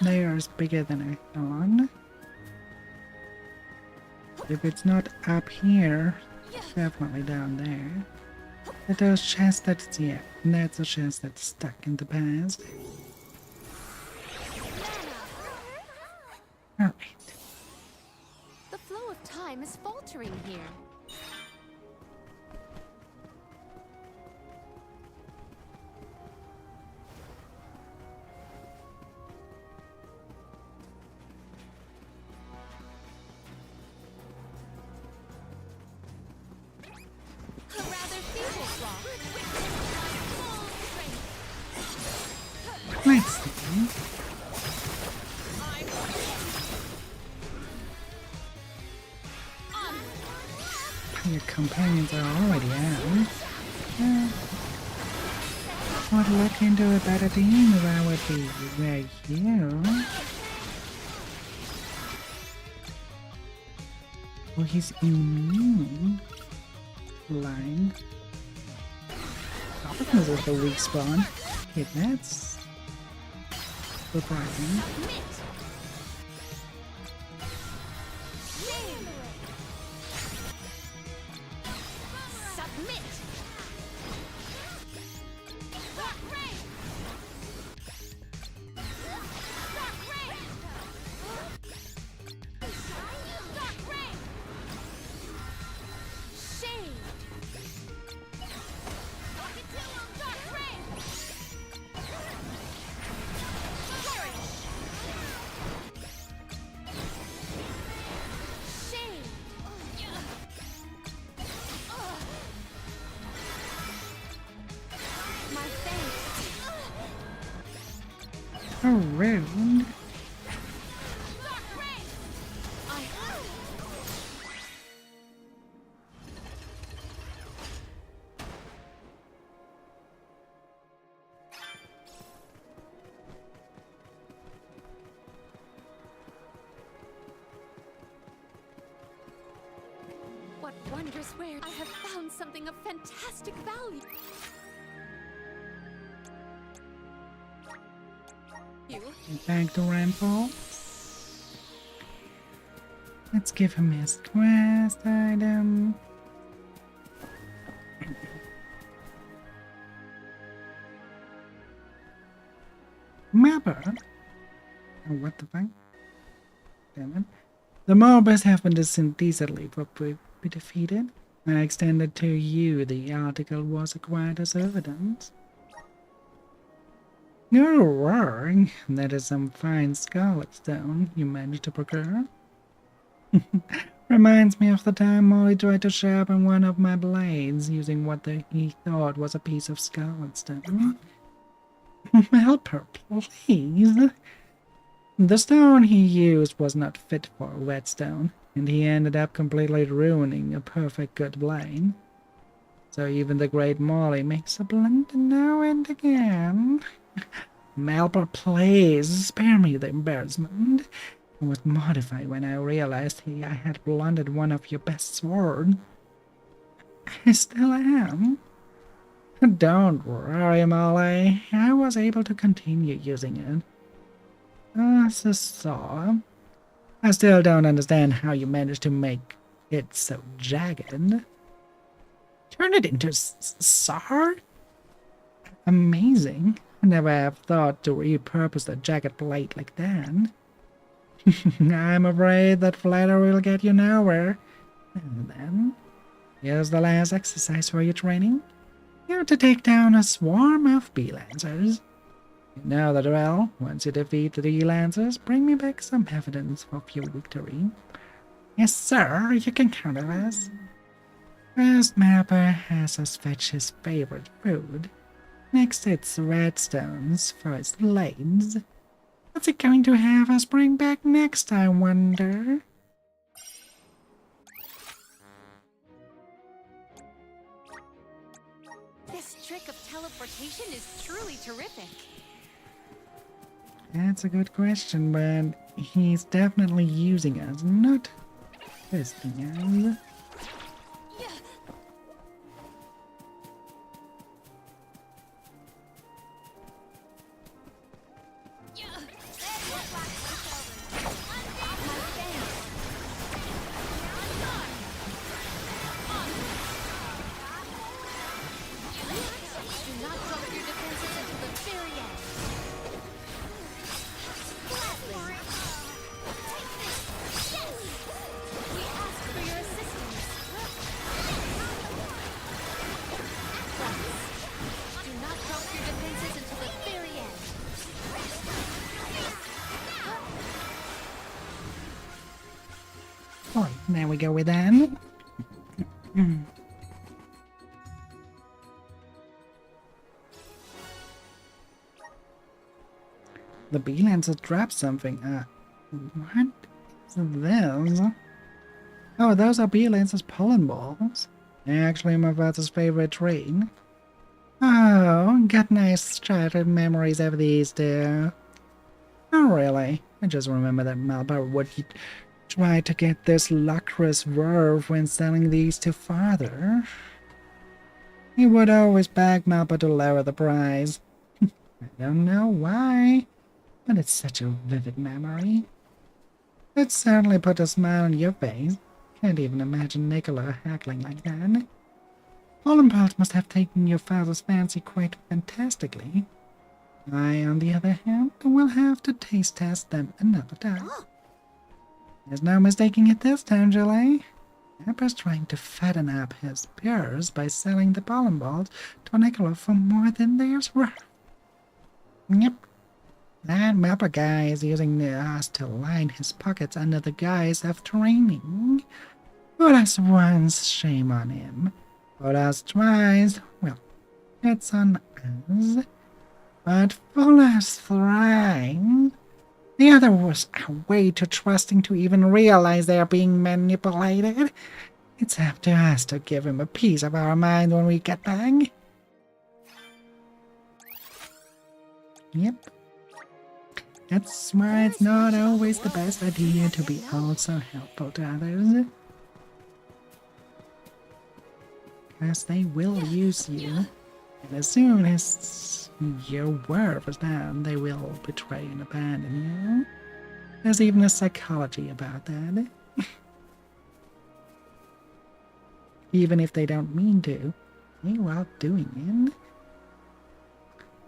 there is bigger than I thought. If it's not up here, it's definitely down there. But those chests that's, yeah, that's a chest that's stuck in the past. Alright. The flow of time is faltering here. Let's see. Your companions are already out. Would look into a better team if I would be right here. Oh, he's immune. Blind. Darkness is the weak spawn. Okay, that's surprising. Submit. Shame. Submit. Dark Rain. Dark Rain. Dark Rain. Shade. Dark Rain. Flourish. Shade. My thanks. Oh, rude. Dark Rain. What wondrous wares! I have found something of fantastic value. You? Back to Rampart. Let's give him his quest item. Mapper? Oh, what the fuck? Damn it. The mobbers have been decently be defeated. I extended to you the article was acquired as evidence. You're wrong. That is some fine scarlet stone you managed to procure. Reminds me of the time Molly tried to sharpen one of my blades using what he thought was a piece of scarlet stone. Help her, please. The stone he used was not fit for a whetstone, and he ended up completely ruining a perfect good blade. So even the great Molly makes a blunder now and again. Malper, please spare me the embarrassment. I was mortified when I realized I had blundered one of your best swords. I still am. Don't worry, Molly. I was able to continue using it. As a saw. I still don't understand how you managed to make it so jagged. Turn it into saw? Amazing. I never have thought to repurpose a jagged blade like that. I'm afraid that flattery will get you nowhere. And then, here's the last exercise for your training. You have to take down a swarm of bee lancers. You know the drill. Once you defeat the bee lancers, bring me back some evidence of your victory. Yes, sir, you can count on us. First, Mapper has us fetch his favorite food. Next, it's redstones for his blades. What's he going to have us bring back next, I wonder? This trick of teleportation is truly terrific. That's a good question, but he's definitely using us, not testing us. Oh, there we go with that. The bee lancer dropped something. What is this? Oh, those are bee lancer's pollen balls. Actually, my father's favorite tree. Oh, got nice childhood memories of these too. Oh, really? I just remember that Malbar would try to get this lucrative verve when selling these to father. He would always beg Malbar to lower the price. I don't know why, but it's such a vivid memory. It certainly put a smile on your face. Can't even imagine Nicola hackling like that. Olympus must have taken your father's fancy quite fantastically. I, on the other hand, will have to taste test them another time. There's no mistaking it this time, Julie. Appa's trying to fatten up his purse by selling the pollen balls to Nicola for more than theirs worth. Yep. That Mappa guy is using us to line his pockets under the guise of training. Put us once, shame on him. Put us twice, well, it's on us. But fool us thrice. The other was way too trusting to even realize they are being manipulated. It's up to us to give him a piece of our mind when we get back. Yep. That's why it's not always the best idea to be also helpful to others. Because they will use you. And as soon as your worth is down, they will betray and abandon you. There's even a psychology about that. Even if they don't mean to, they are doing it.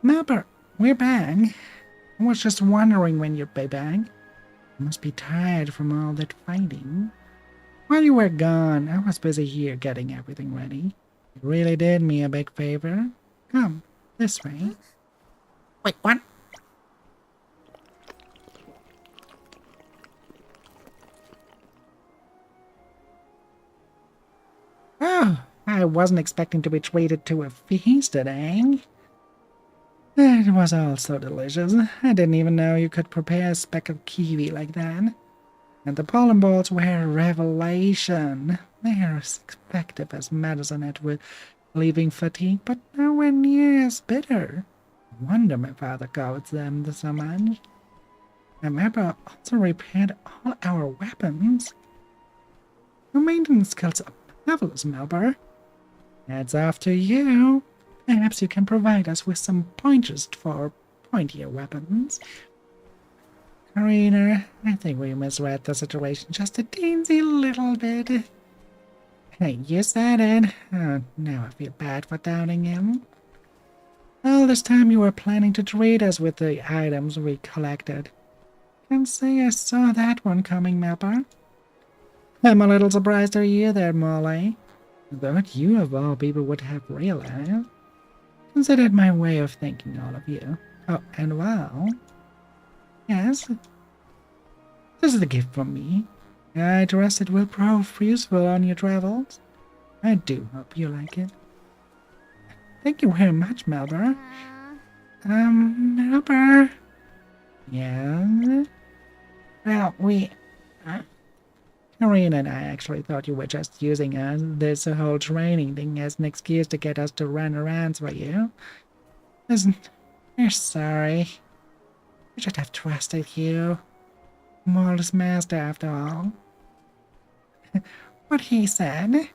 Mapper, we're back. I was just wondering when you'd be back. You must be tired from all that fighting. While you were gone, I was busy here getting everything ready. You really did me a big favor. Come, this way. Wait, what? Oh, I wasn't expecting to be treated to a feast today. It was all so delicious. I didn't even know you could prepare a speckled kiwi like that. And the pollen balls were a revelation. They are as effective as medicine at relieving fatigue, but nowhere near as bitter. No wonder my father coveted them so much. My mapper also repaired all our weapons. Your maintenance skills are marvelous, Melba. That's off to you. Perhaps you can provide us with some pointers for pointier weapons. Karina, I think we misread the situation just a teensy little bit. Hey, you said it. Oh, now I feel bad for doubting him. All this time you were planning to treat us with the items we collected. Can't say I saw that one coming, Mapper. I'm a little surprised to hear that, Molly. But you of all people would have realized. Considered my way of thanking all of you. Oh, and well... Yes. This is the gift from me. I trust it will prove useful on your travels. I do hope you like it. Thank you very much, Melba. Melba? Yeah? Well, Karina and I actually thought you were just using this whole training thing as an excuse to get us to run errands for you. Listen, we're sorry. We should have trusted you. Moral's master, after all. What he said?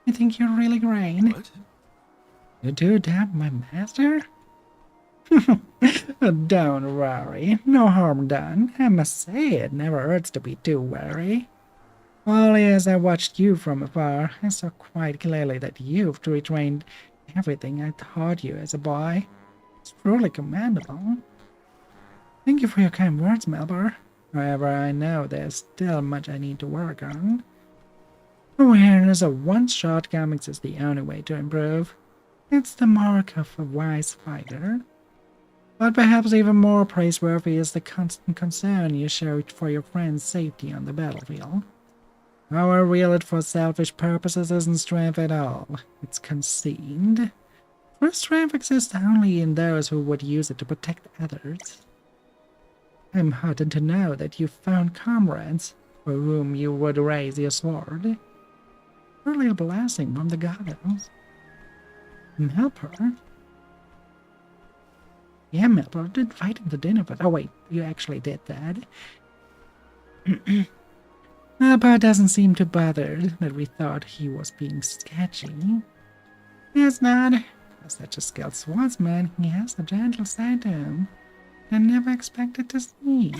You think you're really great? What? You do doubt my master? Don't worry. No harm done. I must say it never hurts to be too wary. Only as I watched you from afar, I saw quite clearly that you've retrained everything I taught you as a boy. It's truly commendable. Thank you for your kind words, Melba. However, I know there's still much I need to work on. Awareness of one's shortcomings is the only way to improve. It's the mark of a wise fighter. But perhaps even more praiseworthy is the constant concern you show for your friend's safety on the battlefield. Our wield it for selfish purposes isn't strength at all. It's conceit. For strength exists only in those who would use it to protect others. I'm heartened to know that you found comrades for whom you would raise your sword. Really a blessing from the goddess. Melba? Yeah, Melba did invite him to dinner, but oh wait, you actually did that. Melba doesn't seem too bothered that we thought he was being sketchy. He's not. As such a skilled swordsman, he has a gentle side to him. I never expected to see.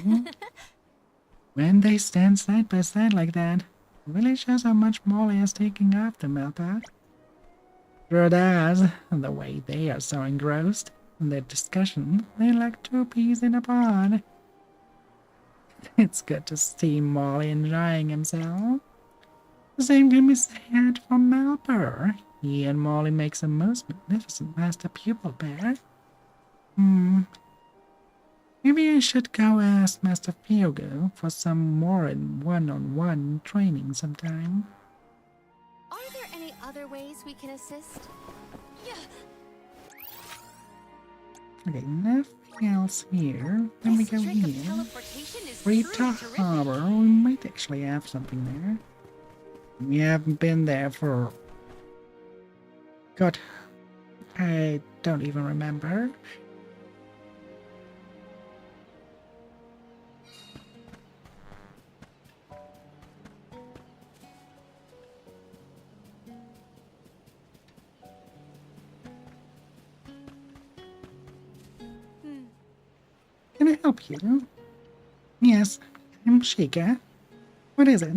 When they stand side by side like that, it really shows how much Molly is taking after Melba. Sure does. The way they are so engrossed in their discussion, they're like two peas in a pod. It's good to see Molly enjoying himself. The same can be said for Melba. He and Molly makes a most magnificent master-pupil pair. Maybe I should go ask Master Fiogo for some more one-on-one training sometime. Are there any other ways we can assist? Okay, nothing else here. Then we go here. Rita Harbor. We might actually have something there. We haven't been there for... God, I don't even remember. Can I help you? Yes, I'm Sheikah. What is it?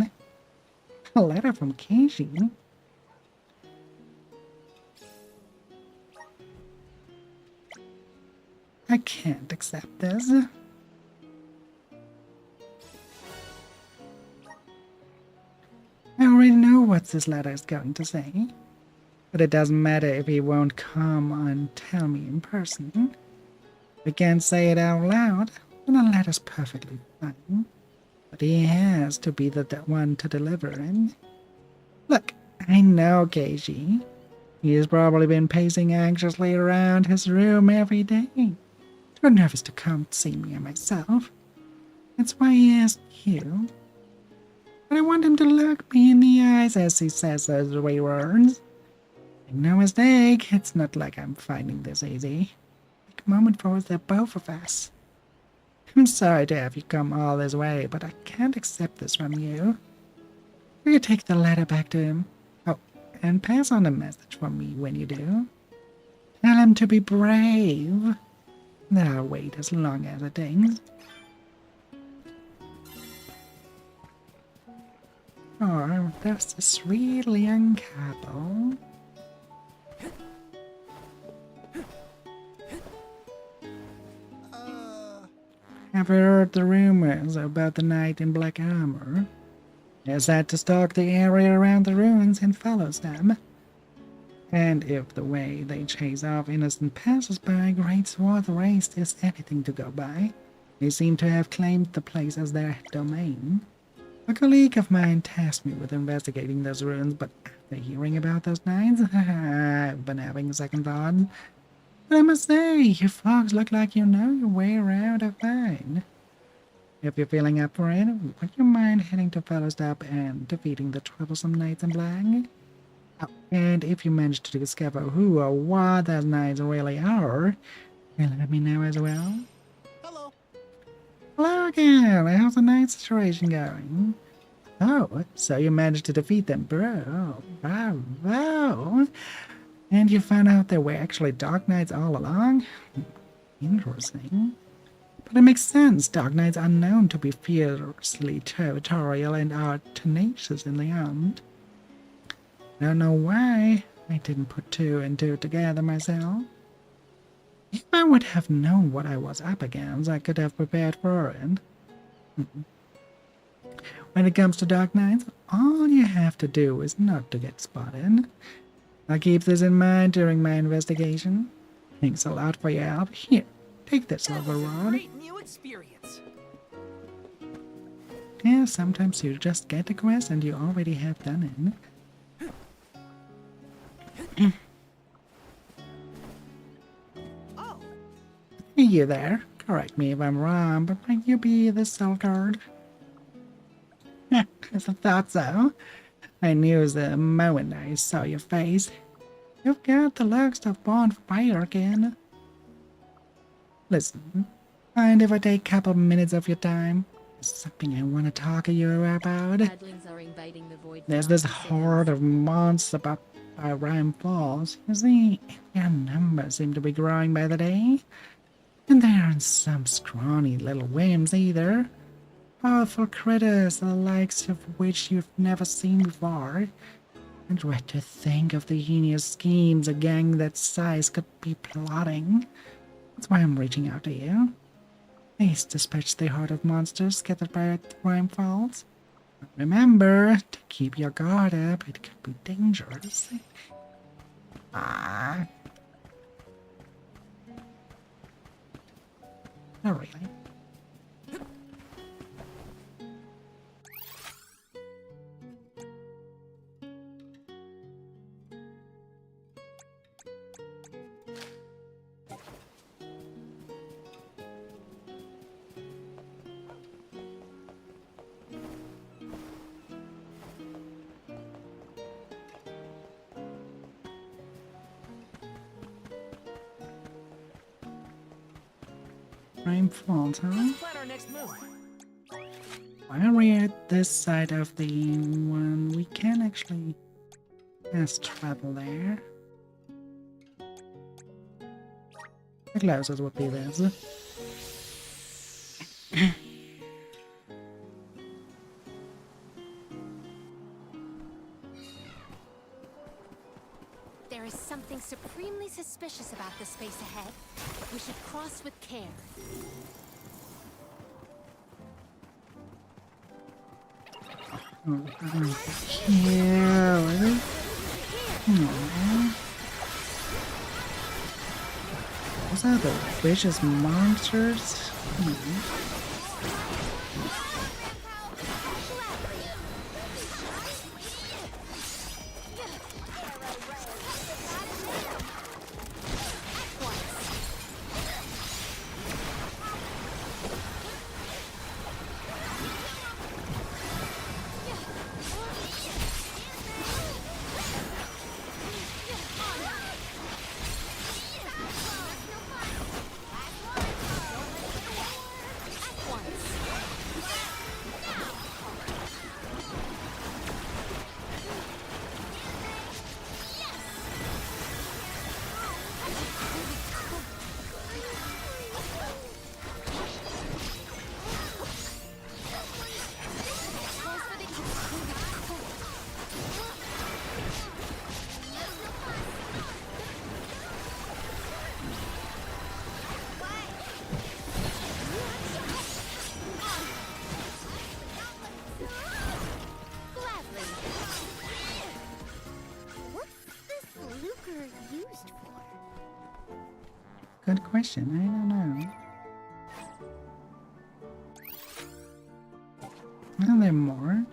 A letter from Keiji? I can't accept this. I already know what this letter is going to say. But it doesn't matter if he won't come and tell me in person. We can't say it out loud, and the letter's perfectly fine. But he has to be the one to deliver it. Look, I know Keiji. He has probably been pacing anxiously around his room every day. Too nervous to come see me myself. That's why he asked you. But I want him to look me in the eyes as he says those three words. Make no mistake, it's not like I'm finding this easy. Take a moment for the both of us. I'm sorry to have you come all this way, but I can't accept this from you. Will you take the letter back to him? Oh, and pass on a message from me when you do. Tell him to be brave. I'll wait as long as it takes. Oh, there's this sweet young couple. I've heard the rumors about the knight in black armor. They're set to stalk the area around the ruins and follows them. And if the way they chase off innocent passers-by Great Swarth Race is anything to go by, they seem to have claimed the place as their domain. A colleague of mine tasked me with investigating those ruins, but after hearing about those knights, I've been having second thoughts. But I must say, you folks look like you know your way around a fight. If you're feeling up for it, would you mind heading to Fellowstop and defeating the troublesome knights in black? Oh, and if you manage to discover who or what those knights really are, you'll let me know as well. Hello. Hello again. How's the knight situation going? Oh, so you managed to defeat them, bro. Bravo. And you found out they were actually Dark Knights all along? Interesting. But it makes sense. Dark Knights are known to be fiercely territorial and are tenacious in the hunt. I don't know why I didn't put two and two together myself. If I would have known what I was up against, I could have prepared for it. When it comes to Dark Knights, all you have to do is not to get spotted. I'll keep this in mind during my investigation. Thanks a lot for your help. Here, take this silver rod. Great new experience. Yeah, sometimes you just get a quest and you already have done it. Oh, Hey, you there. Correct me if I'm wrong, but might you be the Soul Guard? I thought so. I knew the moment I saw your face. You've got the looks of bonfire again. Listen, mind if I take a couple minutes of your time? There's something I want to talk to you about. Badlings are invading the void. There's this horde of monsters up by Rime Falls. You see, their numbers seem to be growing by the day. And they aren't some scrawny little wimps either. Powerful critters, the likes of which you've never seen before. I dread to think of the heinous schemes a gang that size could be plotting. That's why I'm reaching out to you. Please dispatch the horde of monsters scattered by Rhyme Falls. Remember to keep your guard up, it could be dangerous. Ah. Not really. Rhyme Falls, huh? Let's plan our next move. While we're at this side of the one, we can actually fast travel there. The closest would be this. There is something supremely suspicious about the space ahead. We should cross with care. Yeah. Those are the vicious monsters. Good question. I don't know. Are there more?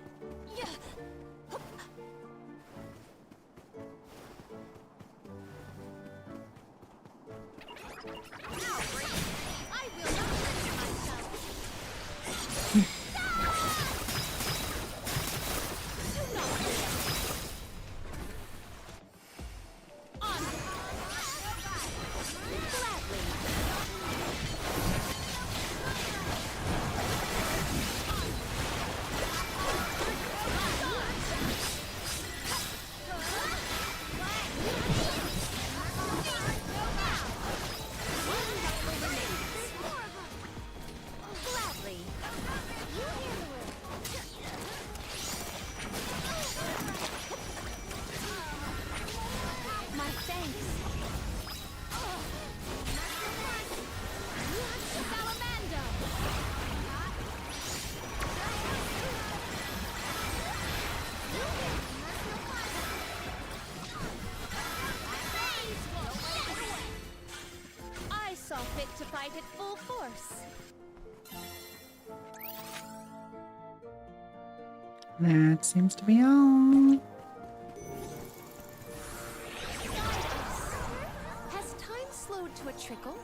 Fit to fight at full force. That seems to be all. Has time slowed to a trickle?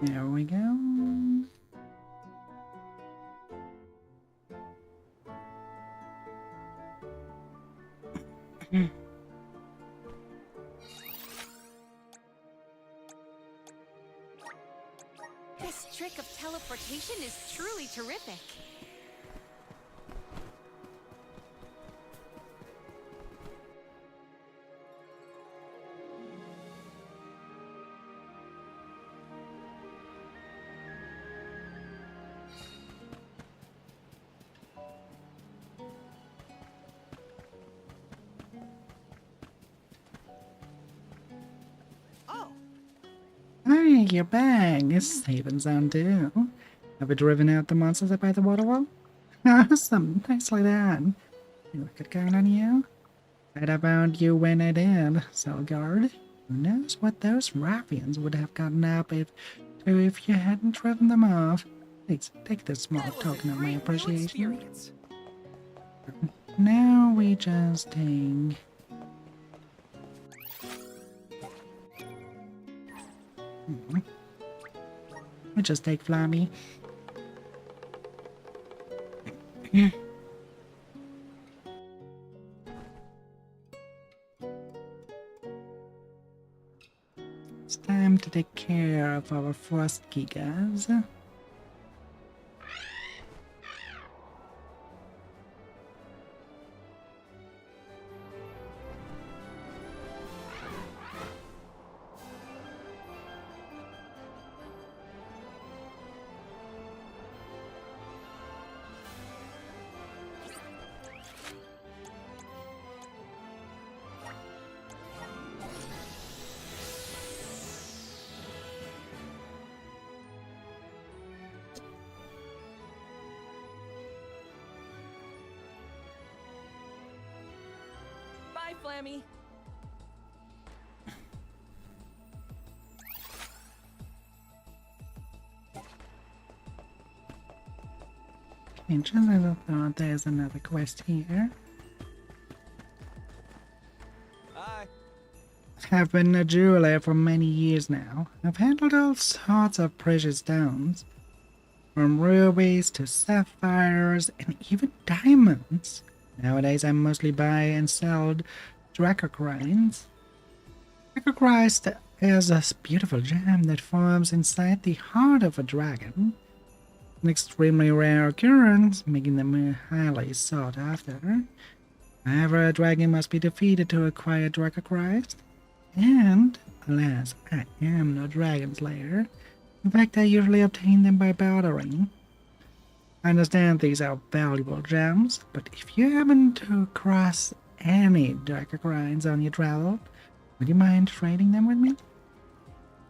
There we go. teleportation is truly terrific. Hey, you're back. It's Haven Sound too. Have you driven out the monsters up by the waterfall? Awesome, nicely done. I could count on you. I'd have found you when I did, Selgard. Who knows what those ruffians would have gotten up if you hadn't driven them off. Please, take this small token of my appreciation. Now we just take... We just take Flammy. It's time to take care of our frost gigas. Bye, Flammy. Just a little thought, there's another quest here. Hi. I've been a jeweler for many years now. I've handled all sorts of precious stones, from rubies to sapphires and even diamonds. Nowadays I mostly buy and sell Dracocrines. Dracochrist is a beautiful gem that forms inside the heart of a dragon. An extremely rare occurrence, making them highly sought after. However, a dragon must be defeated to acquire Dracochrist. And, alas, I am no dragon slayer. In fact, I usually obtain them by bartering. I understand these are valuable gems, but if you happen to cross any Dracocrines on your travel, would you mind trading them with me?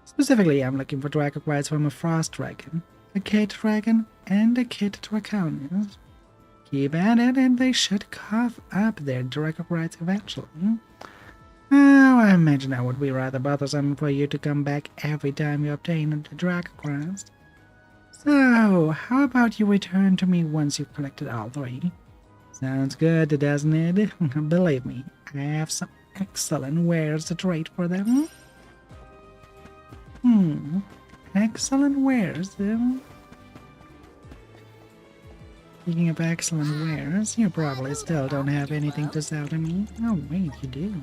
Specifically, I'm looking for Dracocrines from a Frost Dragon, a Kate Dragon, and a Kate Draconis. Keep at it and they should cough up their Dracocrines eventually. Oh, I imagine that would be rather bothersome for you to come back every time you obtain a Dracochrist. So, how about you return to me once you've collected all three? Sounds good, doesn't it? Believe me, I have some excellent wares to trade for them. Excellent wares, though. Speaking of excellent wares, you probably still don't have anything to sell to me. Oh wait, you do.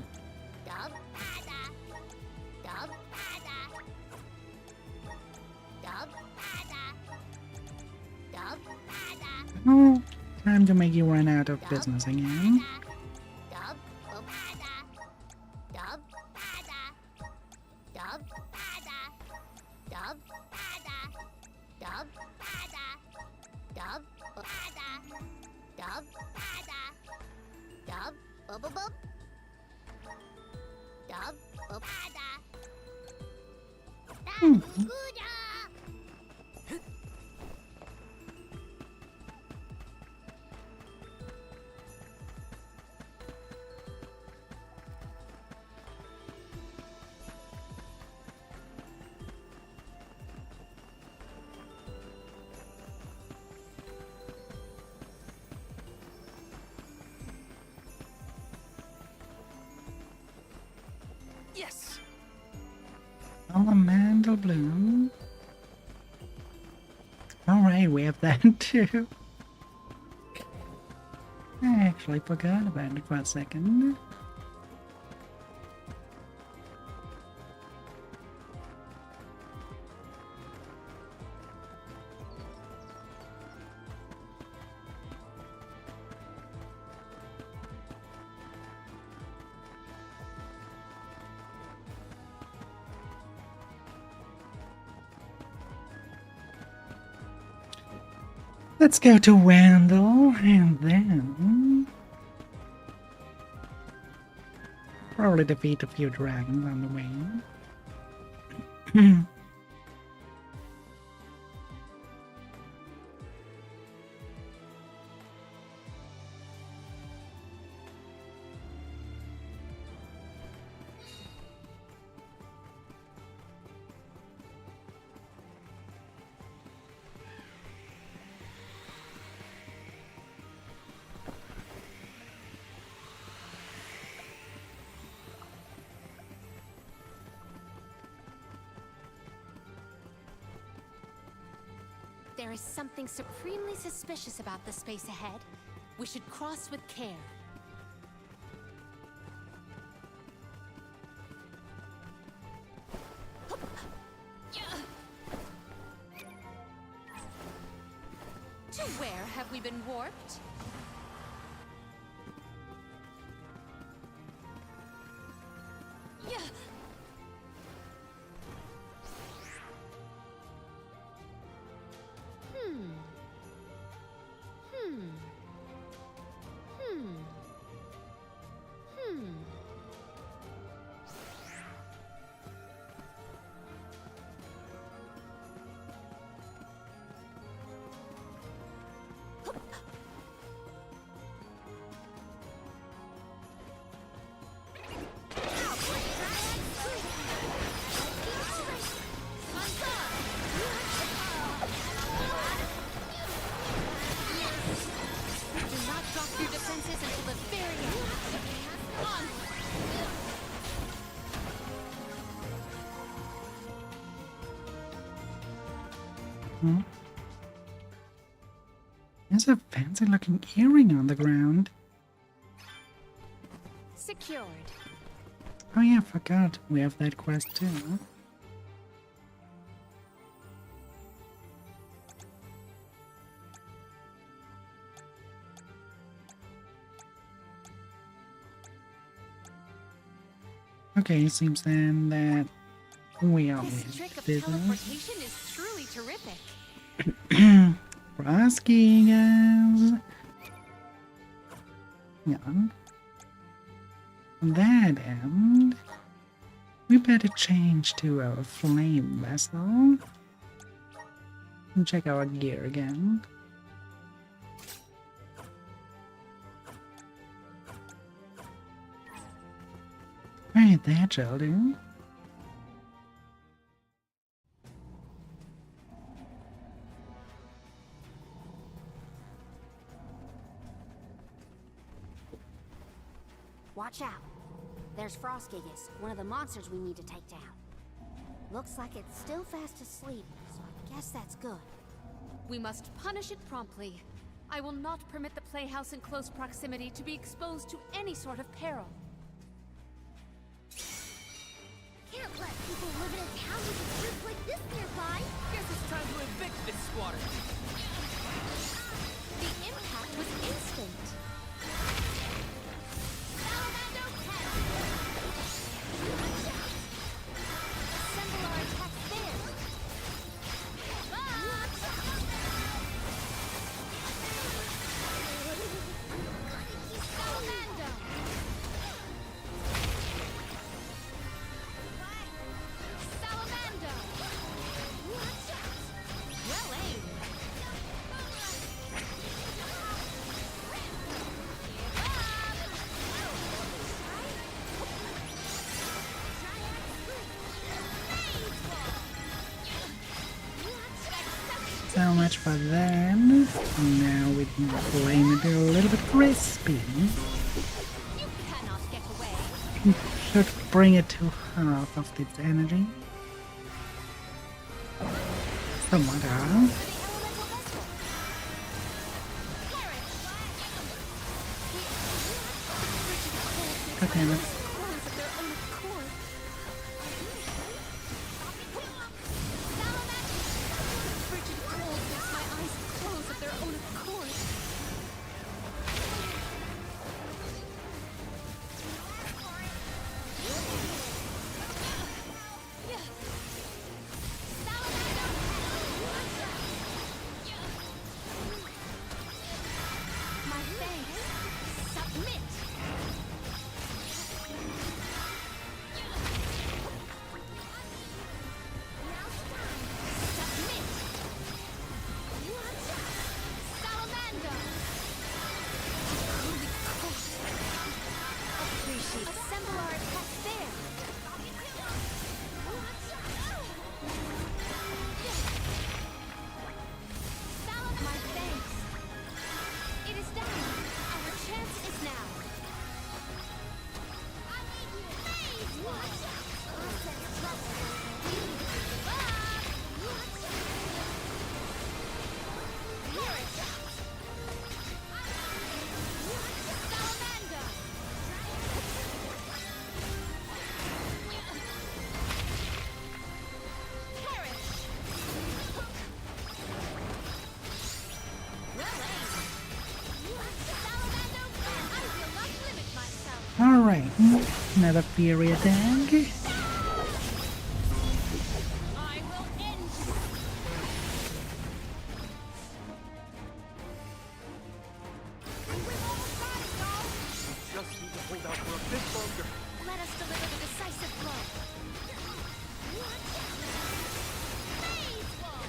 Oh, time to make you run out of business again. Yes. Elemental Bloom. Alright, we have that too. I actually forgot about it for a second. Let's go to Wendell and then probably defeat a few dragons on the way. There is something supremely suspicious about the space ahead. We should cross with care. To where have we been warped? There's a fancy looking earring on the ground. Secured. Oh yeah, forgot. We have that quest too. Okay, it seems then that we are This trick of business. teleportation is truly terrific. Frosky, guys. Yeah. On that end, we better change to our flame vessel and check our gear again. Right, that shall do. Watch out. There's Frostgigas, one of the monsters we need to take down. Looks like it's still fast asleep, so I guess that's good. We must punish it promptly. I will not permit the playhouse in close proximity to be exposed to any sort of peril. Can't let people live in a town with a group like this nearby. Guess it's time to evict this squatter. The impact was instant. Assemble our attacks there. Salamander! Salamander! Well aimed. So much for that. Now we can flame it a little bit crispy. You cannot get away. Should bring it to half of its energy. Somewhat half. God damn it. Another Fury attack. I will end you. Just need to hold out for a bit longer. Let us deliver the decisive blow. Phase wall.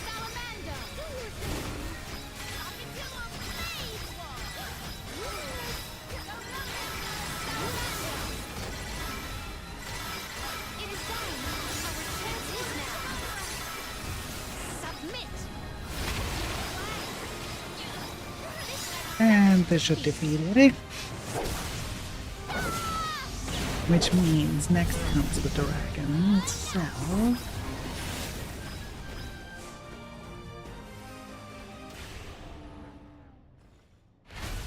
Salamander. Phase wall. It is done. Our chance is now. Submit. And this should defeat it. Which means next comes the dragon itself.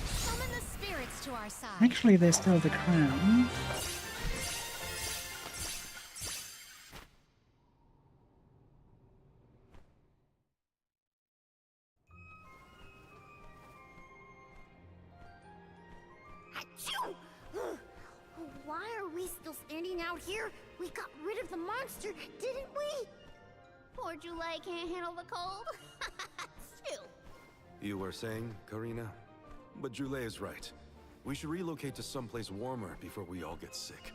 Summon the spirits to our side. Actually, there's still the crown. Achoo! Why are we still standing out here? We got rid of the monster, didn't we? Poor Jule can't handle the cold. Phew. You were saying, Karina? But Jule is right. We should relocate to someplace warmer before we all get sick.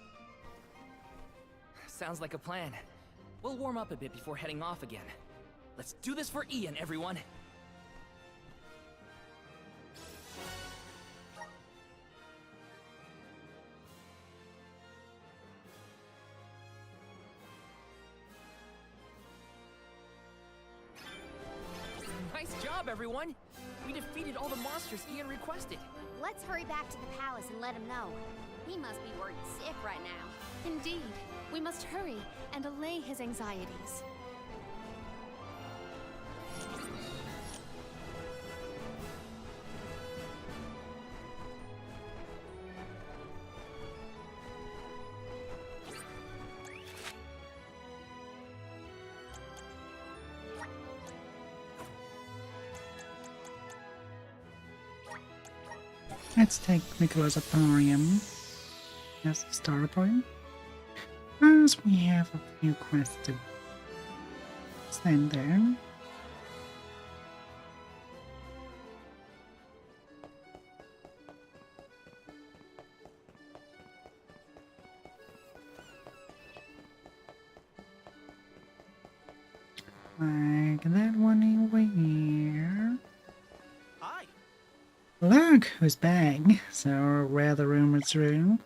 Sounds like a plan. We'll warm up a bit before heading off again. Let's do this for Ian, everyone! Nice job, everyone! We defeated all the monsters Ian requested. Let's hurry back to the palace and let him know. He must be worried sick right now. Indeed, we must hurry and allay his anxieties. Let's take Nicholas Athorium as the starter point. As we have a few quests to send there. Like that one over here. Hi. Look who's back. So rare the rumors true.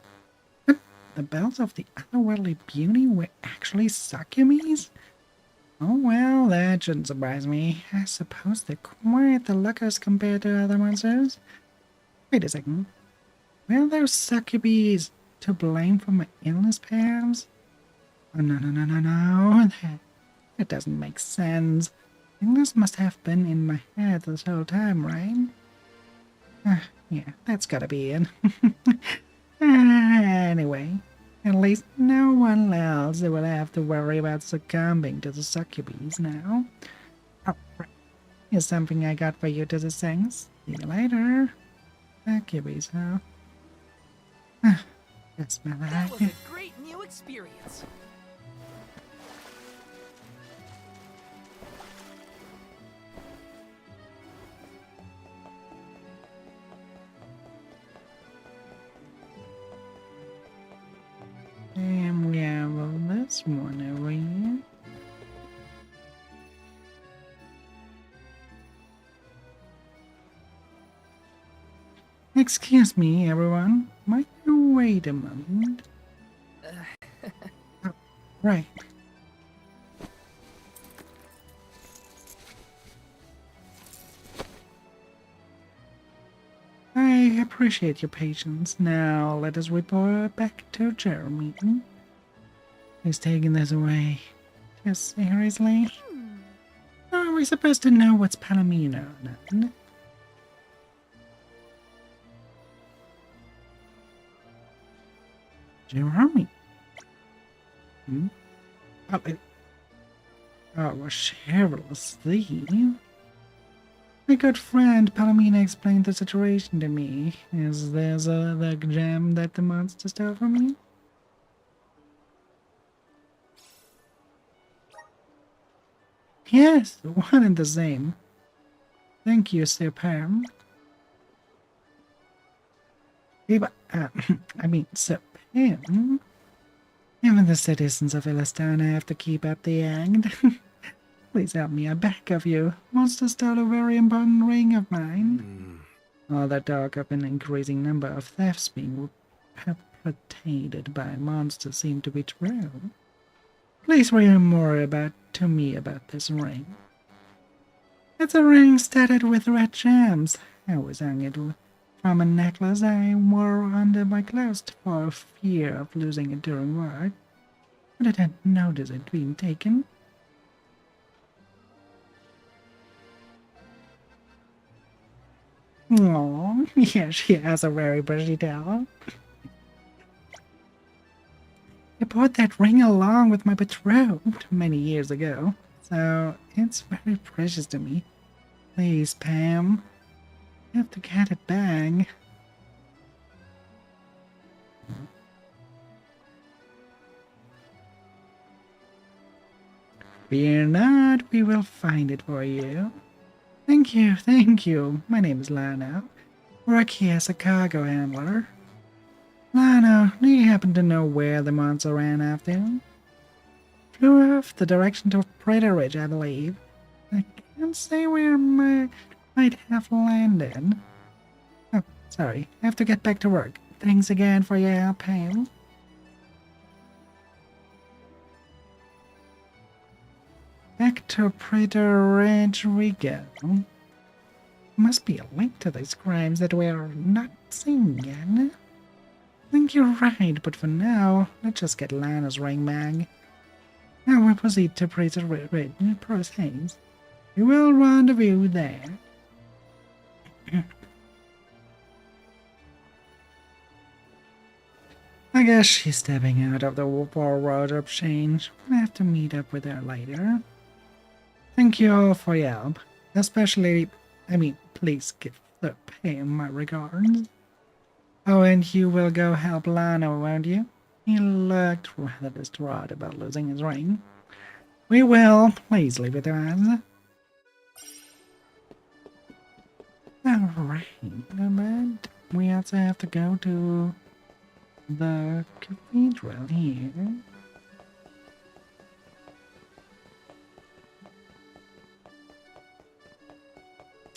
But the bells of the otherworldly beauty were actually succumis? Oh well, that shouldn't surprise me. I suppose they're quite the lookers compared to other monsters. Wait a second. Were those succubis to blame for my illness, perhaps? Oh no. That doesn't make sense. Illness must have been in my head this whole time, right? Yeah, that's gotta be it. Anyway, at least no one else will have to worry about succumbing to the succubis now. Oh, right. Here's something I got for you to the things. See you later. Succubis, huh? That's my That was life. a great new experience. And we have this one over here. Excuse me, everyone. Might you wait a moment? Oh, right. I appreciate your patience. Now let us report back to Jeremy. Who's taking this away? Just seriously? Are we supposed to know what's Palomino? None? Jeremy? Hmm? our Cheryl Steve. My good friend Palomina explained the situation to me. Is this the gem that the monster stole from me? Yes, one and the same. Thank you, Sir Pam. I mean, Sir Pam. Even the citizens of Illistana have to keep up the act. Please help me, I beg of you. Monster stole a very important ring of mine. All that talk of an increasing number of thefts being perpetrated by monsters seem to be true. Please read more to me about this ring. It's a ring studded with red gems. I always hung it from a necklace I wore under my clothes for fear of losing it during work. But I didn't notice it being taken. Aww, yeah, she has a very pretty tail. I bought that ring along with my betrothed many years ago, so it's very precious to me. Please, Pam, you have to get it back. Fear not, we will find it for you. Thank you. My name is Lano. Work here as a cargo handler. Lano, do you happen to know where the monster ran after? Flew off the direction to Prater Ridge, I believe. I can't say where I might have landed. Oh, sorry. I have to get back to work. Thanks again for your help, Pam. Back to Prater Ridge we go. Must be a link to these crimes that we're not seeing yet. I think you're right, but for now, let's just get Lana's ring back. Now we proceed to Prater Ridge. Proceeds. We will rendezvous there. I guess she's stepping out of the wardrobe change. We'll have to meet up with her later. Thank you all for your help. Especially, please give the Pam my regards. Oh, and you will go help Lano, won't you? He looked rather distraught about losing his ring. We will. Please leave it to us. Alright, but we also have to go to the cathedral here.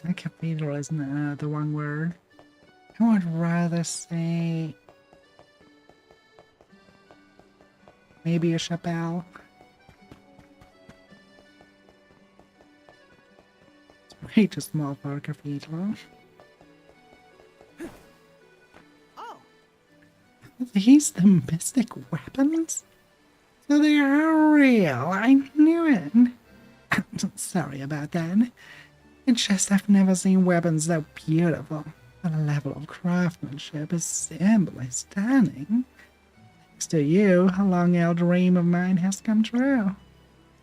A cathedral isn't the wrong word. I would rather say maybe a chapel. It's way too small for a cathedral. Oh. Are these the mystic weapons? So they are real. I knew it. Sorry about that. It's just I've never seen weapons so beautiful. The level of craftsmanship is simply stunning. Thanks to you, a long-held dream of mine has come true.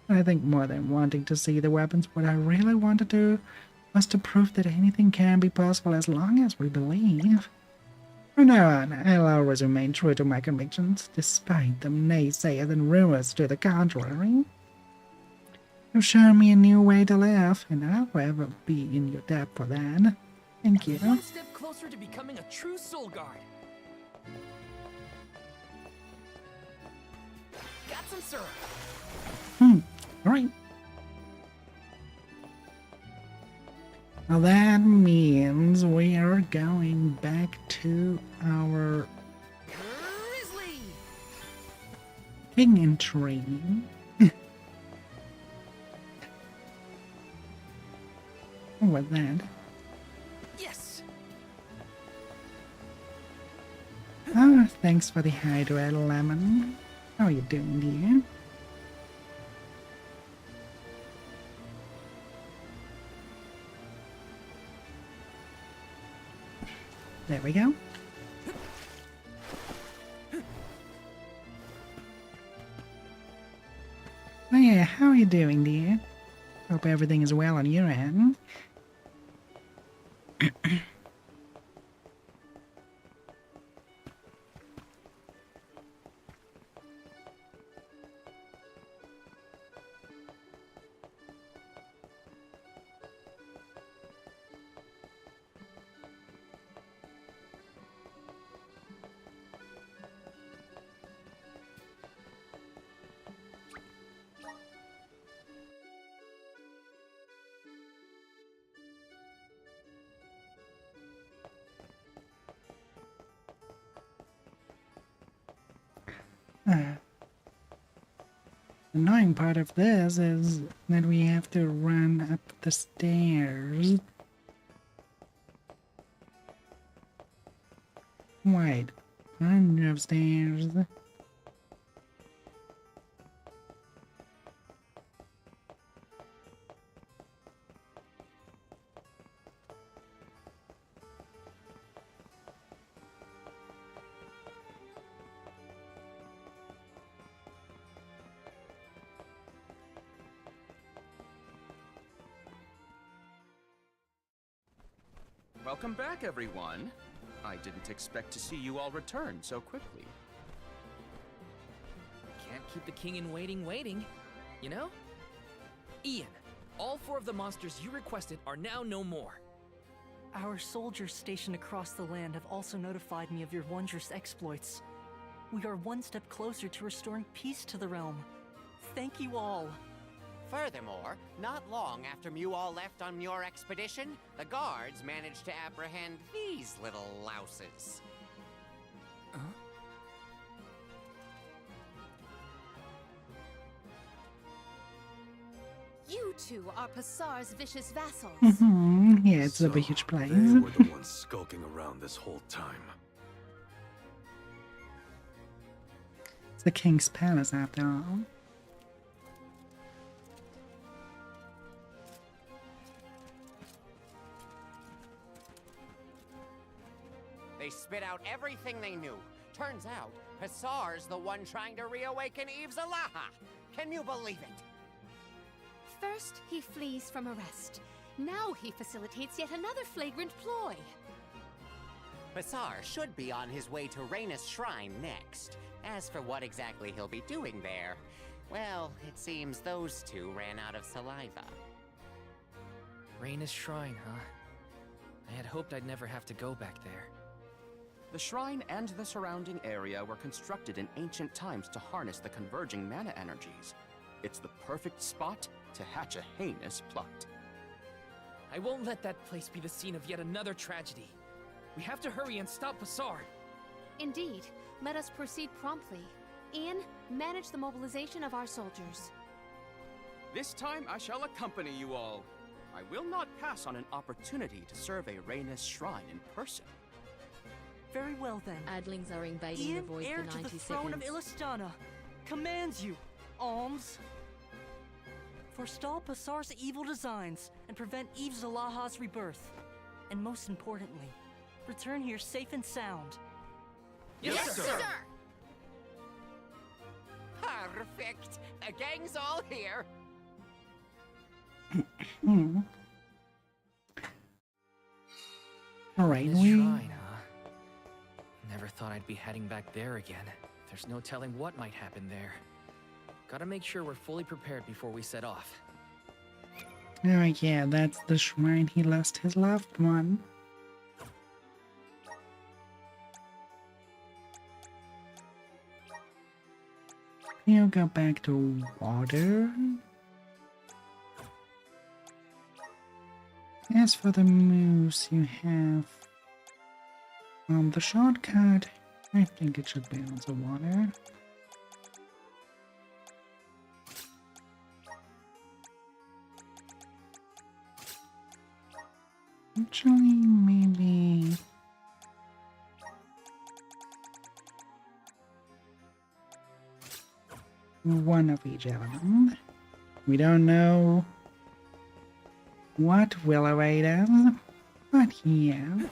I think more than wanting to see the weapons, what I really want to do was to prove that anything can be possible as long as we believe. From now on, I'll always remain true to my convictions, despite the naysayers and rumors to the contrary. You've shown me a new way to live, and I'll forever be in your debt for that. Thank you. One step closer to becoming a true soul guard. Got some syrup. Alright. Well, that means we are going back to our Grizzly! king in training. What was that? Yes. Oh, thanks for the Hydra Lemon. How are you doing, dear? There we go. Oh yeah, how are you doing, dear? Hope everything is well on your end. The annoying part of this is that we have to run up the stairs. Wait, run upstairs. Welcome back, everyone. I didn't expect to see you all return so quickly. Can't keep the king in waiting, you know? Ian, all 4 of the monsters you requested are now no more. Our soldiers stationed across the land have also notified me of your wondrous exploits. We are one step closer to restoring peace to the realm. Thank you all. Furthermore, not long after Mew all left on your expedition, the guards managed to apprehend these little louses. You two are Passar's vicious vassals. Yeah, it's a huge They place. were the ones skulking around this whole time. It's the king's palace after all. They spit out everything they knew. Turns out, Passar's the one trying to reawaken Eve Zalaha. Can you believe it? First, he flees from arrest. Now he facilitates yet another flagrant ploy. Passar should be on his way to Rhaenys Shrine next. As for what exactly he'll be doing there, well, it seems those two ran out of saliva. Rhaenys Shrine, huh? I had hoped I'd never have to go back there. The shrine and the surrounding area were constructed in ancient times to harness the converging mana energies. It's the perfect spot to hatch a heinous plot. I won't let that place be the scene of yet another tragedy. We have to hurry and stop Passar. Indeed, let us proceed promptly. Ian, manage the mobilization of our soldiers. This time I shall accompany you all. I will not pass on an opportunity to serve a Rhaenys Shrine in person. Very well then. Adlings are invading the Ian, void heir for to 90 the throne of seconds. Illistana, commands you, Alms. Forestall Passar's evil designs and prevent Eve Zalaha's rebirth. And most importantly, return here safe and sound. Yes, sir! Perfect! The gang's all here! Alright, This we... shrine, huh? Never thought I'd be heading back there again. There's no telling what might happen there. Gotta make sure we're fully prepared before we set off. Oh yeah, that's the shrine he lost his loved one. You go back to water. As for the moves you have on the shortcut, I think it should be on the water. Actually, maybe... one of each element. We don't know what will await us, but yeah.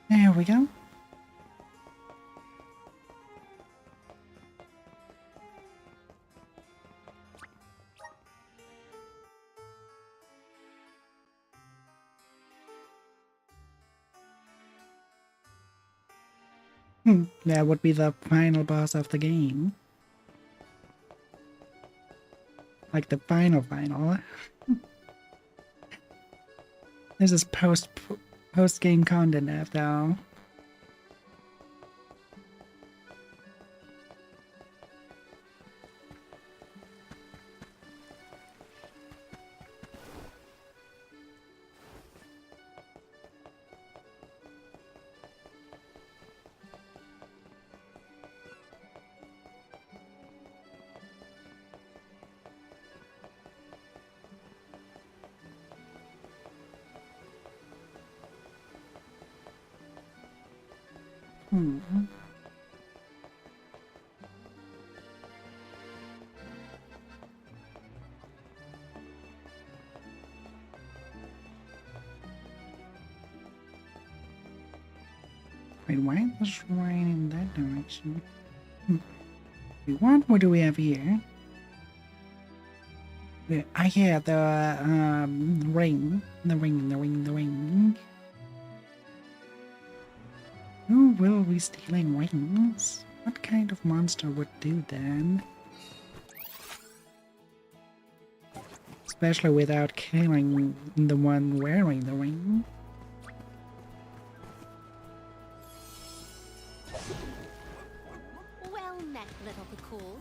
There we go. That would be the final boss of the game. Like the final. This is post game content after all. Wait, why is this right in that direction? Wait, what do we have here? I hear the ring. The ring. Who will be stealing rings? What kind of monster would do that? Especially without killing the one wearing the ring. Well met, little Bakul.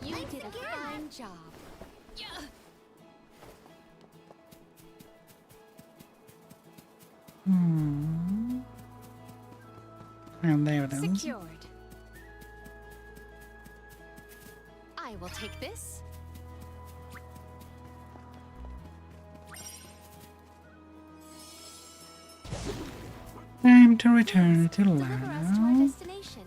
You did a fine job. And there it is. Secured. I will take this. Time to return to Deliver us to our Lano. destination.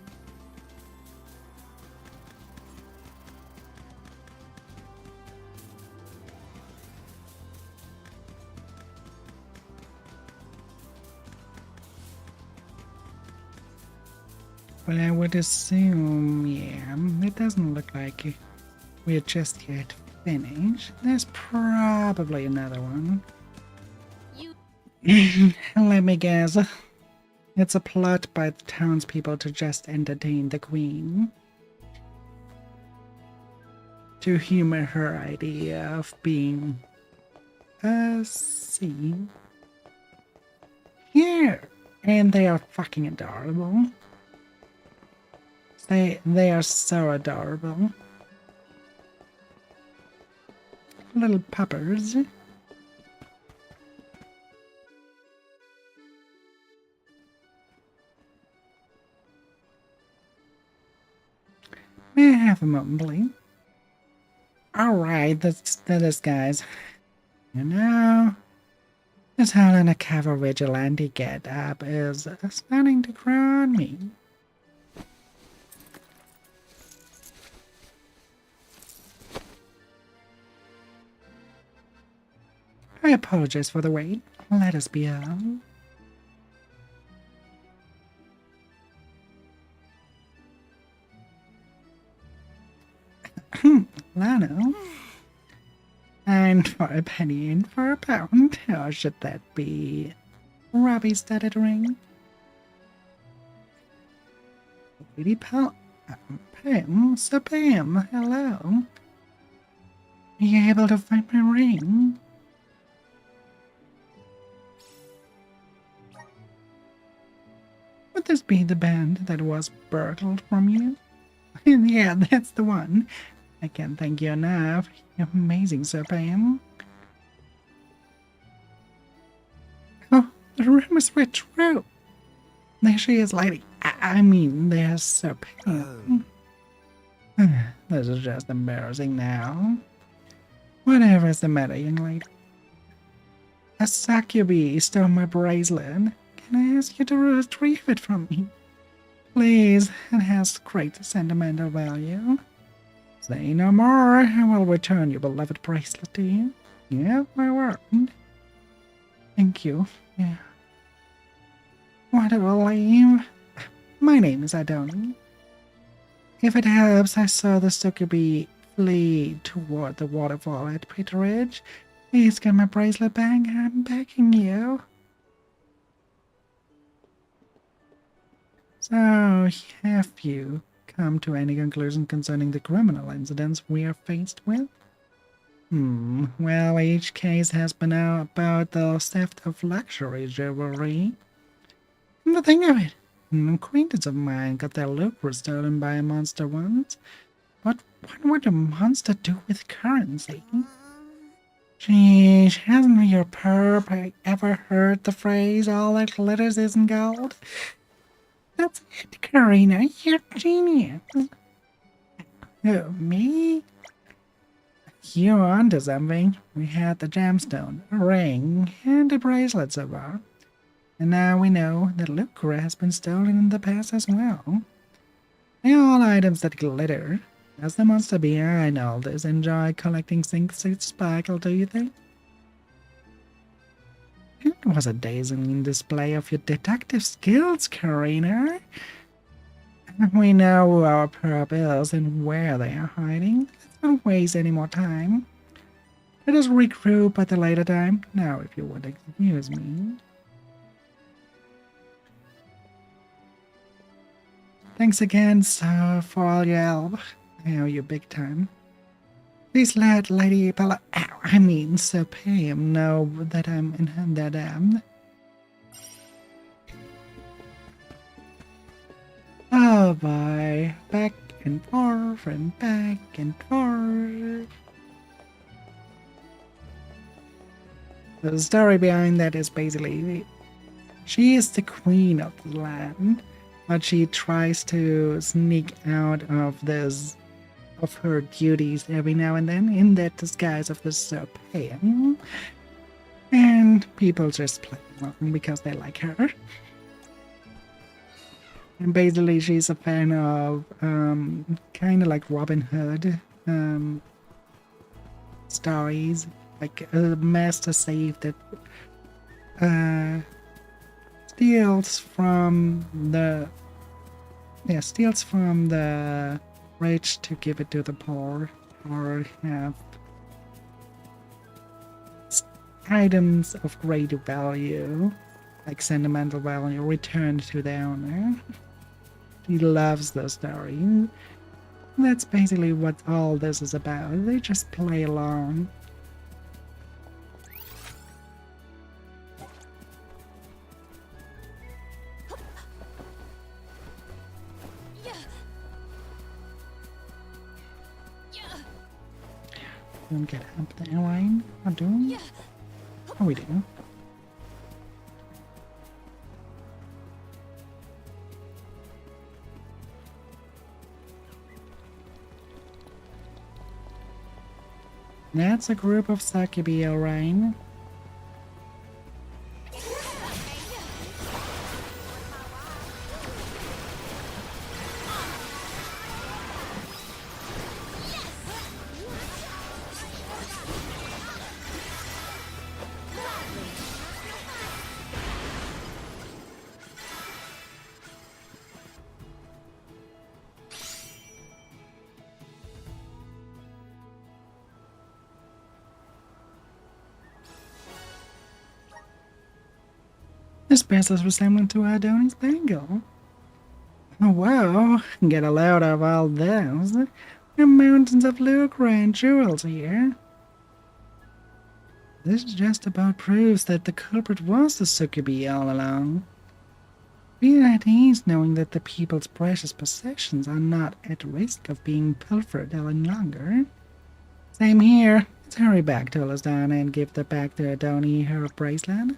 Well, I would assume, yeah, it doesn't look like we're just yet finished. There's probably another one. You Let me guess. It's a plot by the townspeople to just entertain the queen. To humor her idea of being a sea. Here! And they are fucking adorable. They are so adorable. Little puppers. May I have a moment, please? Alright, that is, guys. You know, this Helena Cavalry Vigilante get-up is starting to grow on me. I apologize for the wait. Let us be on. Lano. And for a penny and for a pound, or should that be Robbie studded ring? Lady Pam, Sir Pam, hello. Are you able to find my ring? Would this be the band that was burgled from you? Yeah, that's the one. I can't thank you enough. You're amazing, Sir Pam. Oh, the rumors were true. There she is, lady. I mean, there's Sir Pam. This is just embarrassing now. Whatever is the matter, young lady? A succubus stole my bracelet. Can I ask you to retrieve it from me? Please, it has great sentimental value. Say no more. I will return your beloved bracelet to you. You have my word. Thank you. Yeah. What a relief. My name is Adoni. If it helps, I saw the Sukubi flee toward the waterfall at Pit Ridge. Please get my bracelet back. I'm begging you. So, have you come to any conclusion concerning the criminal incidents we are faced with? Well, each case has been about the theft of luxury jewelry. Come to think of it, an acquaintance of mine got their lucre stolen by a monster once. But what would a monster do with currency? Geez, hasn't your perp ever heard the phrase, all that glitters isn't gold? That's it, Karina, you're genius. Oh, me? You're onto something. We had the gemstone, a ring, and a bracelet so far. And now we know that lucre has been stolen in the past as well. They are all items that glitter. Does the monster behind all this enjoy collecting things that sparkle, do you think? It was a dazzling display of your detective skills, Karina. We know who our perp is and where they are hiding. Let's not waste any more time. Let us regroup at a later time. Now, if you would excuse me. Thanks again, sir, for all your help. I owe you big time. Please let Lady Bella, Sir Pam, know that I'm in their dam. Oh boy, back and forth and back and forth. The story behind that is basically, she is the queen of the land, but she tries to sneak out of her duties every now and then in that disguise of the Sir Pam. And people just play along because they like her. And basically she's a fan of kind of like Robin Hood stories, like a master thief that steals from the rich to give it to the poor, or have items of great value, like sentimental value, returned to the owner. He loves the story. That's basically what all this is about. They just play along. Don't get up there, Ryan. Not doing. Oh, we do. That's a group of Sakibi, Orion. This bears resembling to Adoni's bangle. Oh wow, get a load of all those. There are mountains of lucre and jewels here. This just about proves that the culprit was the Sukubi all along. Be at ease knowing that the people's precious possessions are not at risk of being pilfered any longer. Same here. Let's hurry back to Ilistana and give back to Adoni her bracelet.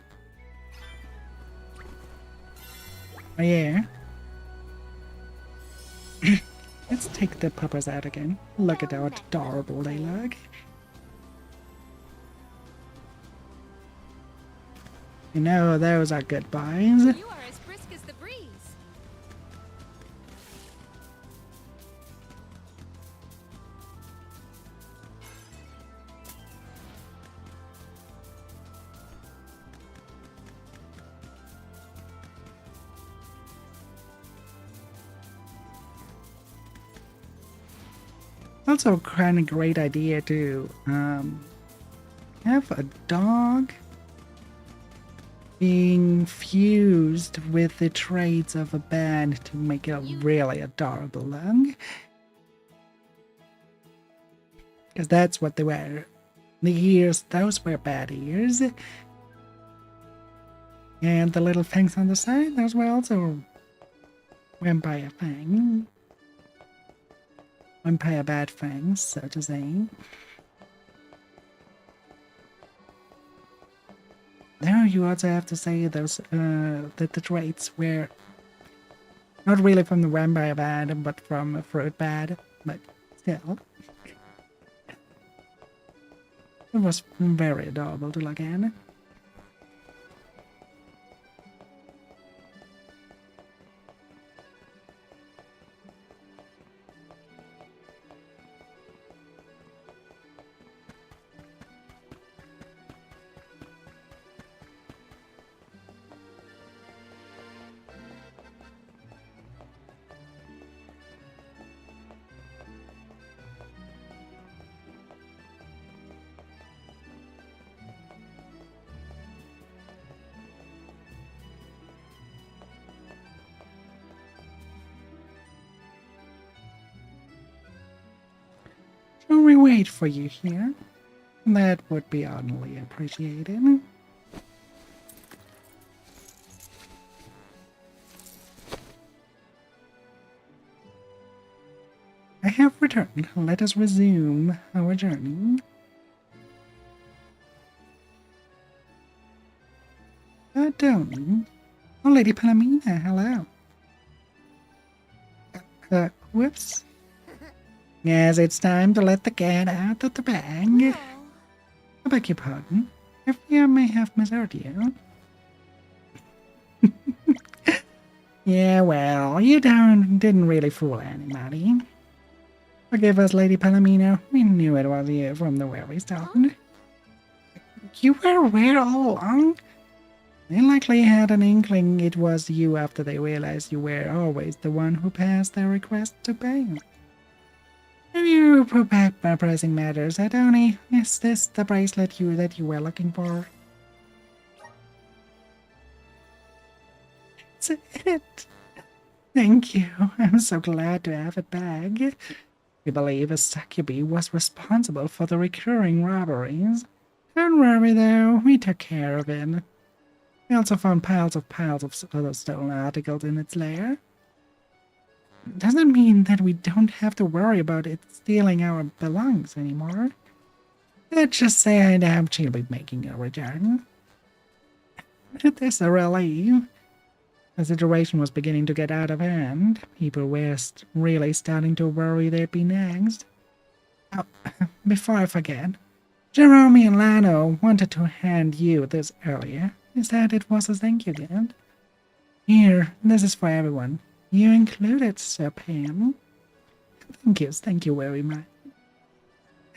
Oh yeah. Let's take the puppers out again. Look at how adorable they look. You know, those are good buys. You are as brisk as the breeze. Also, kind of great idea to have a dog being fused with the traits of a band to make it a really adorable look. Because that's what they were. The ears, those were bad ears. And the little fangs on the side, those were also vampire fangs. Vampire bad fangs, so to say. Now you also have to say those that the traits were not really from the vampire bad, but from a fruit bad, but still. It was very adorable to look at. Shall we wait for you here? That would be oddly appreciated. I have returned. Let us resume our journey. Tony. Oh, Lady Palomina, hello. Whoops. Yes, it's time to let the cat out of the bag. I beg your pardon. I fear I may have misheard you. Yeah, well, you didn't really fool anybody. Forgive us, Lady Palomino. We knew it was you from the very start. You were aware all along? They likely had an inkling it was you after they realized you were always the one who passed their request to pay. Have you put back my pressing matters, Tony? Is this the bracelet that you were looking for? It's it. Thank you. I'm so glad to have it back. We believe a succubus was responsible for the recurring robberies. Don't worry though, we took care of it. We also found piles of other stolen articles in its lair. Doesn't mean that we don't have to worry about it stealing our belongings anymore. Let's just say I doubt she'll be making a return. It is a relief. The situation was beginning to get out of hand. People were really starting to worry they'd be next. Oh, before I forget, Jerome and Lano wanted to hand you this earlier. He said it was a thank you gift. Here, this is for everyone. You included, Sir Pam. Thank you very much.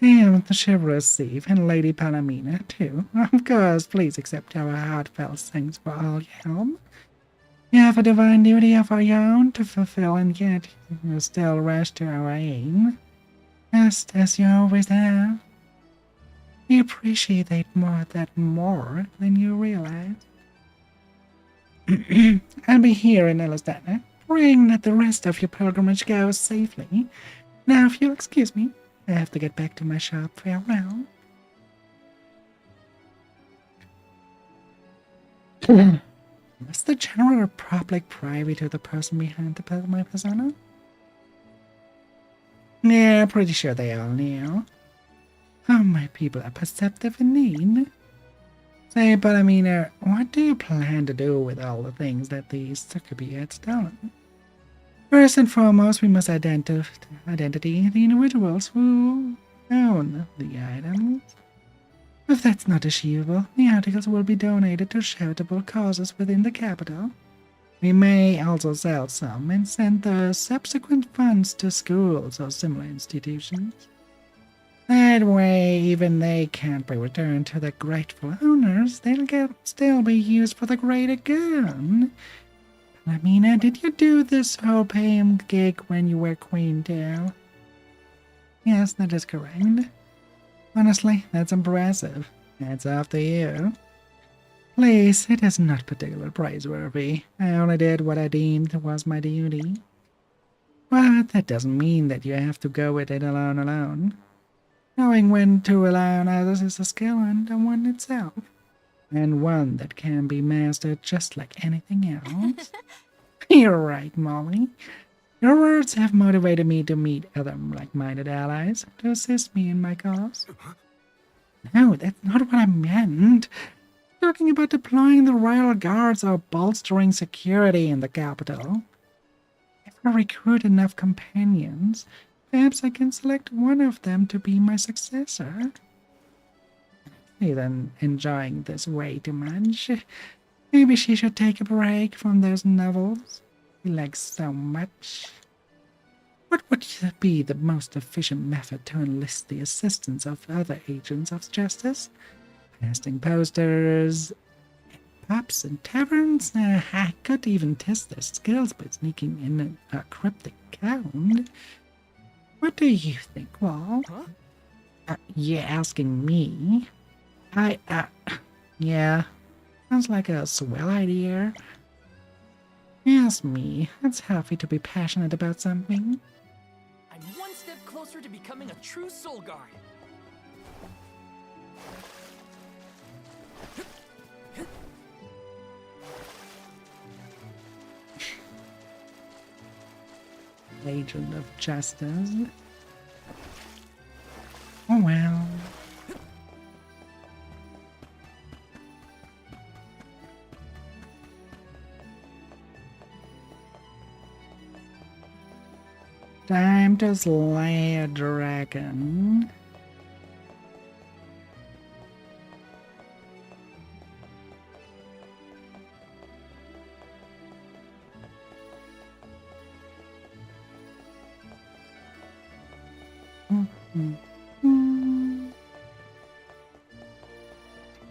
And the chivalrous thief and Lady Palomina, too. Of course, please accept our heartfelt thanks for all your help. You have a divine duty of your own to fulfill, and yet you still rush to our aid. Just as you always have. We appreciate that more than you realize. I'll be here in Elistana, praying that the rest of your pilgrimage goes safely. Now, if you'll excuse me, I have to get back to my shop. Farewell. Was the general public privy to the person behind my persona? Yeah, pretty sure they all knew. Oh, my people are perceptive indeed. Say, Palomina, what do you plan to do with all the things that these succubi had stolen? First and foremost, we must identify the individuals who own the items. If that's not achievable, the articles will be donated to charitable causes within the capital. We may also sell some and send the subsequent funds to schools or similar institutions. That way, even they can't be returned to their grateful owners, they'll still be used for the greater good. Palomina, did you do this whole Pam gig when you were Queen too? Yes, that is correct. Honestly, that's impressive. It's after you. Please, it is not particularly praiseworthy. I only did what I deemed was my duty. But that doesn't mean that you have to go with it alone. Knowing when to rely on others is a skill unto one itself, and one that can be mastered just like anything else. You're right, Molly. Your words have motivated me to meet other like-minded allies to assist me in my cause. No, that's not what I meant. Talking about deploying the royal guards or bolstering security in the capital. If I recruit enough companions, perhaps I can select one of them to be my successor. Ethan enjoying this way too much. Maybe she should take a break from those novels he likes so much. What would be the most efficient method to enlist the assistance of other agents of justice? Pasting posters, pubs and taverns? I could even test their skills by sneaking in a cryptic code. What do you think, Wall? Huh? You're asking me? Yeah. Sounds like a swell idea. Ask me. It's healthy to be passionate about something. I'm one step closer to becoming a true Soul Guard. Agent of Justice. Oh well. Time to slay a dragon.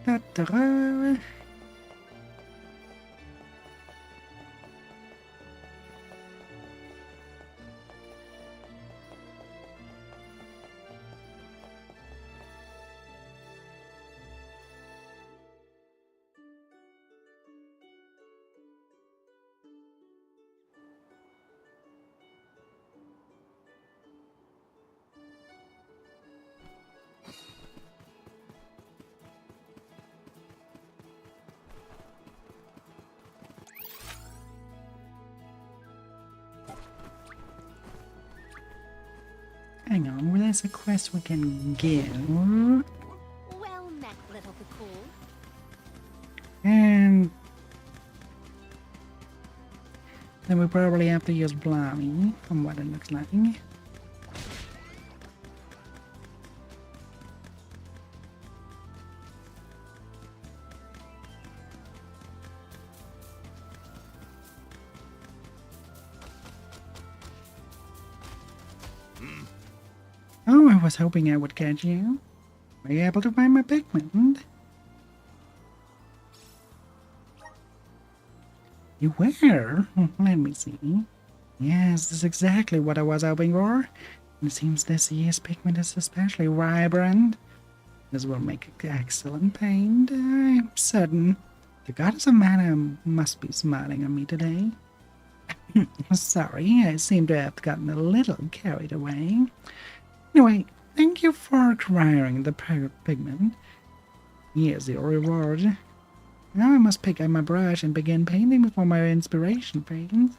Ta-da. Hang on, well, there's a quest we can give. Well met, little Bakul. And then we probably have to use Blammy, from what it looks like. Oh, I was hoping I would catch you. Were you able to find my pigment? You were? Let me see. Yes, this is exactly what I was hoping for. It seems this year's pigment is especially vibrant. This will make excellent paint. I'm certain the goddess of mana must be smiling on me today. Sorry, I seem to have gotten a little carried away. Anyway, thank you for acquiring the pigment. Here's your reward. Now I must pick up my brush and begin painting before my inspiration fades.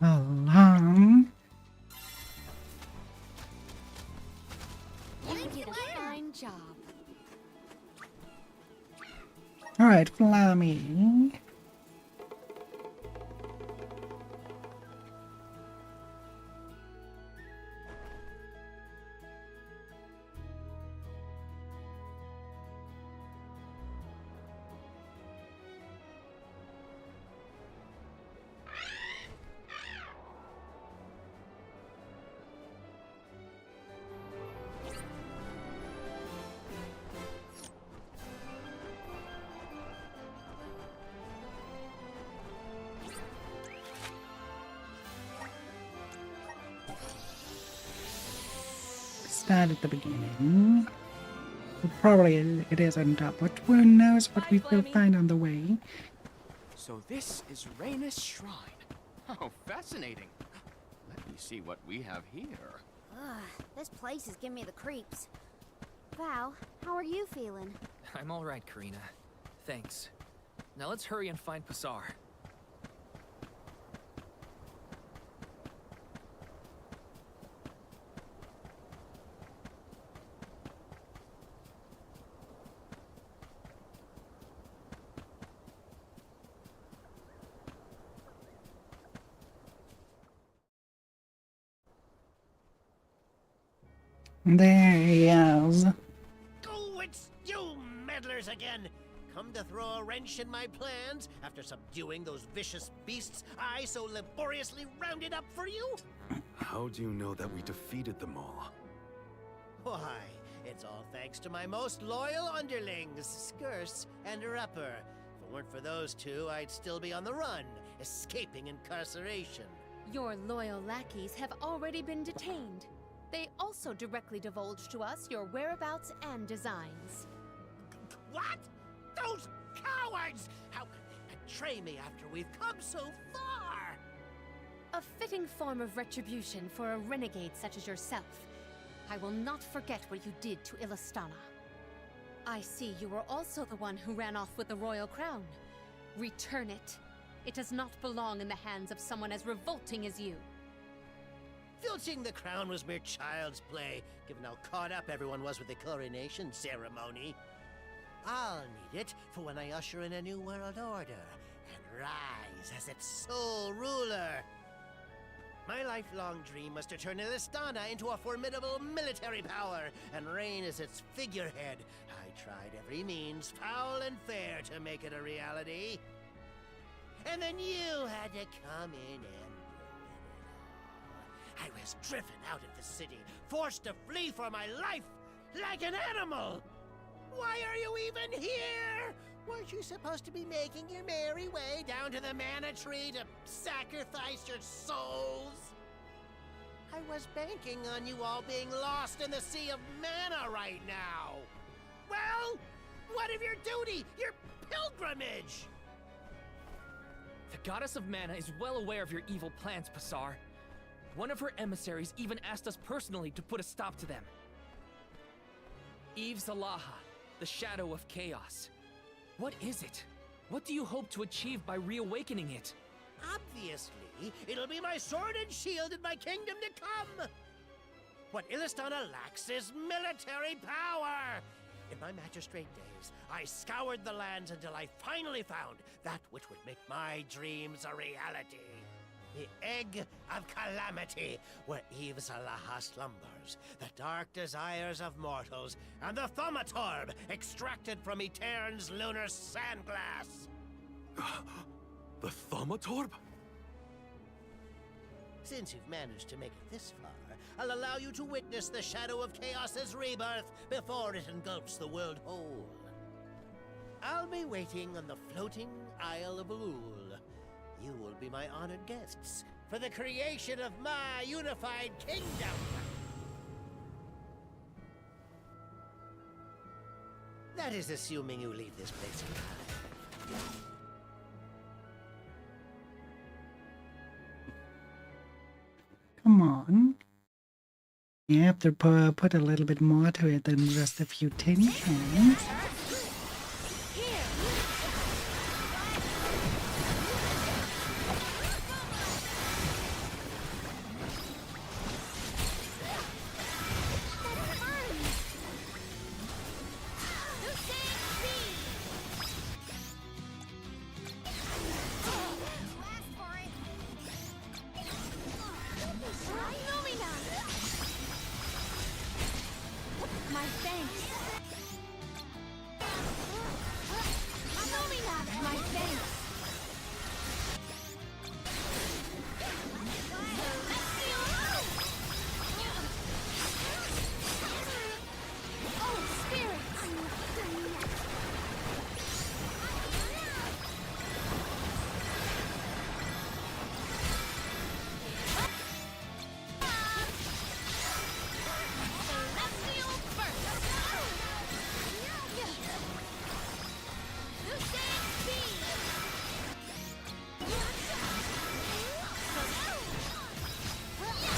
So long. You did a fine job. Alright, follow me. that at the beginning. Probably it isn't, but who knows what we will find on the way. So this is Rhaenys Shrine. Oh, fascinating. Let me see what we have here. Ugh, this place is giving me the creeps. Val, how are you feeling? I'm alright, Karina. Thanks. Now let's hurry and find Pasar. There he is. Oh, it's you meddlers again! Come to throw a wrench in my plans after subduing those vicious beasts I so laboriously rounded up for you? How do you know that we defeated them all? Why, it's all thanks to my most loyal underlings, Skirce and Rupper. If it weren't for those two, I'd still be on the run, escaping incarceration. Your loyal lackeys have already been detained. They also directly divulged to us your whereabouts and designs. What? Those cowards! How could they betray me after we've come so far? A fitting form of retribution for a renegade such as yourself. I will not forget what you did to Illistana. I see you were also the one who ran off with the royal crown. Return it. It does not belong in the hands of someone as revolting as you. Filching the crown was mere child's play, given how caught up everyone was with the coronation ceremony. I'll need it for when I usher in a new world order and rise as its sole ruler. My lifelong dream was to turn Illistana into a formidable military power and reign as its figurehead. I tried every means, foul and fair, to make it a reality. And then you had to come in and ruin it all. I was driven out of the city, forced to flee for my life, like an animal! Why are you even here? Weren't you supposed to be making your merry way down to the mana tree to sacrifice your souls? I was banking on you all being lost in the sea of mana right now. Well, what of your duty, your pilgrimage? The Goddess of Mana is well aware of your evil plans, Pasar. One of her emissaries even asked us personally to put a stop to them. Eve Zalaha, the Shadow of Chaos. What is it? What do you hope to achieve by reawakening it? Obviously, it'll be my sword and shield in my kingdom to come. What Illistana lacks is military power. In my magistrate days, I scoured the lands until I finally found that which would make my dreams a reality. The Egg of Calamity, where Eve Zalaha slumbers, the dark desires of mortals, and the Thaumaturb, extracted from Etern's lunar sandglass. The Thaumaturb? Since you've managed to make it this far, I'll allow you to witness the Shadow of Chaos's rebirth before it engulfs the world whole. I'll be waiting on the floating Isle of Elul. You will be my honored guests for the creation of my unified kingdom. That is assuming you leave this place alive. Come on. You have to put a little bit more to it than just a few tin cans.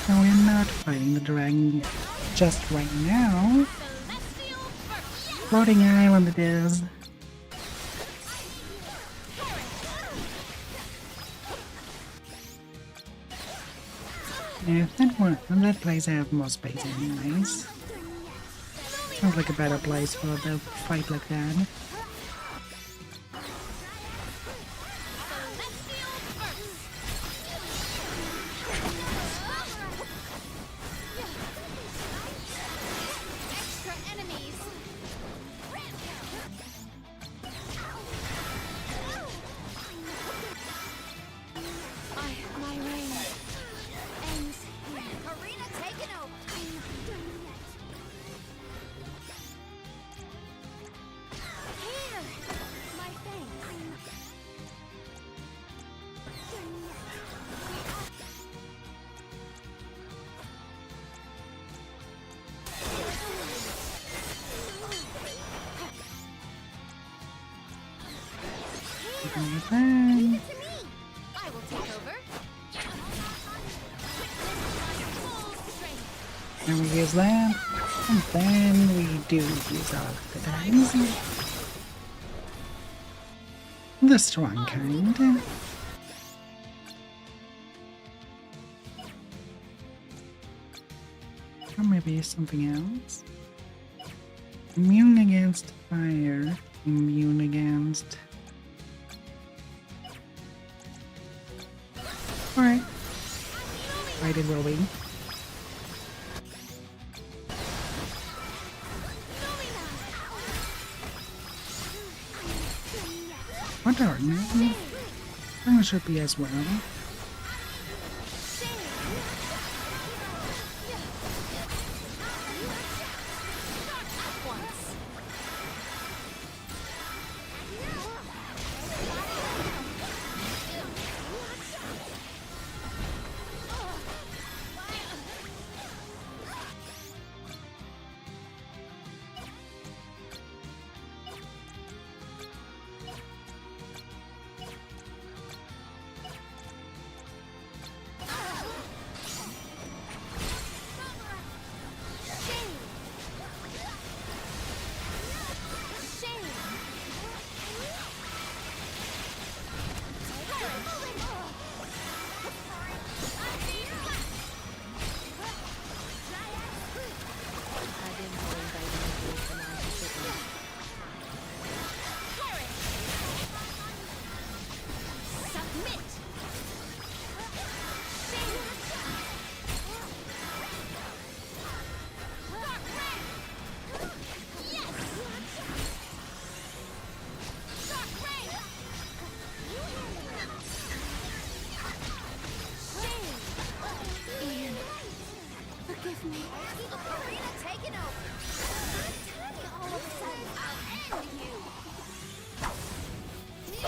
No, we're not fighting the dragon just right now. Floating island it is. Yeah, that place have more space anyways. Sounds like a better place for the fight like that. Extra enemies! My reign ends here. Arena taken over! I'm not done yet. Here! My thanks. I'm not done Bang. yet. I will take over. And we use that, and then we do use all of the dimes. The strong kind. Or maybe something else. Immune against fire. Immune against... Alright. Right, it will be. What are you? I should be as well.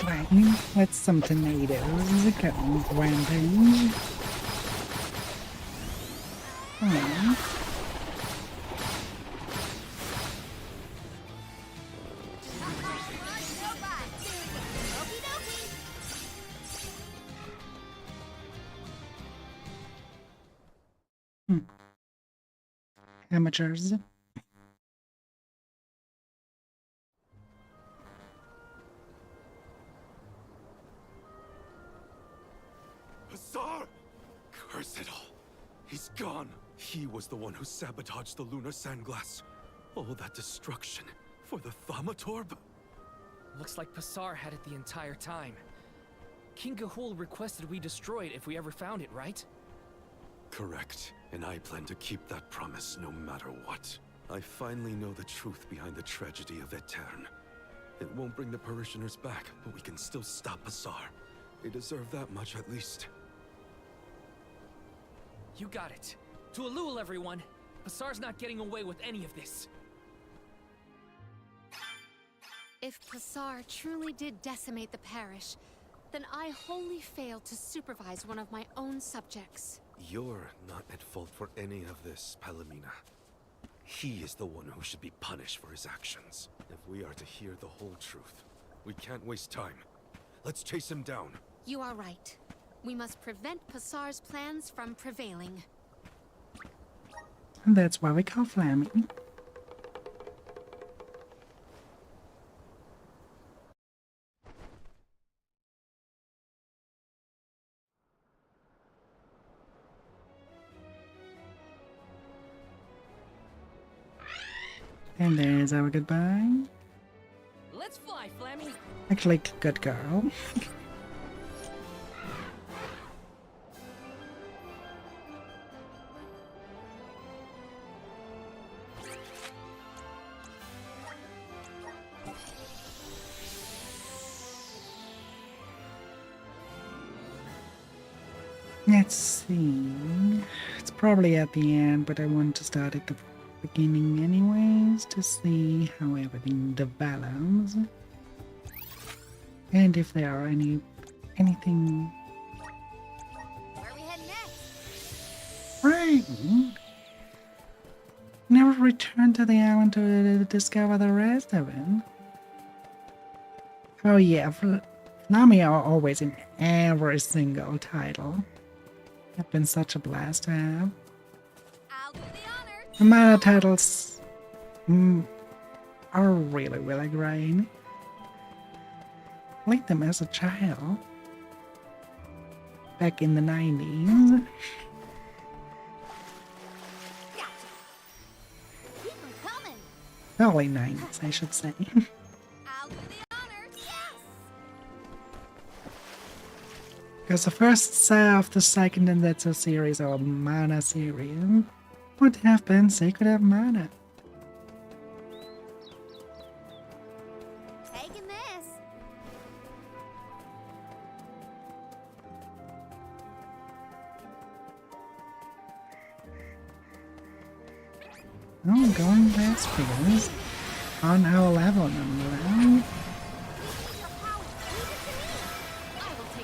Right, let's some tomatoes go rampage. Oh. Amateurs. Hussar! Curse it all. He's gone. He was the one who sabotaged the lunar sandglass. All that destruction for the Thaumatorb? Looks like Passar had it the entire time. King Gahul requested we destroy it if we ever found it, right? Correct. And I plan to keep that promise no matter what. I finally know the truth behind the tragedy of Aetern. It won't bring the parishioners back, but we can still stop Passar. They deserve that much at least. You got it. To Elul, everyone! Passar's not getting away with any of this. If Passar truly did decimate the parish, then I wholly failed to supervise one of my own subjects. You're not at fault for any of this, Palomina. He is the one who should be punished for his actions. If we are to hear the whole truth, we can't waste time. Let's chase him down. You are right. We must prevent Passar's plans from prevailing. And that's why we call Flammy. And there's our goodbye. Let's fly, Flammy. Actually, good girl. Let's see. It's probably at the end, but I want to start at the beginning anyways to see how everything develops. And if there are anything Where are we heading next? right. Never returned to the island to discover the rest of it. Oh yeah, Flammy are always in every single title. Have been such a blast to have. I'll do the honors. The mana titles are really, really great. I liked them as a child. Back in the 90s. Keep 'em coming. Early 90s, I should say. I'll do the honors. Yes. Because the first set of the second Densetsu series or Mana series would have been Sacred of Mana. Taking this. Oh, going past figures on our level number.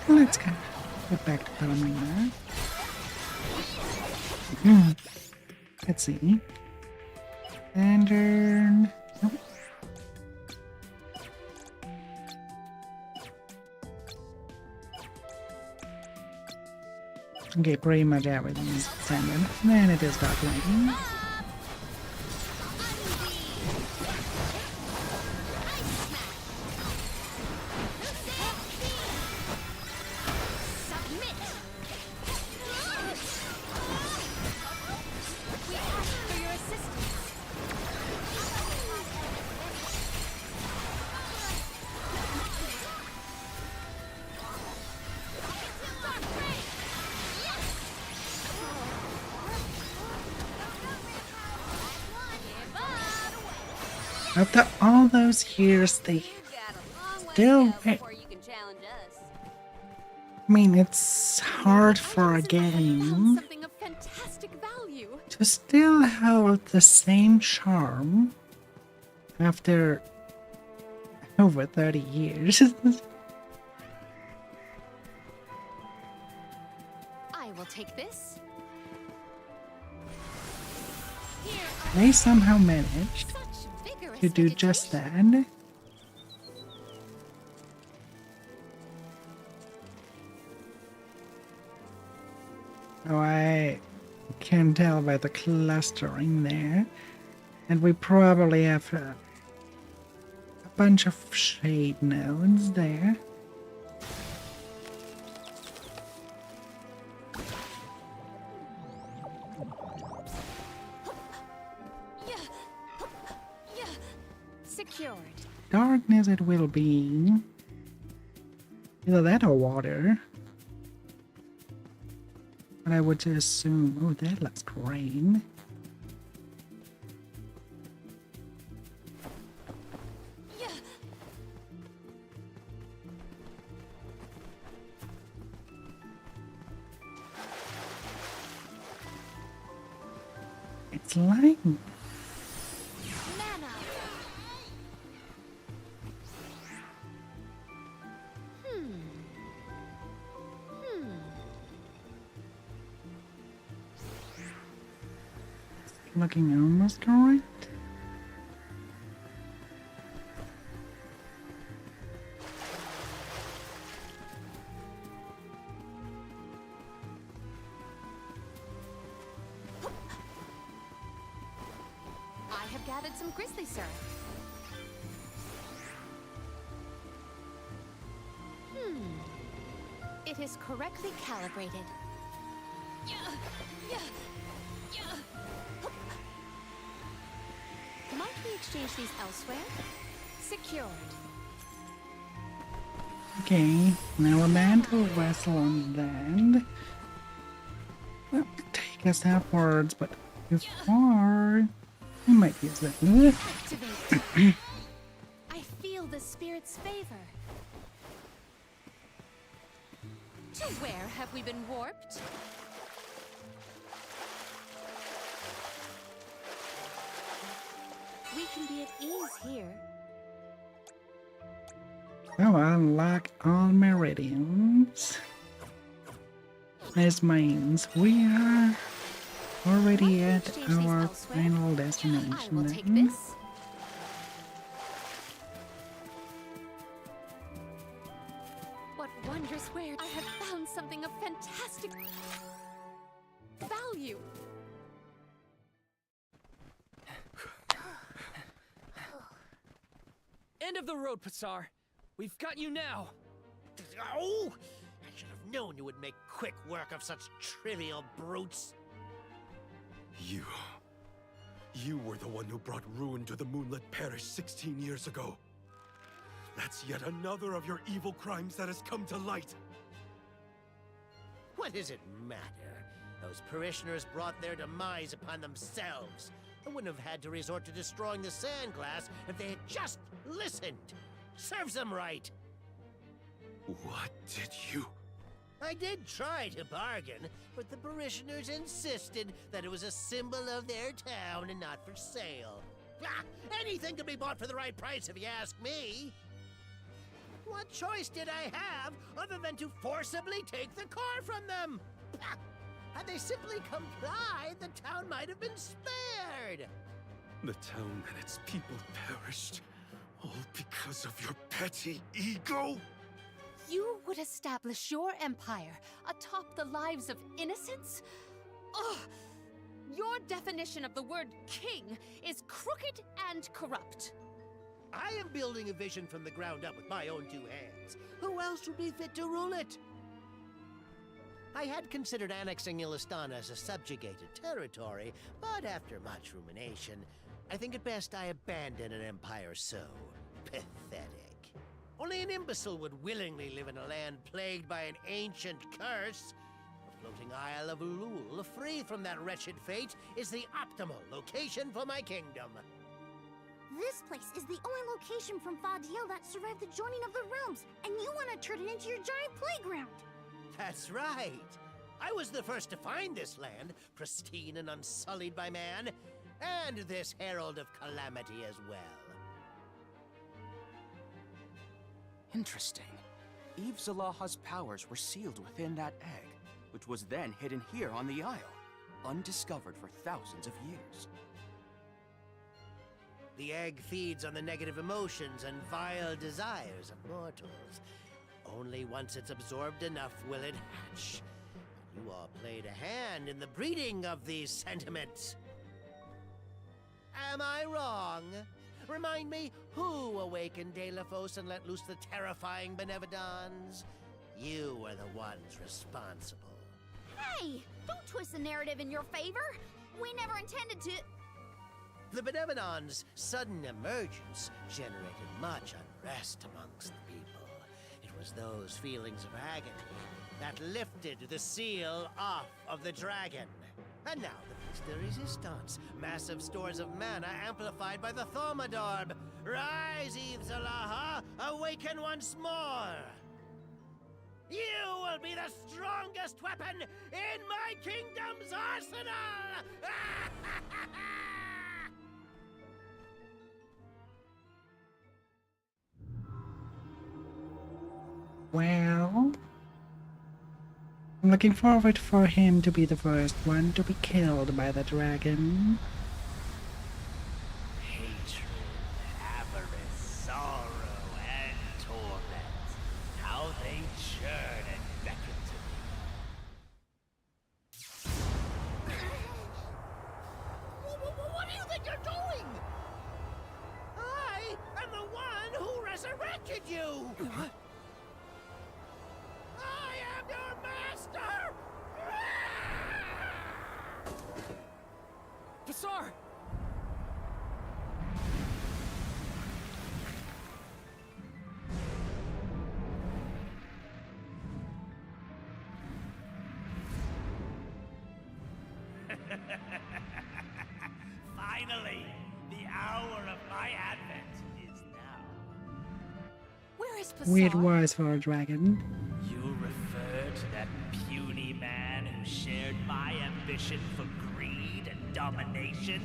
Let's go. Get back to farming that. Let's see. Standard. Nope. Okay, pretty much everything is standard. Then it is dark lightning. Submit. We ask for your assistance. After all those years, they still. I mean, it's hard for a game Something of fantastic value. to still hold the same charm after over 30 years. I will take this. They somehow managed Such vigorous to do just that. Oh, I can tell by the clustering there. And we probably have a bunch of shade nodes there. Secured. Darkness it will be. Either that or water. But I would assume... Oh, that looks great. It's like... Mana. looking almost correct. added some grizzly syrup. It is correctly calibrated. Might we exchange these elsewhere? Secured. Okay, now a mantle vessel on land. Well, take us outwards, but before we might use that. Activate. I feel the spirit's favor. To where have we been warped? We can be at ease here. Oh, unlock all meridians. This means we are already at Exchange these our elsewhere? final I destination. will take then. this. What wondrous wares! I have found something of fantastic value. End of the road, Passar. We've got you now. Oh! I should have known you would make quick work of such trivial brutes. You were the one who brought ruin to the Moonlit Parish 16 years ago. That's yet another of your evil crimes that has come to light. What does it matter? Those parishioners brought their demise upon themselves. I wouldn't have had to resort to destroying the sand glass if they had just listened. Serves them right. What did you... I did try to bargain, but the parishioners insisted that it was a symbol of their town and not for sale. Ah, anything can be bought for the right price if you ask me. What choice did I have other than to forcibly take the car from them? Ah, had they simply complied, the town might have been spared. The town and its people perished, all because of your petty ego? You would establish your empire atop the lives of innocents? Ugh! Your definition of the word king is crooked and corrupt. I am building a vision from the ground up with my own two hands. Who else would be fit to rule it? I had considered annexing Illistana as a subjugated territory, but after much rumination, I think it best I abandon an empire so pathetic. Only an imbecile would willingly live in a land plagued by an ancient curse. The floating Isle of Ulul, free from that wretched fate, is the optimal location for my kingdom. This place is the only location from Fadiel that survived the joining of the realms, and you want to turn it into your giant playground. That's right. I was the first to find this land, pristine and unsullied by man, and this herald of calamity as well. Interesting. Eve Zalaha's powers were sealed within that egg, which was then hidden here on the Isle, undiscovered for thousands of years. The egg feeds on the negative emotions and vile desires of mortals. Only once it's absorbed enough will it hatch. You all played a hand in the breeding of these sentiments. Am I wrong? Remind me, who awakened Delafos and let loose the terrifying Benevodons? You were the ones responsible. Hey, don't twist the narrative in your favor. We never intended to. The Benevodons' sudden emergence generated much unrest amongst the people. It was those feelings of agony that lifted the seal off of the dragon. And now the Piece de Resistance, massive stores of mana amplified by the Thaumadorb. Rise, Eve Zalaha, awaken once more! You will be the strongest weapon in my kingdom's arsenal! Well, I'm looking forward for him to be the first one to be killed by the dragon. Hatred, avarice, sorrow, and torment. How they churn and beckon to me. What do you think you're doing? Pasar! Finally, the hour of my advent is now. Where is Pasar? Weird words for a dragon. You refer to that puny man who shared my ambition for greed and domination?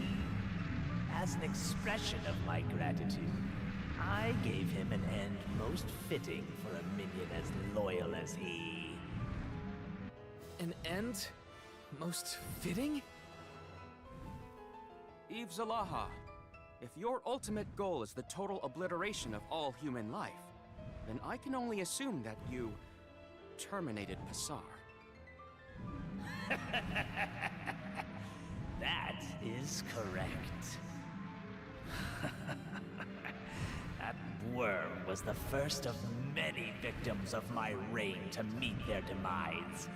As an expression of my gratitude, I gave him an end most fitting for a minion as loyal as he. An end? Most fitting? Eve Zalaha, if your ultimate goal is the total obliteration of all human life, then I can only assume that you terminated Pasar. That is correct. That worm was the first of many victims of my reign to meet their demise.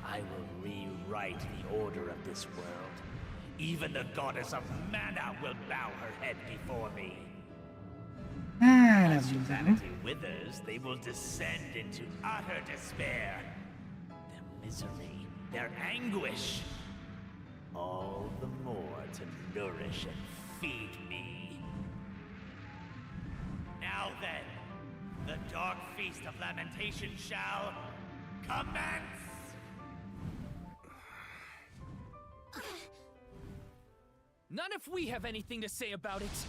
I will rewrite the order of this world. Even the goddess of mana will bow her head before me. As humanity withers, they will descend into utter despair. Their misery, their anguish, all the more to nourish and feed me. Now then, the dark feast of lamentation shall commence! None if we have anything to say about it.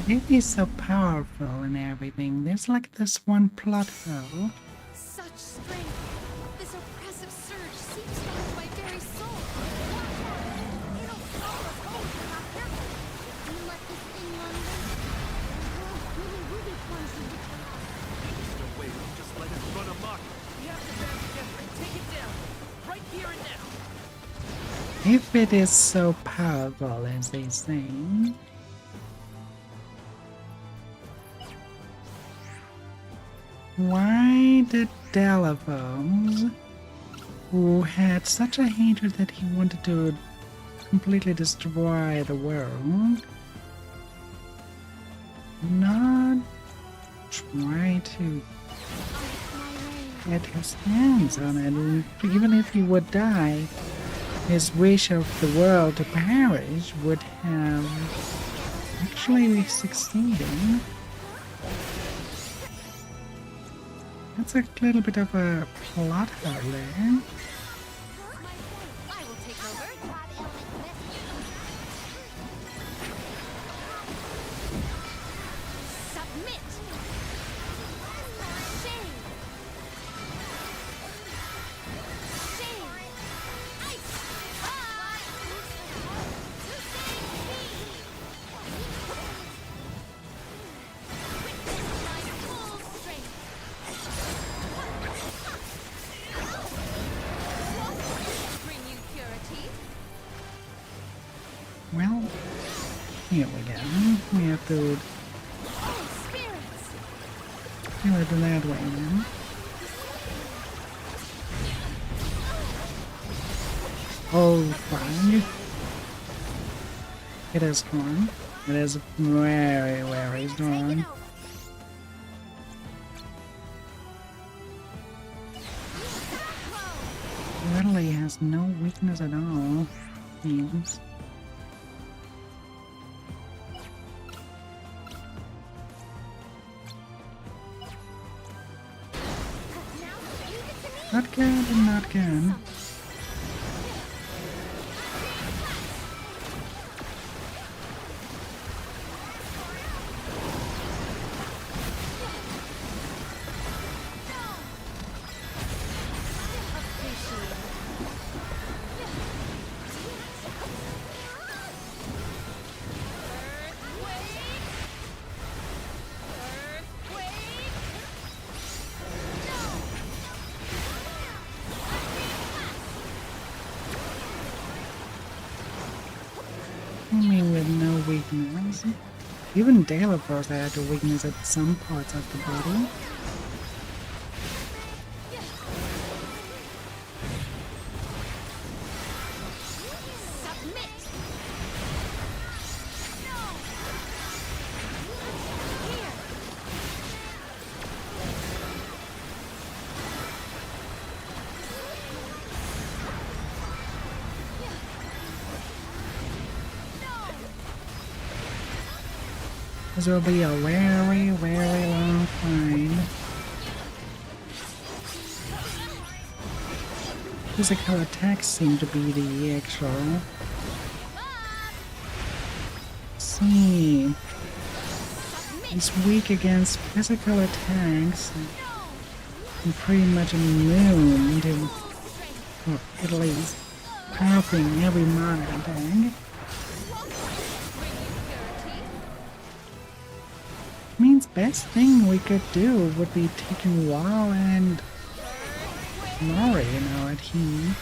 It is so powerful and everything. There's like this one plot hole. Such strength! This oppressive surge seeps into my very soul! It'll solve us both if we're not careful. If you let this thing run will be plunged into chaos. There's no way we'll just let it run amok. We have to band together and take it down. Right here and now. If it is so powerful as they say, why did Delaphos, who had such a hatred that he wanted to completely destroy the world, not try to get his hands on it? Even if he would die, his wish of the world to perish would have actually succeeded. That's a little bit of a plot hole there. I will take over. Submit! Shame! Shame! Ice! Witness my full strength! Bring you purity? Well, here we go. We have to Oh, spirits! do it that way now. Oh, fine. It is strong. It is very, very strong. Literally has no weakness at all. Seems. Not good and not good. I mean, with no weakness. Even Delaphos had a weakness at some parts of the body. This will be a very, very long fight. Physical attacks seem to be the actual. See, he's weak against physical attacks and pretty much immune to, or at least, halving every mana attack. Means best thing we could do would be taking Wall and Mori in our team.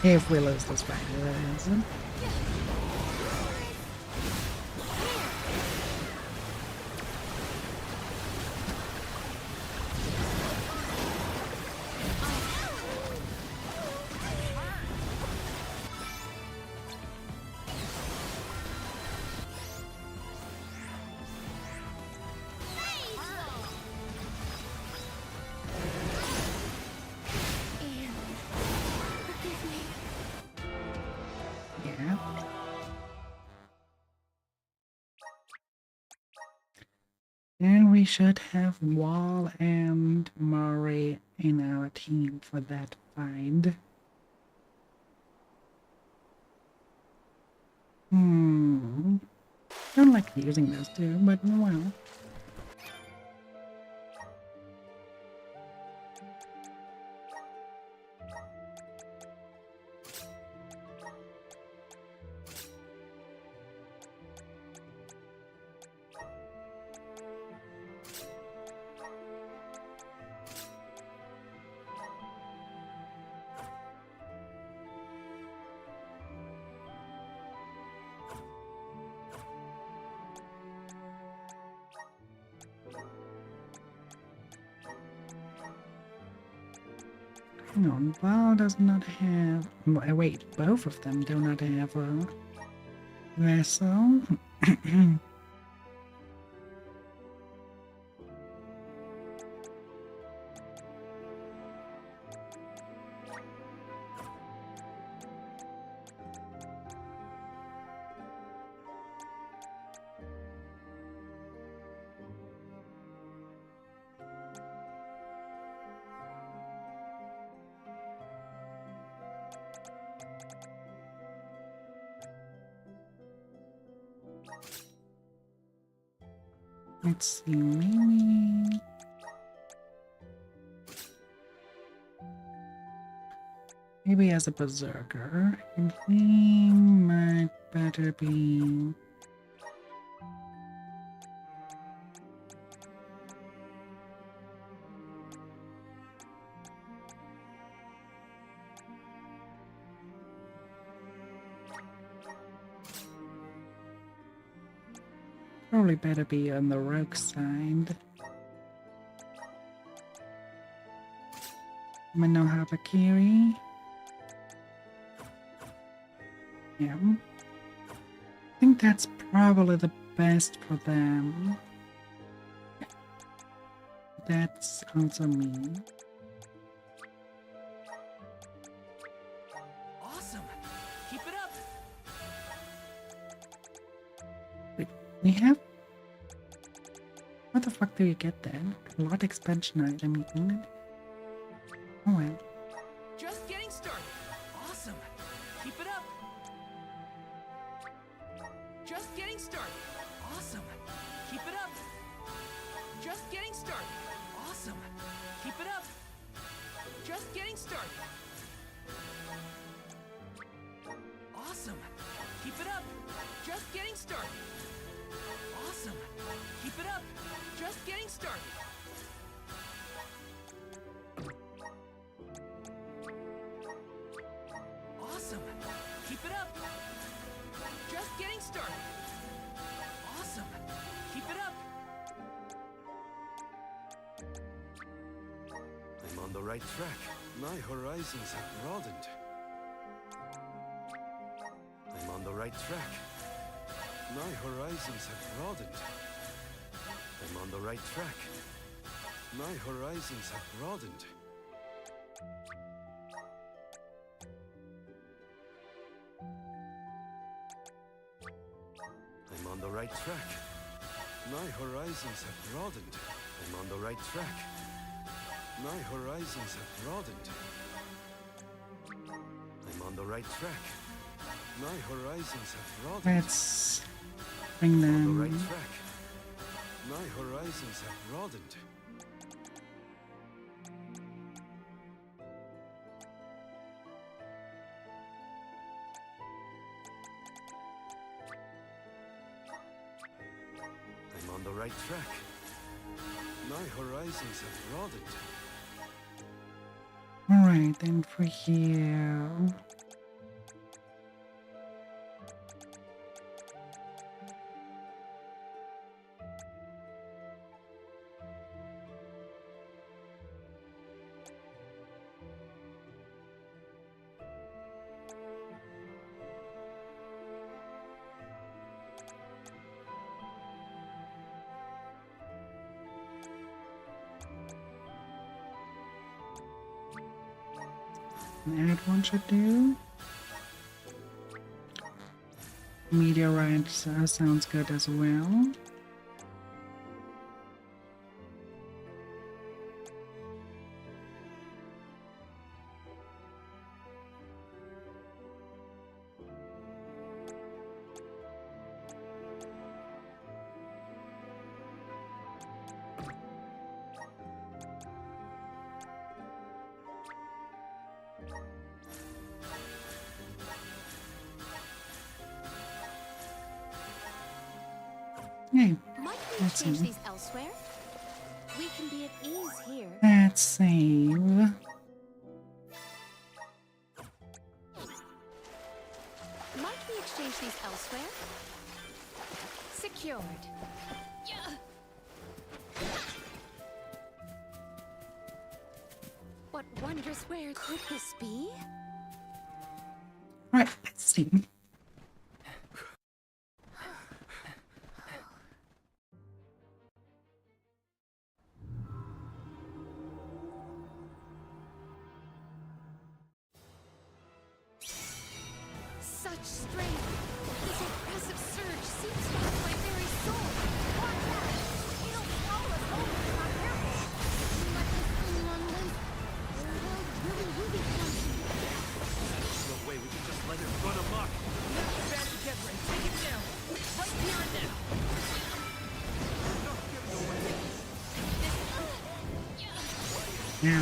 If we lose this fight, that is. Yeah. And we should have Wall and Murray in our team for that fight. Don't like using those two, but well. Hang on, Val does not have... Wait, both of them do not have a vessel. Let's see, maybe as a berserker, he might better be. Probably better be on the rogue side. Mano Habakiri. Yeah. I think that's probably the best for them. That's also me. Awesome! Keep it up! We have... What the fuck do you get then? A lot expansion item, isn't it? Oh well. Just getting started. Awesome. Keep it up. Just getting started. Awesome. Keep it up. Just getting started. Awesome. Keep it up. Just getting started. Awesome. Keep it up. Just getting started. Awesome. Keep it up. Just getting started. Awesome. Keep it up. Just getting started. Awesome. Keep it up. I'm on the right track. My horizons have broadened. I'm on the right track. My horizons have broadened. I'm on the right track. My horizons have broadened. on the right track. My horizons have broadened. I'm on the right track. My horizons have broadened. I'm on the right track. My horizons have broadened. Let's bring On the them. right track. My horizons have broadened. I'm on the right track. My horizons have broadened. Alright, then for you. Add one should do. Meteorite sounds good as well. Hey, Might we Let's exchange see. these elsewhere? We can be at ease here. let's save. Might we exchange these elsewhere? Secured. What wondrous ware could this be? Right, let's see. Such strength! This oppressive surge seeps into my very soul! Watch out! It'll swallow us whole if we're not careful! Let this thing run loose, or we'll really be clumsy. No way we can just let it run amok. Let's get back together and take it down. Right here and now. Now,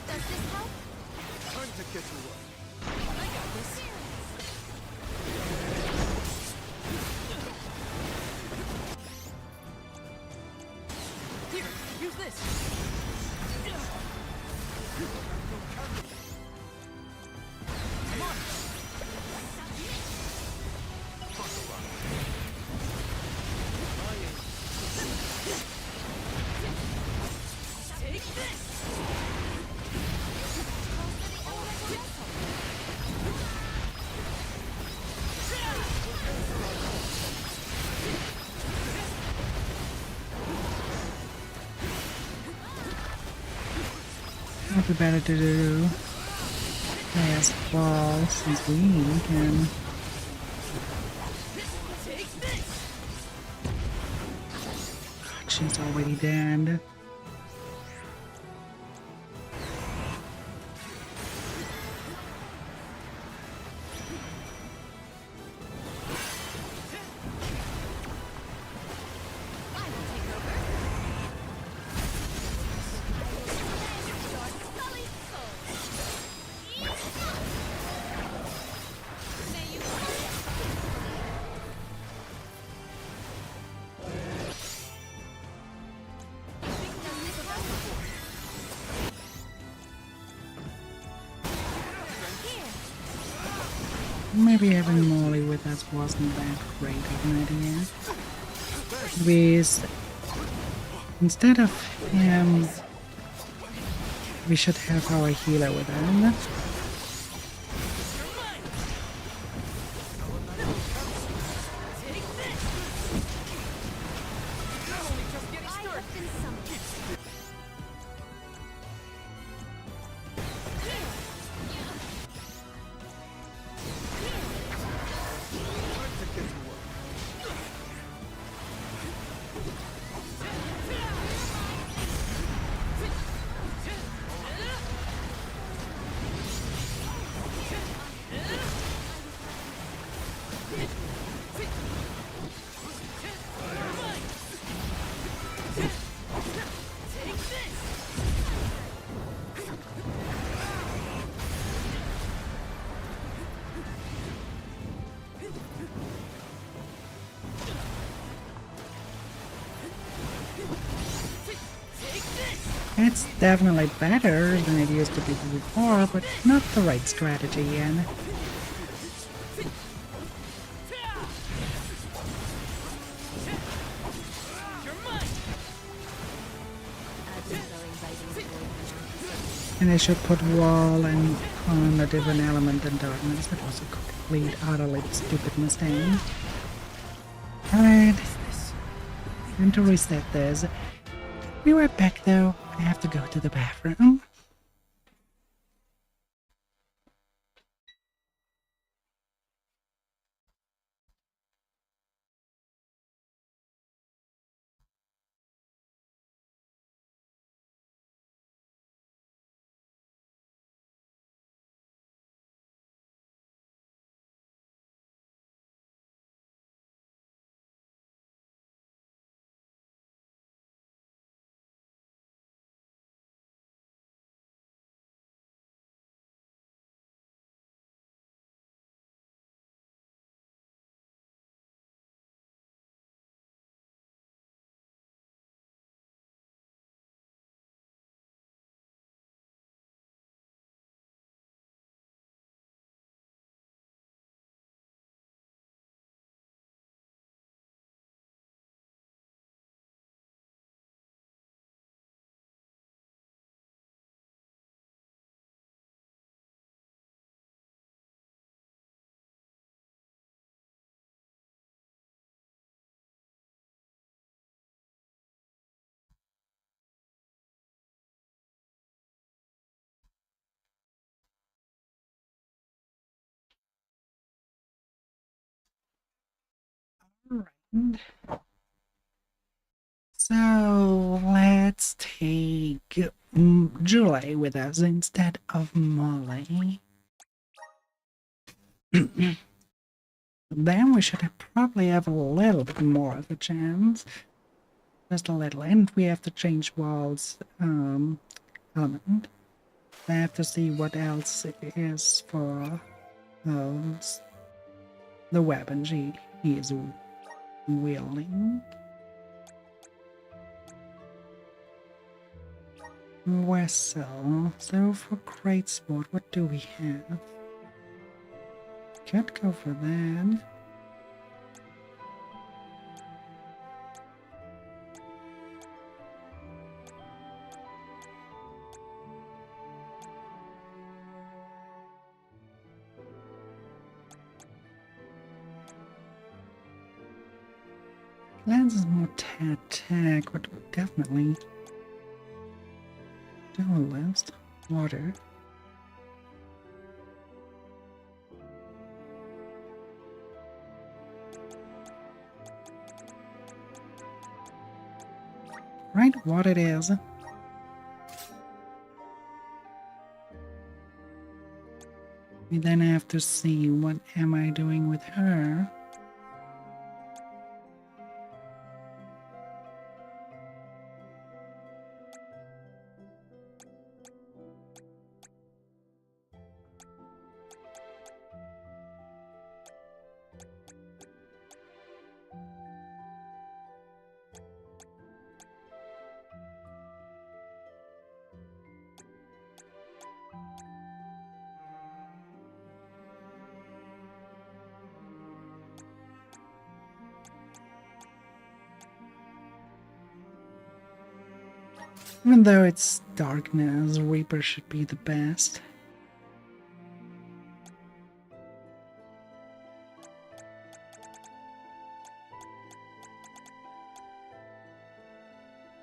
Does this help? Time to get to work. I got this. Here, use this. Come on. Take this. might be better to do last ball since we can. Take this. she's already dead. Maybe having Molly with us wasn't that great of an idea. Because instead of him, we should have our healer with him. It's definitely better than it used to be before, but not the right strategy yet. And I should put wall and on a different element than darkness. That was a complete, utterly stupid mistake. Alright. Time to reset this. Be right back though. I have to go to the bathroom. Alright. So let's take Julie with us instead of Molly. Then we should probably have a little bit more of a chance. Just a little. And we have to change Wall's element. I have to see what else it is for the weapon he is wielding. Vessel. So for great sport, what do we have? Could go for that. Lance is more attack, but definitely double list. Water. right what it is. We then have to see what am I doing with her. Even though it's darkness, Reaper should be the best.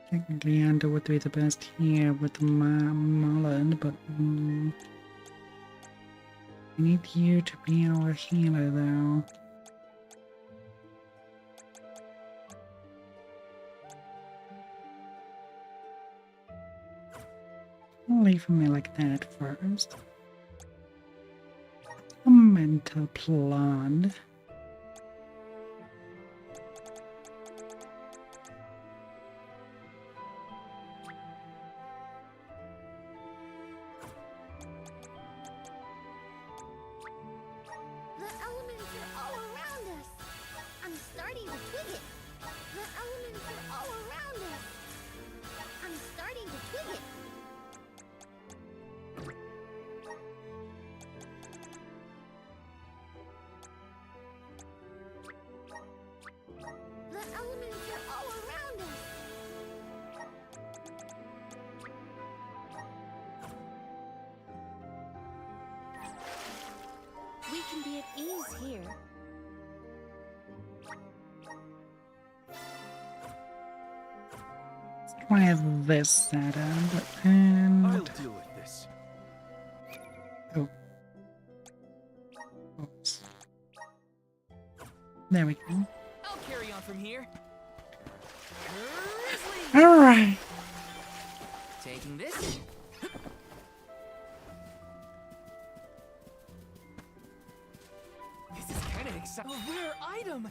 Technically, Hunter would be the best here with the Mullen, but we need you to be our healer, though. Leave me like that first. A mental plant. The elements are all around us. I'm starting to twig it. The elements are all around us. I'm starting to twig it. The elements are all around us. We can be at ease here. I have this set up, and I'll deal with this. oh, oops. There we go. I'll carry on from here. All right. Taking this. This is kind of exciting. A rare item.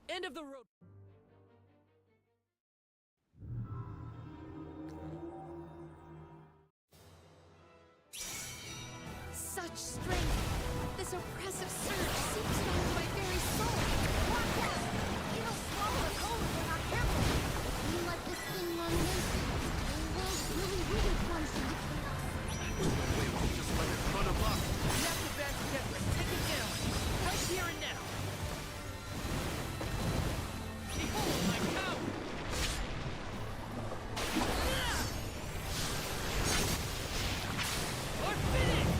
End of the road. Such strength! This oppressive surge seeps down to my very soul! Watch out! It'll swallow us whole if we're not careful. If we let this thing run nascent, the world's really crunching between us. We won't just let it run amok. We have to band together and take it down. Right here and now. Behold my power! Or finish!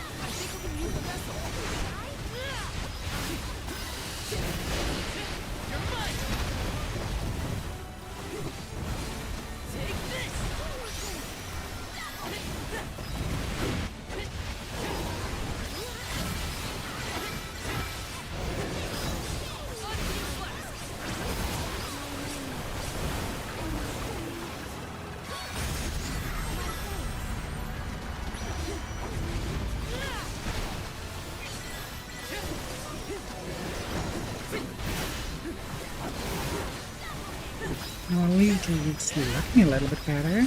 I think we can use the vessel. You're mine! Take this! Well, at least it's looking a little bit better.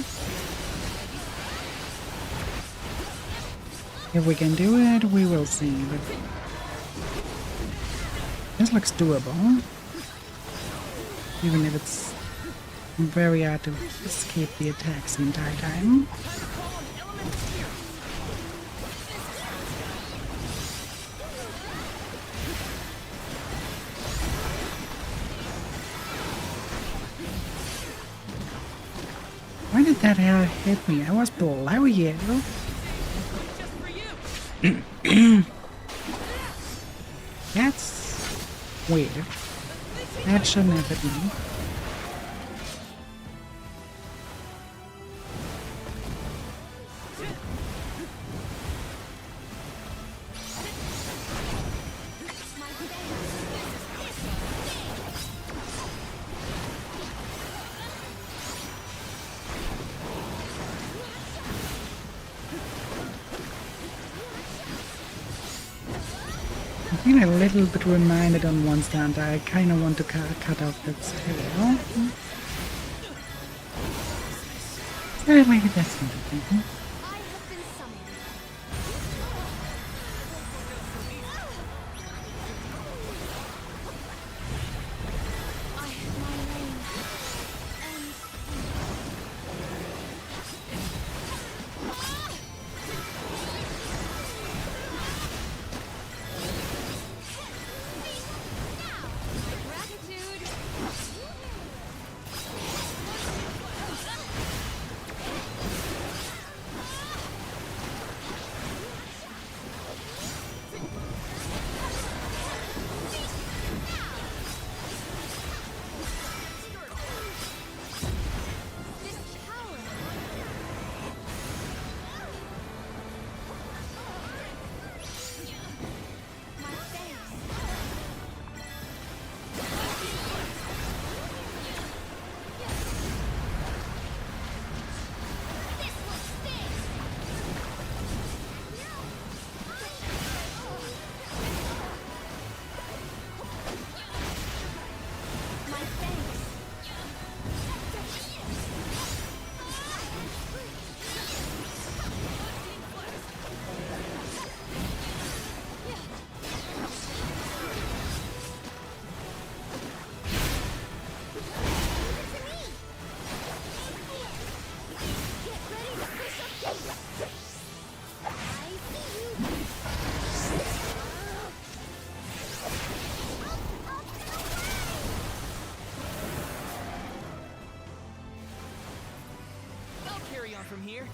If we can do it, we will see, but this looks doable. Even if it's very hard to escape the attacks the entire time. Why did that hair hit me? I was below you. That's weird. That shouldn't have hit me. I'm a little bit reminded on one stand. I kind of want to cut off its tail. Maybe that's not a thing. I have been summoned. My reign ends. Gratitude. This power. My thanks. This will sting. My thanks. Get ready to push up. I see you. I'll carry on from here.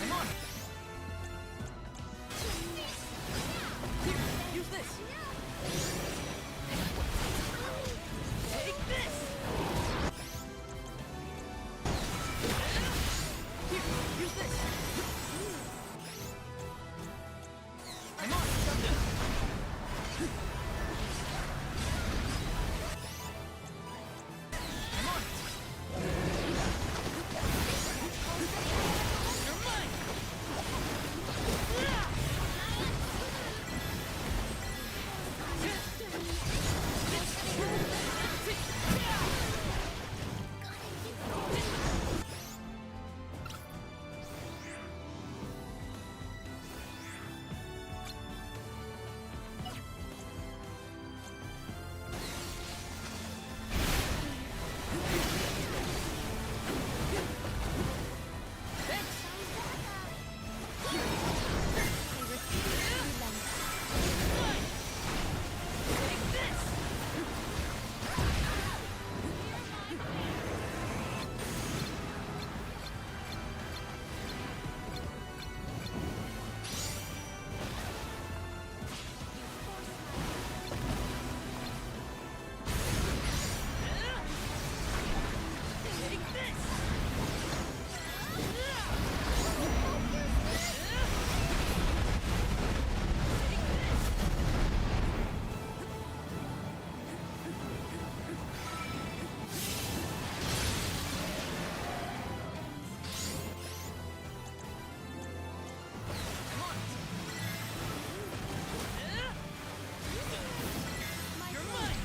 I'm on it. Here, use this. Take this. Here, use this. I'm on it. I'm on it. You're mine. You're mine.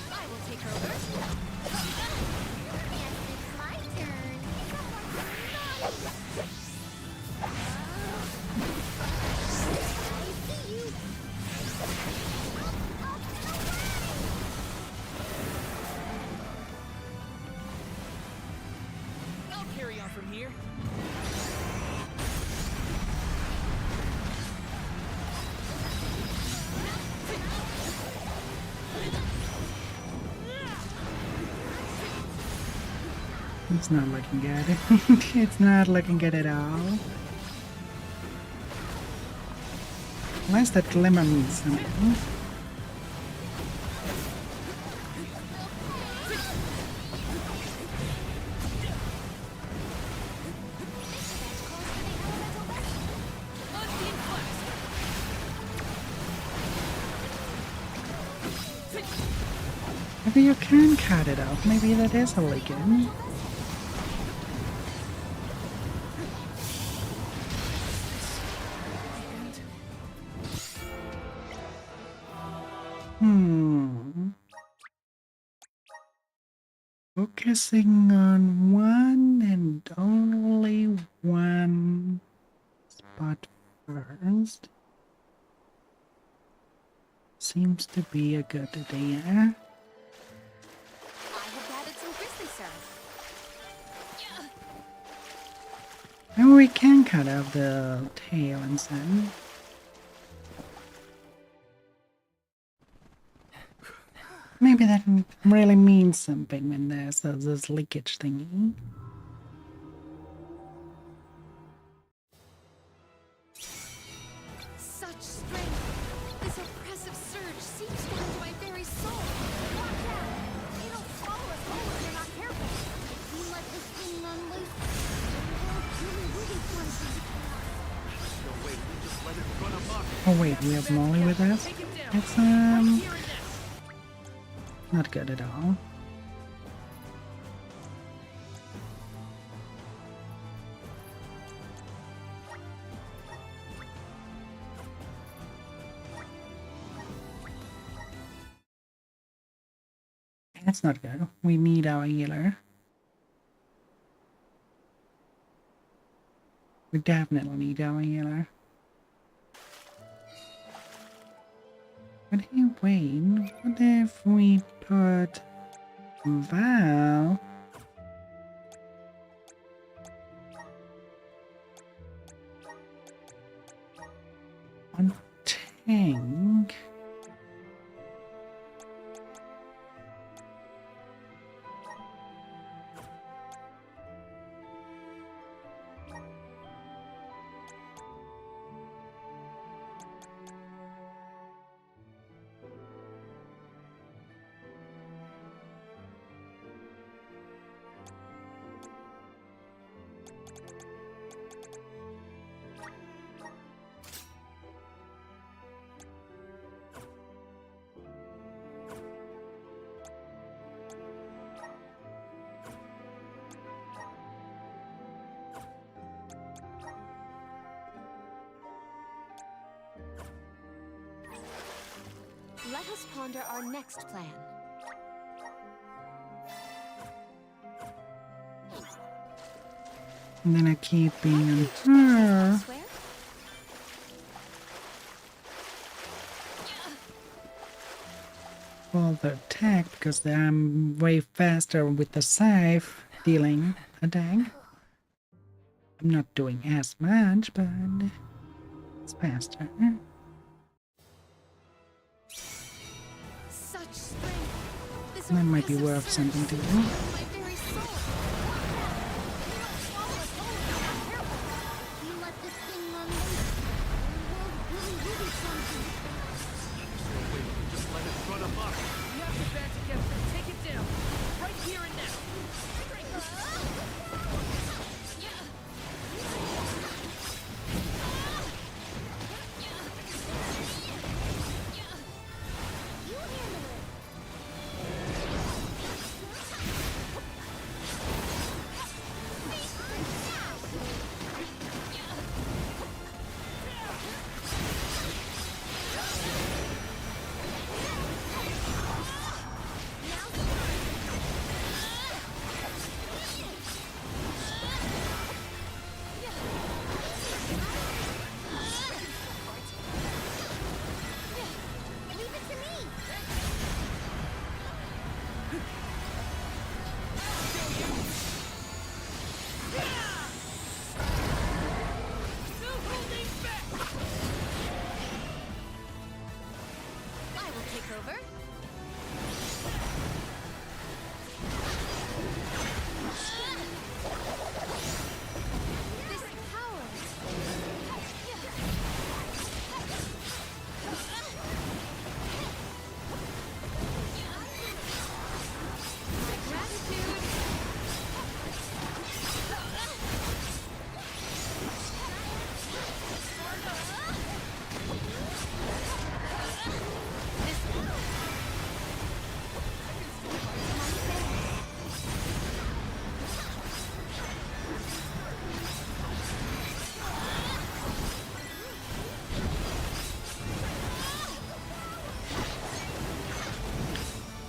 I will take over. Yes, it's my turn. I see you. I'll carry on from here. It's not looking good. It's not looking good at all. Unless that glimmer means something. Maybe you can cut it off. Maybe that is a leaking. Focusing on one and only one spot first seems to be a good idea. I have gathered some grizzly serve. Maybe we can cut off the tail and sun. Maybe that really means something when there's this leakage thingy. Such strength! This oppressive surge seeps down to my very soul! Watch out! It'll swallow us whole if you're not careful! If you let this thing unloose, it will really plunge. Oh wait, we have Molly with us? It's not good at all. That's not good. We need our healer. We definitely need our healer. But hey, Wayne, what if we put Val on tank? Let us ponder our next plan. And then I keep being on her. Swear? All the attack because I'm way faster with the scythe dealing attack. I'm not doing as much, but it's faster. Such strength. This That might be oppressive worth surge something to seeps do. down to my very soul. It'll swallow us whole if you're not careful. If you let this thing unloose, it will really something. We have to band together and take it down. Right here and now. You handle it.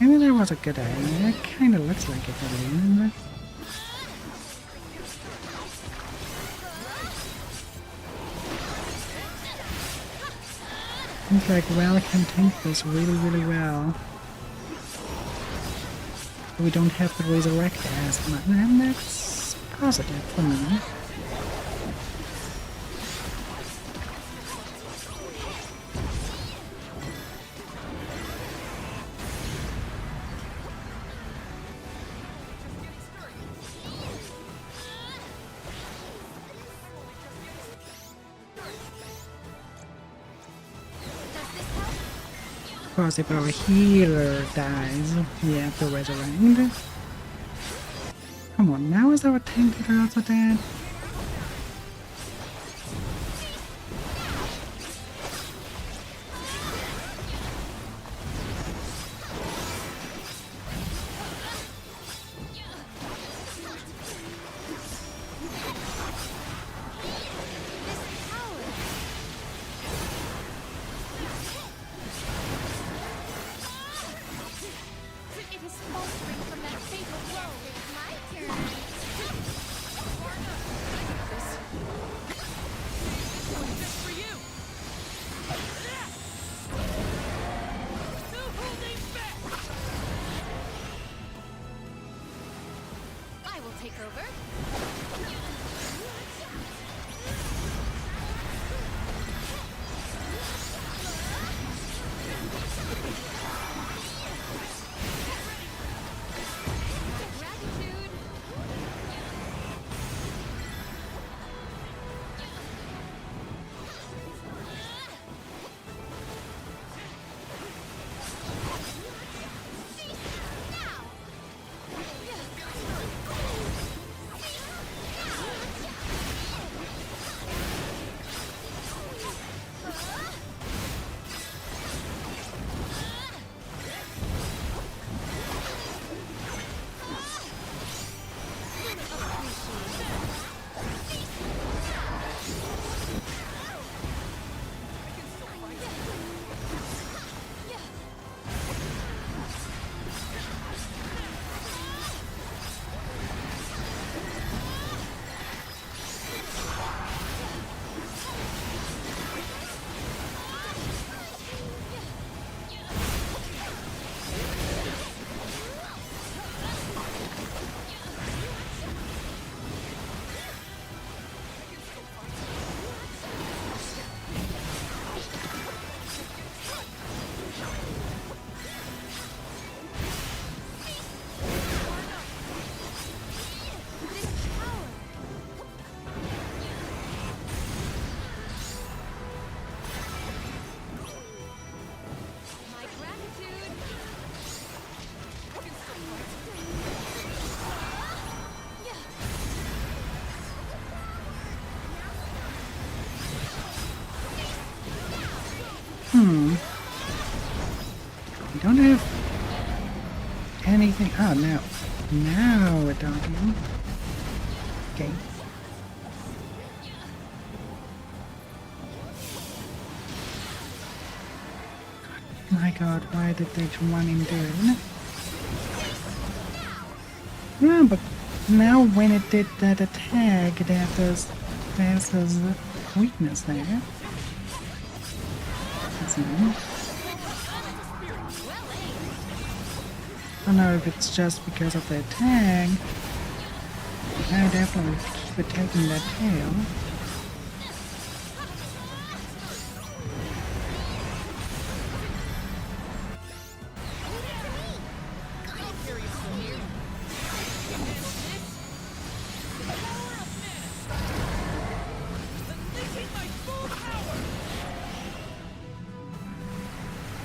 Maybe that was a good idea. It kind of looks like a good idea. Seems like Well can tank this really, really well. We don't have to resurrect as much, and that's positive for me. Of course, if our healer dies, we have to resurrect. Come on, now is our tank also dead? It is faltering from that fatal blow. It's my turn. Just for you! No holding back! I will take over. Gratitude. My gratitude. We don't have anything. Oh, no. Now we're talking. Okay. My god, why did they run into it? Yeah, but now when it did that attack, there's a weakness there. That's nice. I don't know if it's just because of the attack. I definitely keep attacking that tail.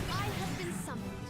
I have been summoned.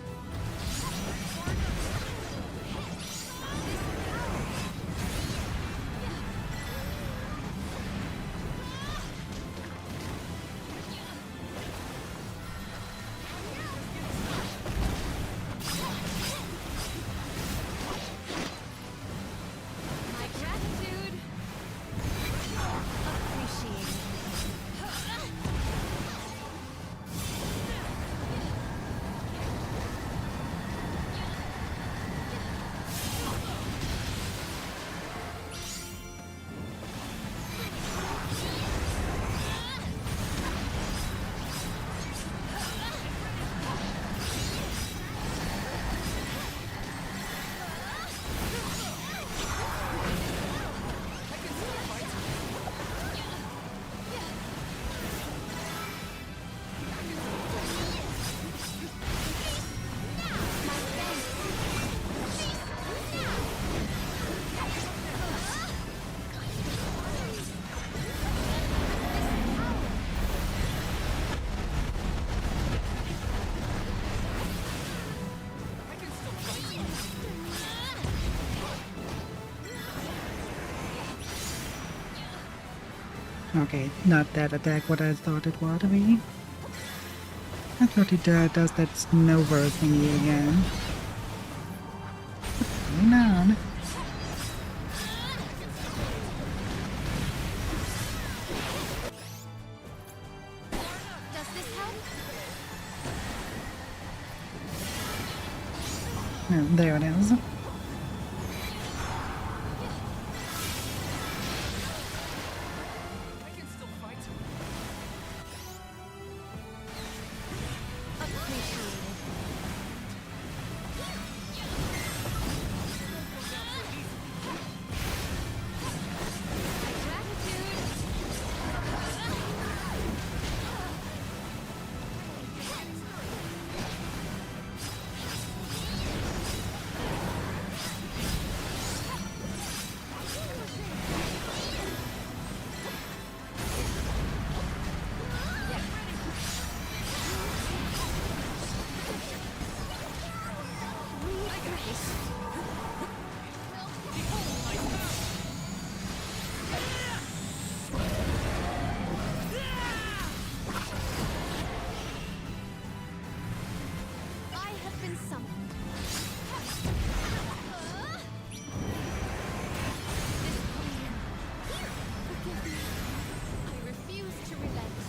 Okay, not that attack what I thought it would be. I thought he does that snowbird thingy again. What's going on? Does this help? Oh, there it is. I have been summoned. This command. Forgive me. I refuse to relent.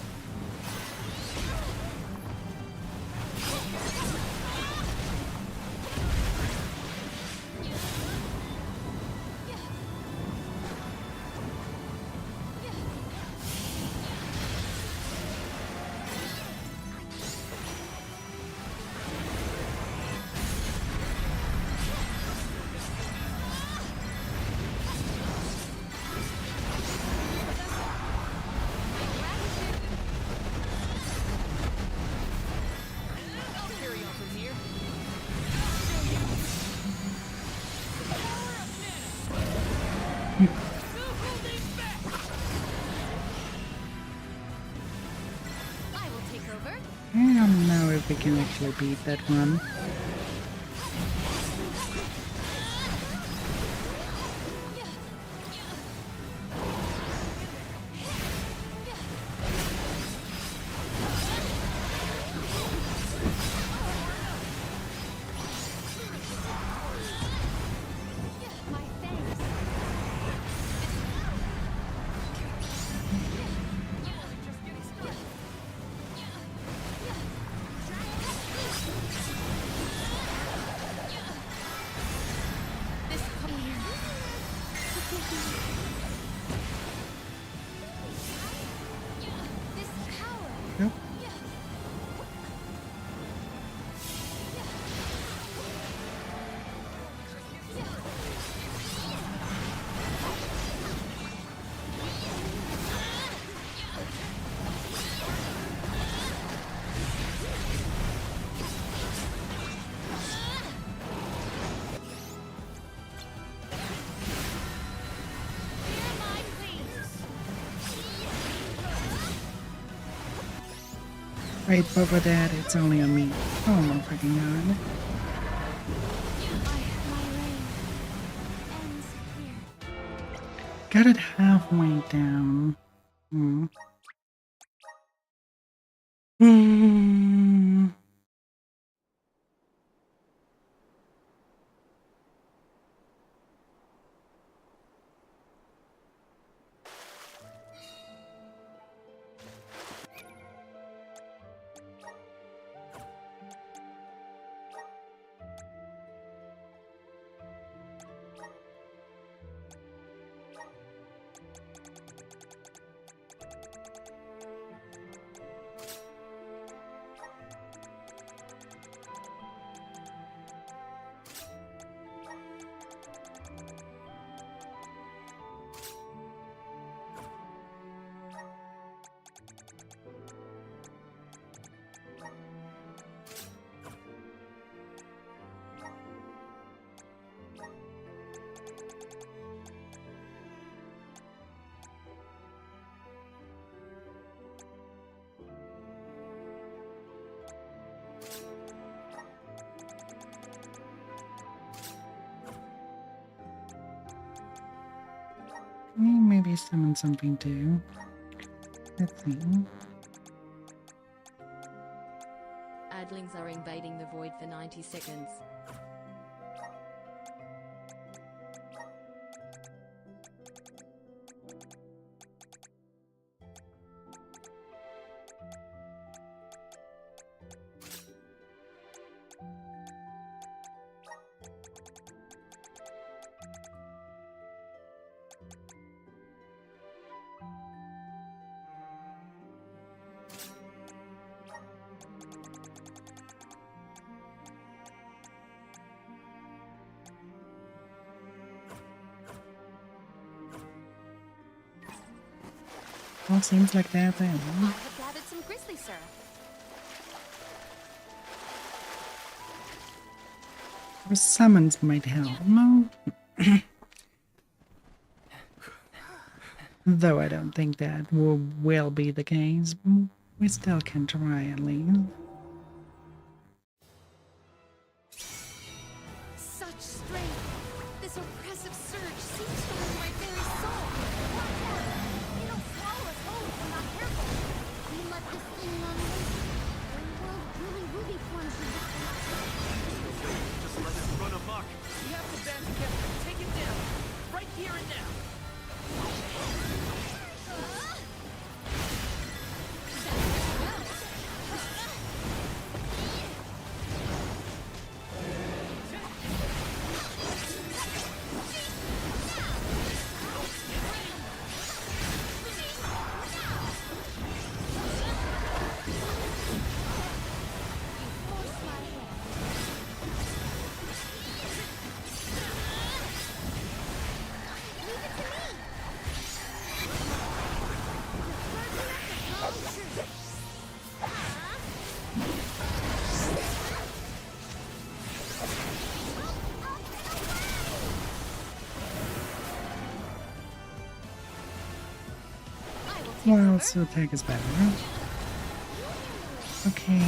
I will take over. I don't know if we can actually beat that one. My thanks. This command. Forgive me. This power. Yep. Hear my pleas. Wait, but for that, it's only on me. Oh my freaking god. My reign ends here. Got it halfway down. Hmm. Hmm. Maybe summon something too. Let's see. Adlings are invading the void for 90 seconds. Well, seems like that then. I have gathered some grizzly syrup. Or summons might help. No. Though I don't think that will be the case. We still can try at least. Such strength! This oppressive surge seeps through my very soul! Watch out! It'll swallow us whole if we're not careful! We let this thing run loose. The world really will be plunged in this collapse. Just let it run amok. We have to band together and take it down. Right here and now. Well, so attack is better. Okay,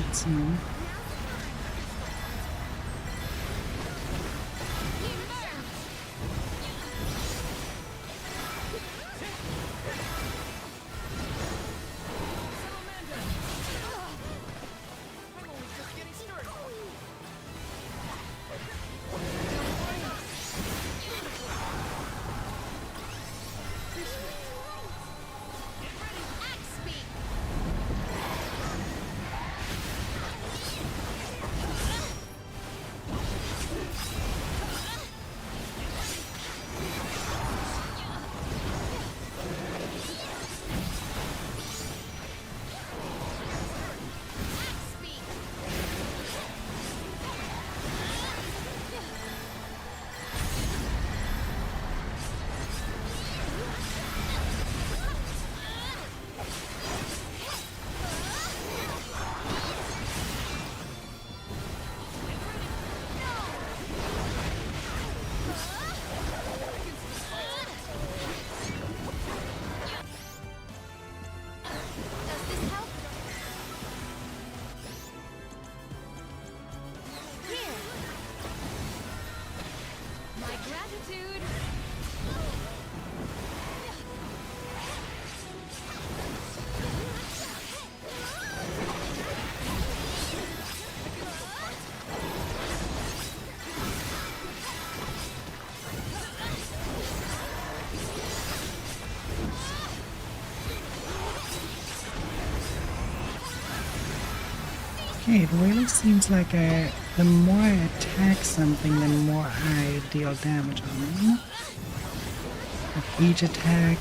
let's see. Okay, it really seems like the more I attack something, the more I deal damage on it. Like each attack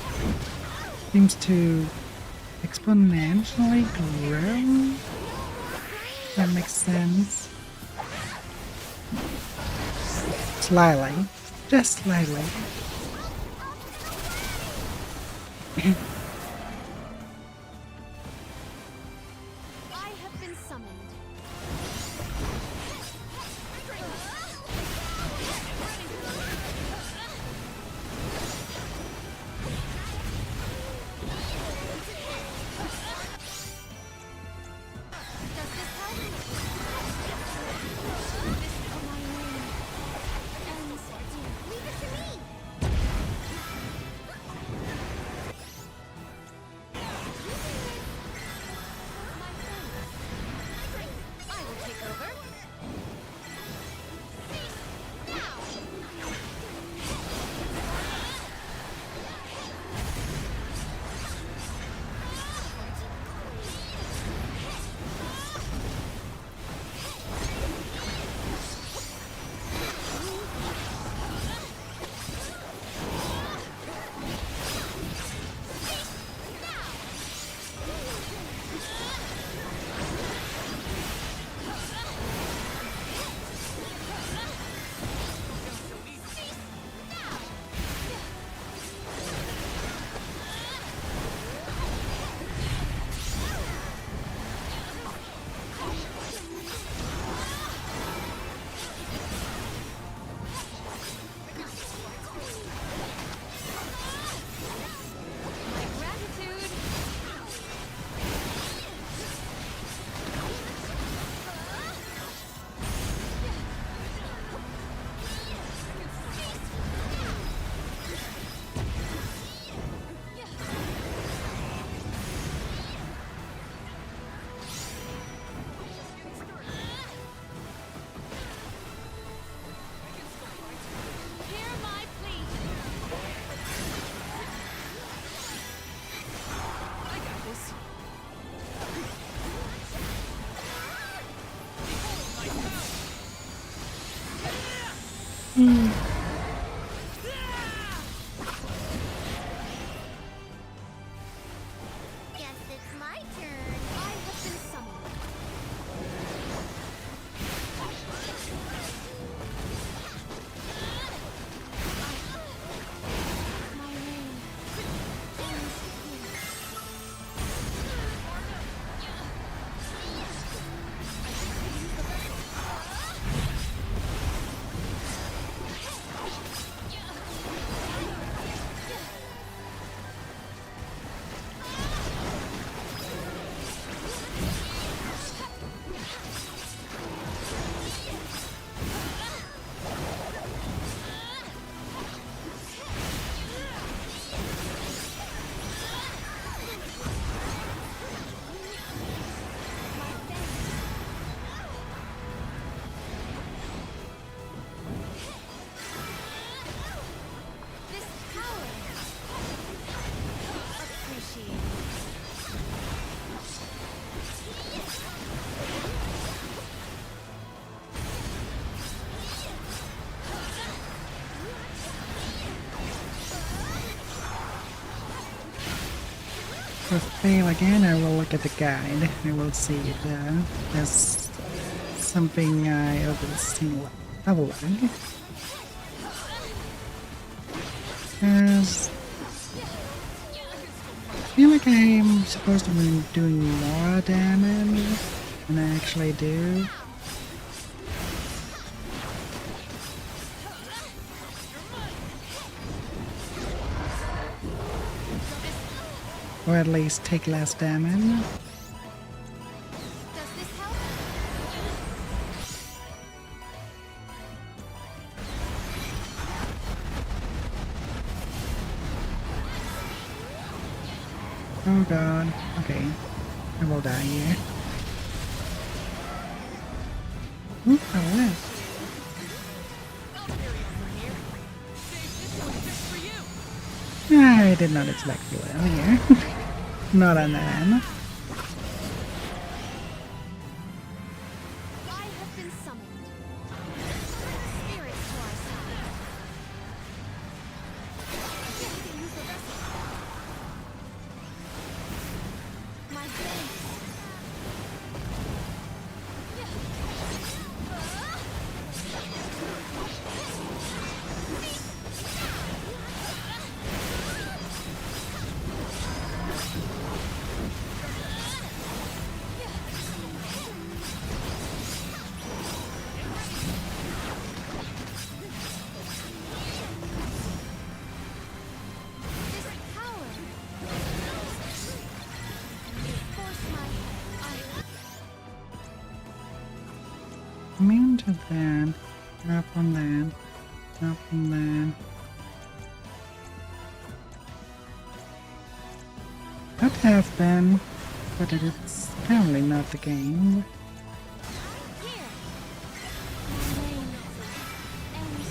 seems to exponentially grow. That makes sense. Slightly. Just slightly. I have been summoned. Does this help? Oh, my name ends here. Leave it to me! Guess it's my turn. I have been summoned. My reign ends here. This power. Appreciate it. If I fail again, I will look at the guide. I will see if there's something I overseen level lag. As I feel like I'm supposed to be doing more damage than I actually do. Or at least take less damage. Does this help? Oh god. Okay. I will die here. Oop, I left. I did not expect you here. Not on that end. I have been summoned. Spirits to our side. Yes, we can use the vessel. My thanks. This power. Force my Immune to that. Up on that. Up on that. Could have been, but it is apparently not the game. here. My reign ends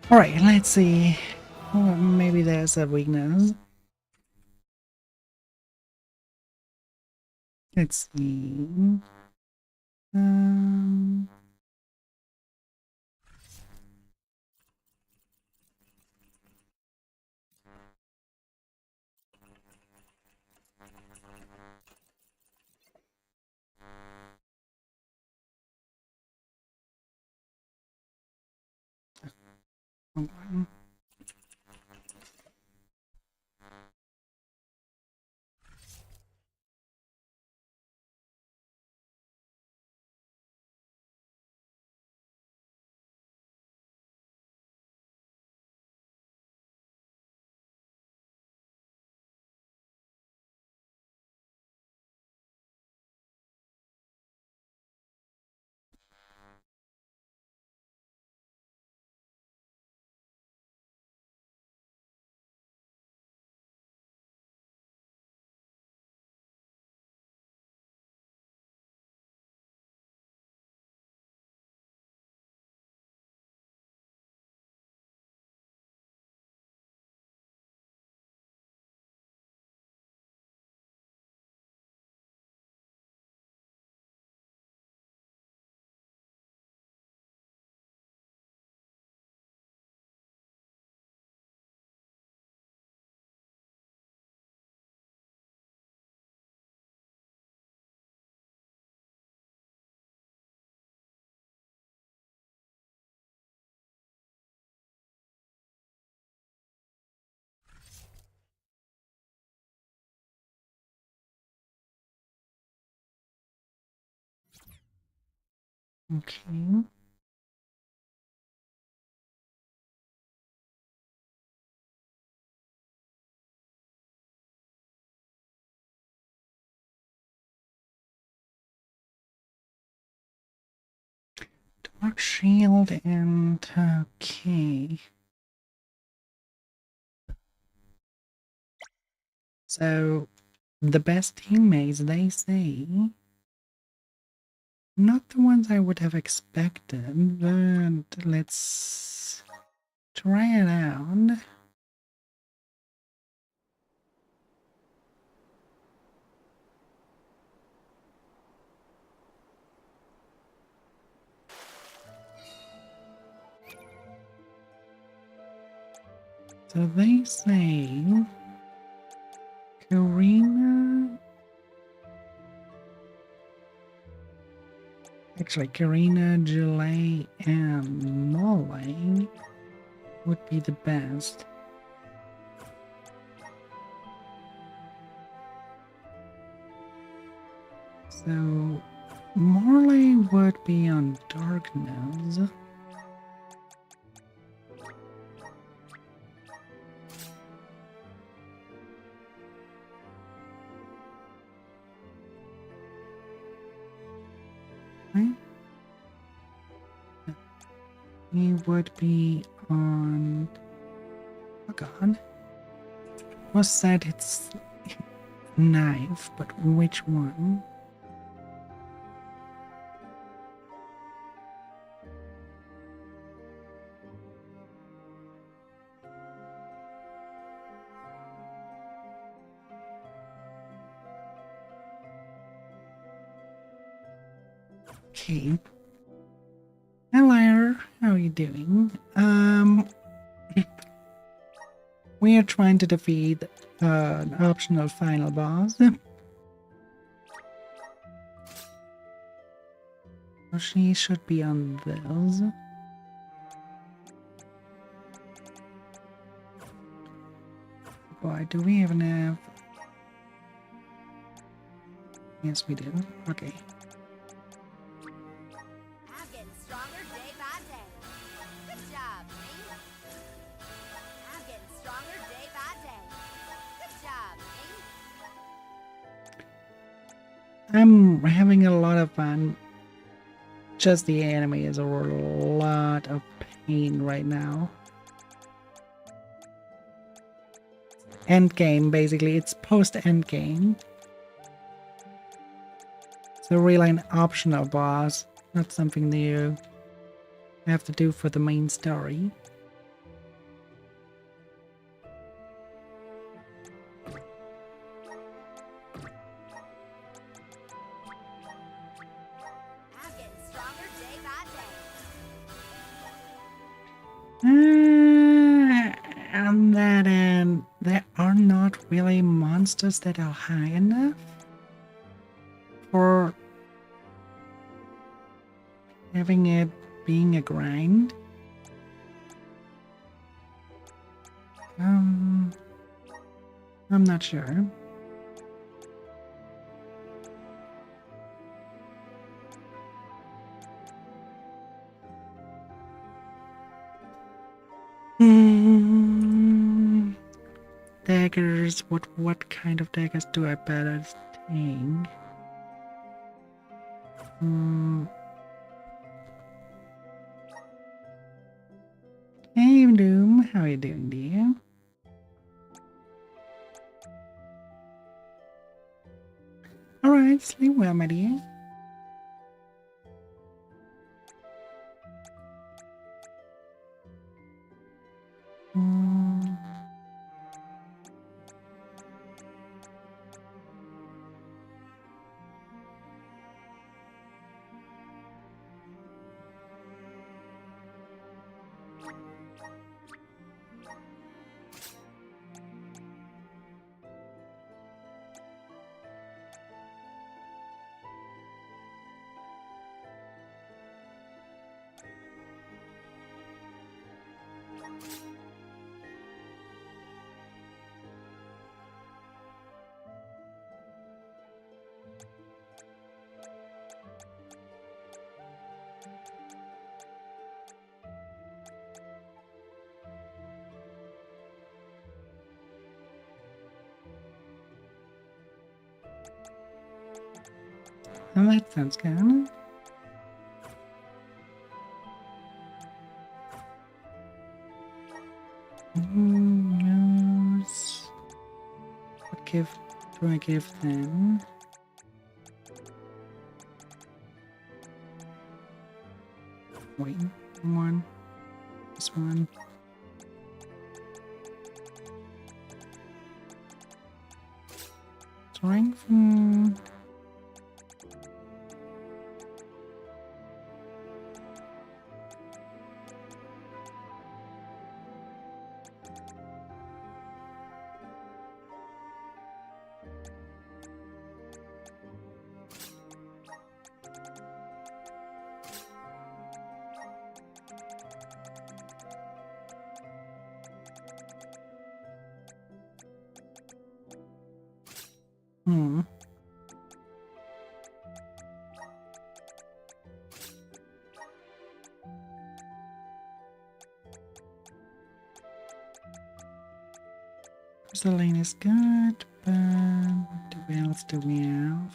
Alright, let's see. Oh, maybe there's a weakness. Let's see. Um... Okay. Dark Shield and okay. So the best teammates, they say. Not the ones I would have expected, but let's try it out. So they say Karina. Actually, Karina, Julie, and Molly would be the best. So Morley would be on Darkness. Right? He would be on... Oh god. Was said it's knife, but which one? Okay. Hello, how are you doing? We are trying to defeat an optional final boss. So she should be on this. Boy, do we even have... Yes, we do. Okay. I'm getting stronger day by day. Good job, me. I'm getting stronger day by day. Good job, me. I'm having a lot of fun. Just the enemy is a lot of pain right now. Endgame, basically. It's post-endgame. So really an optional boss, not something that you have to do for the main story. On that end, there are not really monsters that are high enough for having it being a grind. I'm not sure. Daggers. What kind of daggers do I better take? Hey Doom, how are you doing, dear? Alright, sleep well, my dear. Well, that sounds good. Knows. What gift do I give them? Wait, one. This one. Strength. Crystalline is good, but what else do we have?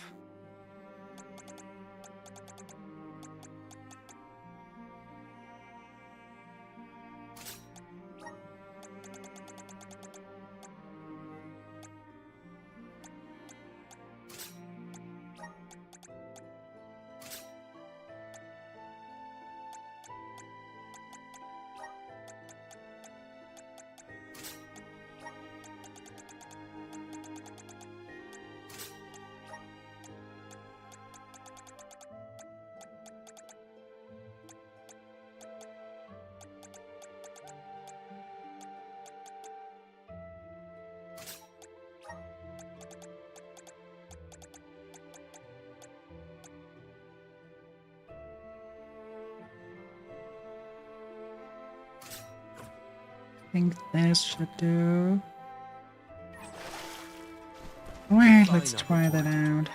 I think this should do. Alright, let's try that out.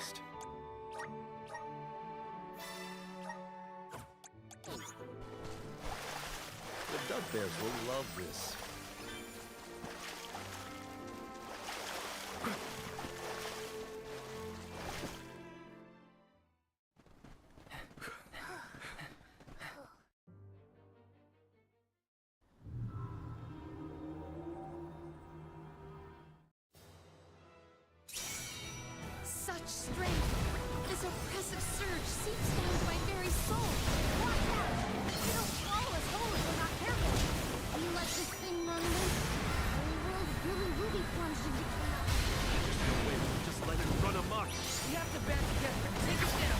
The Dove Bears will love this. Such strength! This oppressive surge seeps down to my very soul! Watch out! It'll swallow us whole if we're not careful! You let this thing run loose, the whole world will be plunged into chaos! There's no way we can just let it run amok. We have to band together and take it down.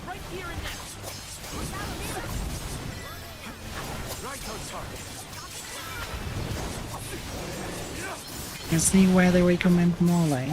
Right here and now. Right on target. You see why they recommend Molly.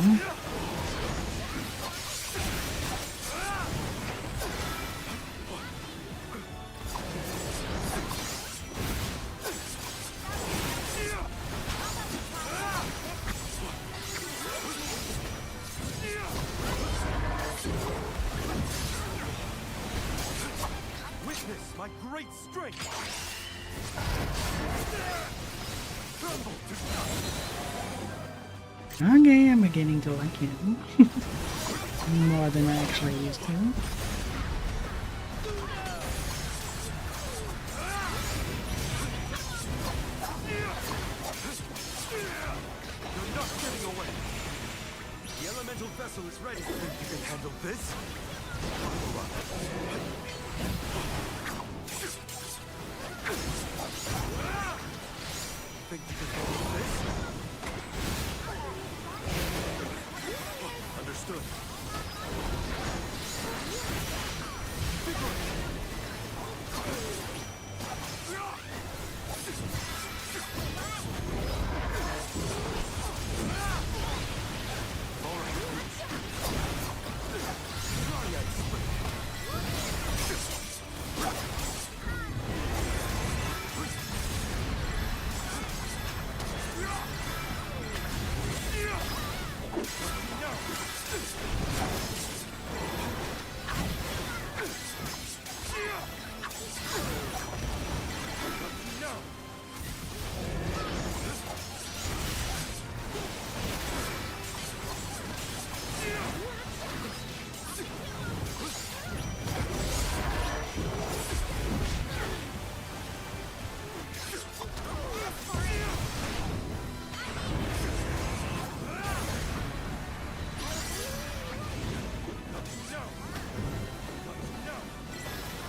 Witness my great strength! Tremble to dust! Okay, I'm beginning to like him. More than I actually used to. You're not getting away! The elemental vessel is ready. Think you can handle this? Think you can handle this? Understood.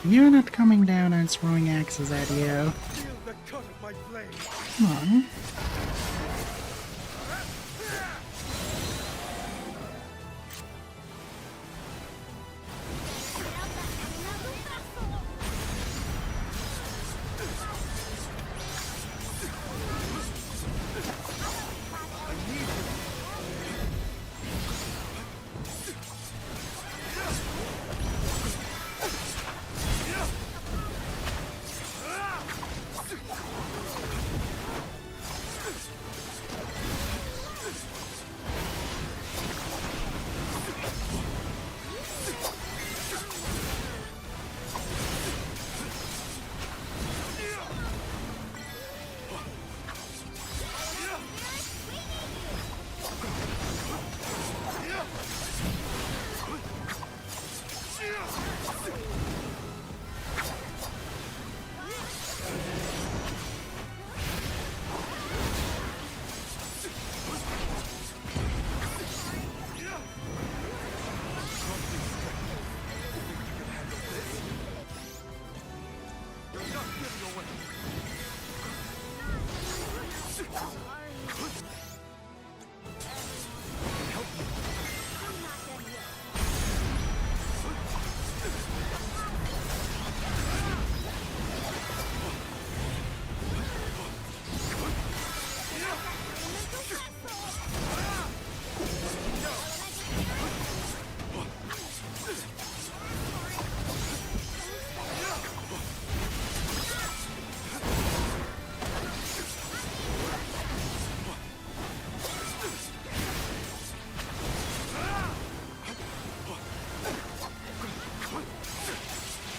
You're not coming down and throwing axes at you. Feel the cut of my blade. Come on.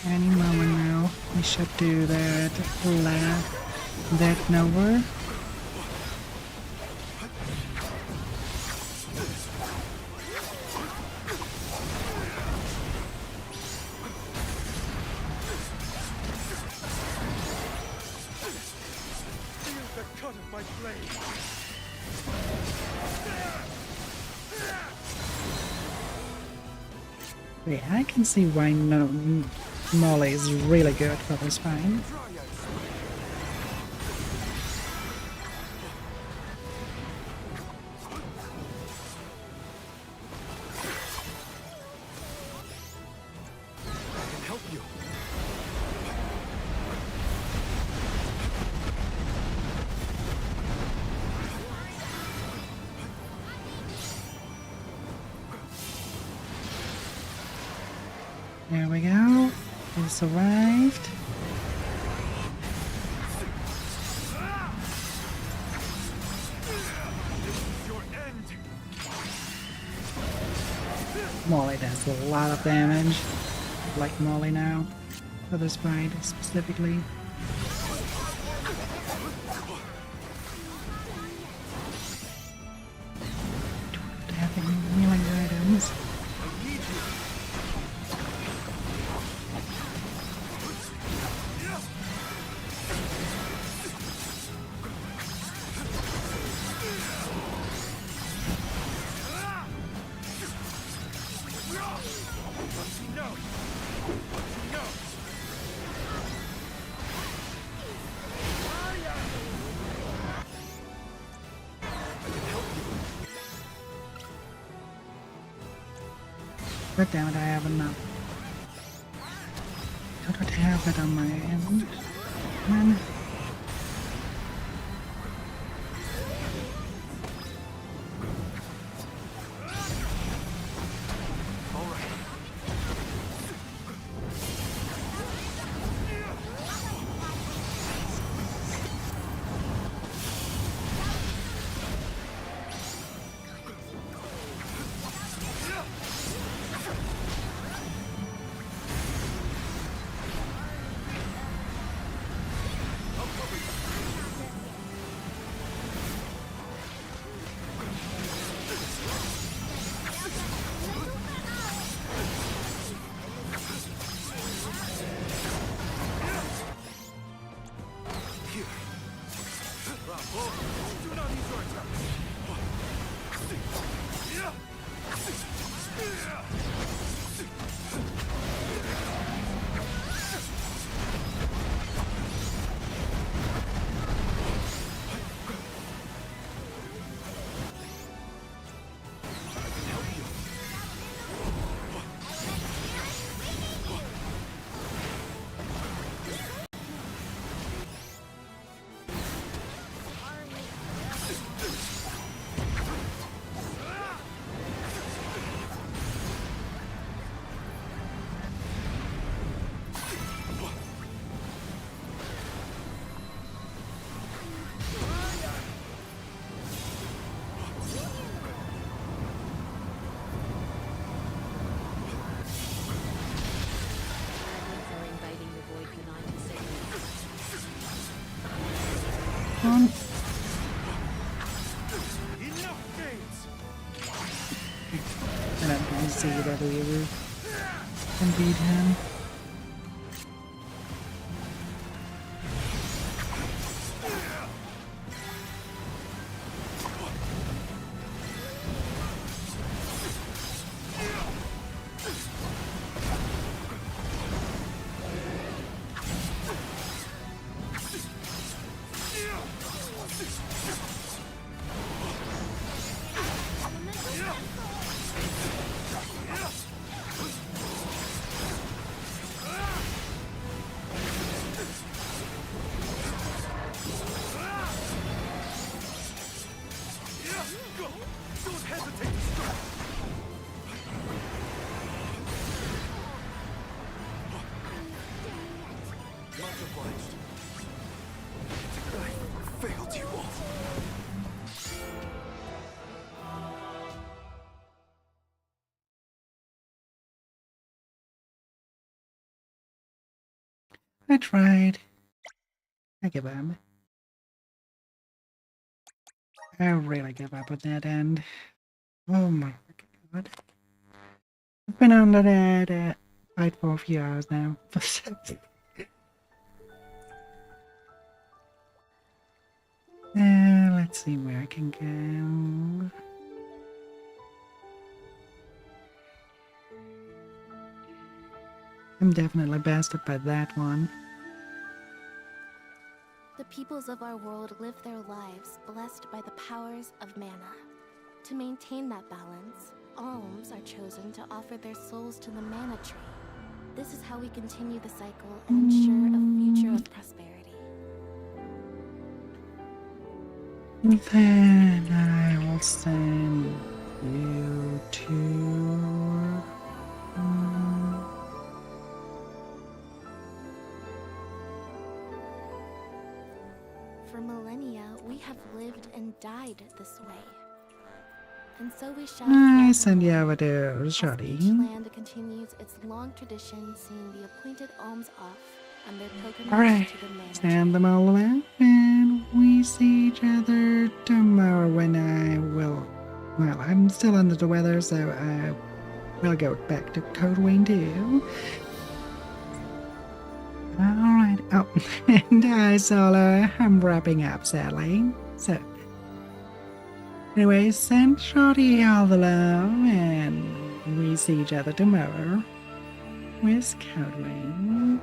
Any moment now, we should do that that Nova. Feel the cut of my blade. Yeah, I can see why Molly is really good for this fight. I can help you. There we go. He survived. Molly does a lot of damage. I like Molly now. For this fight specifically. Having healing items. But damn it, I have enough. I don't have it on my end. Man. On. And I'm going to see that we can beat him. I tried. I give up. I really give up on that end. Oh my god. I've been on that fight for a few hours now. Let's see where I can go. I'm definitely bested by that one. The peoples of our world live their lives blessed by the powers of mana. To maintain that balance, alms are chosen to offer their souls to the mana tree. This is how we continue the cycle and ensure a future of prosperity. Then I will send you to For millennia, we have lived and died this way. And so we shall I send you over to as Shorty. each land continues its long tradition seeing the appointed alms off and their pilgrimage Alright, to the manor. stand them all around, and we see each other tomorrow when I will. Well, I'm still under the weather, so I will go back to Code Wayne too. Alright, oh, and Solo, I'm wrapping up sadly. So, anyway, send Shorty all the love, and we see each other tomorrow with Code Wayne.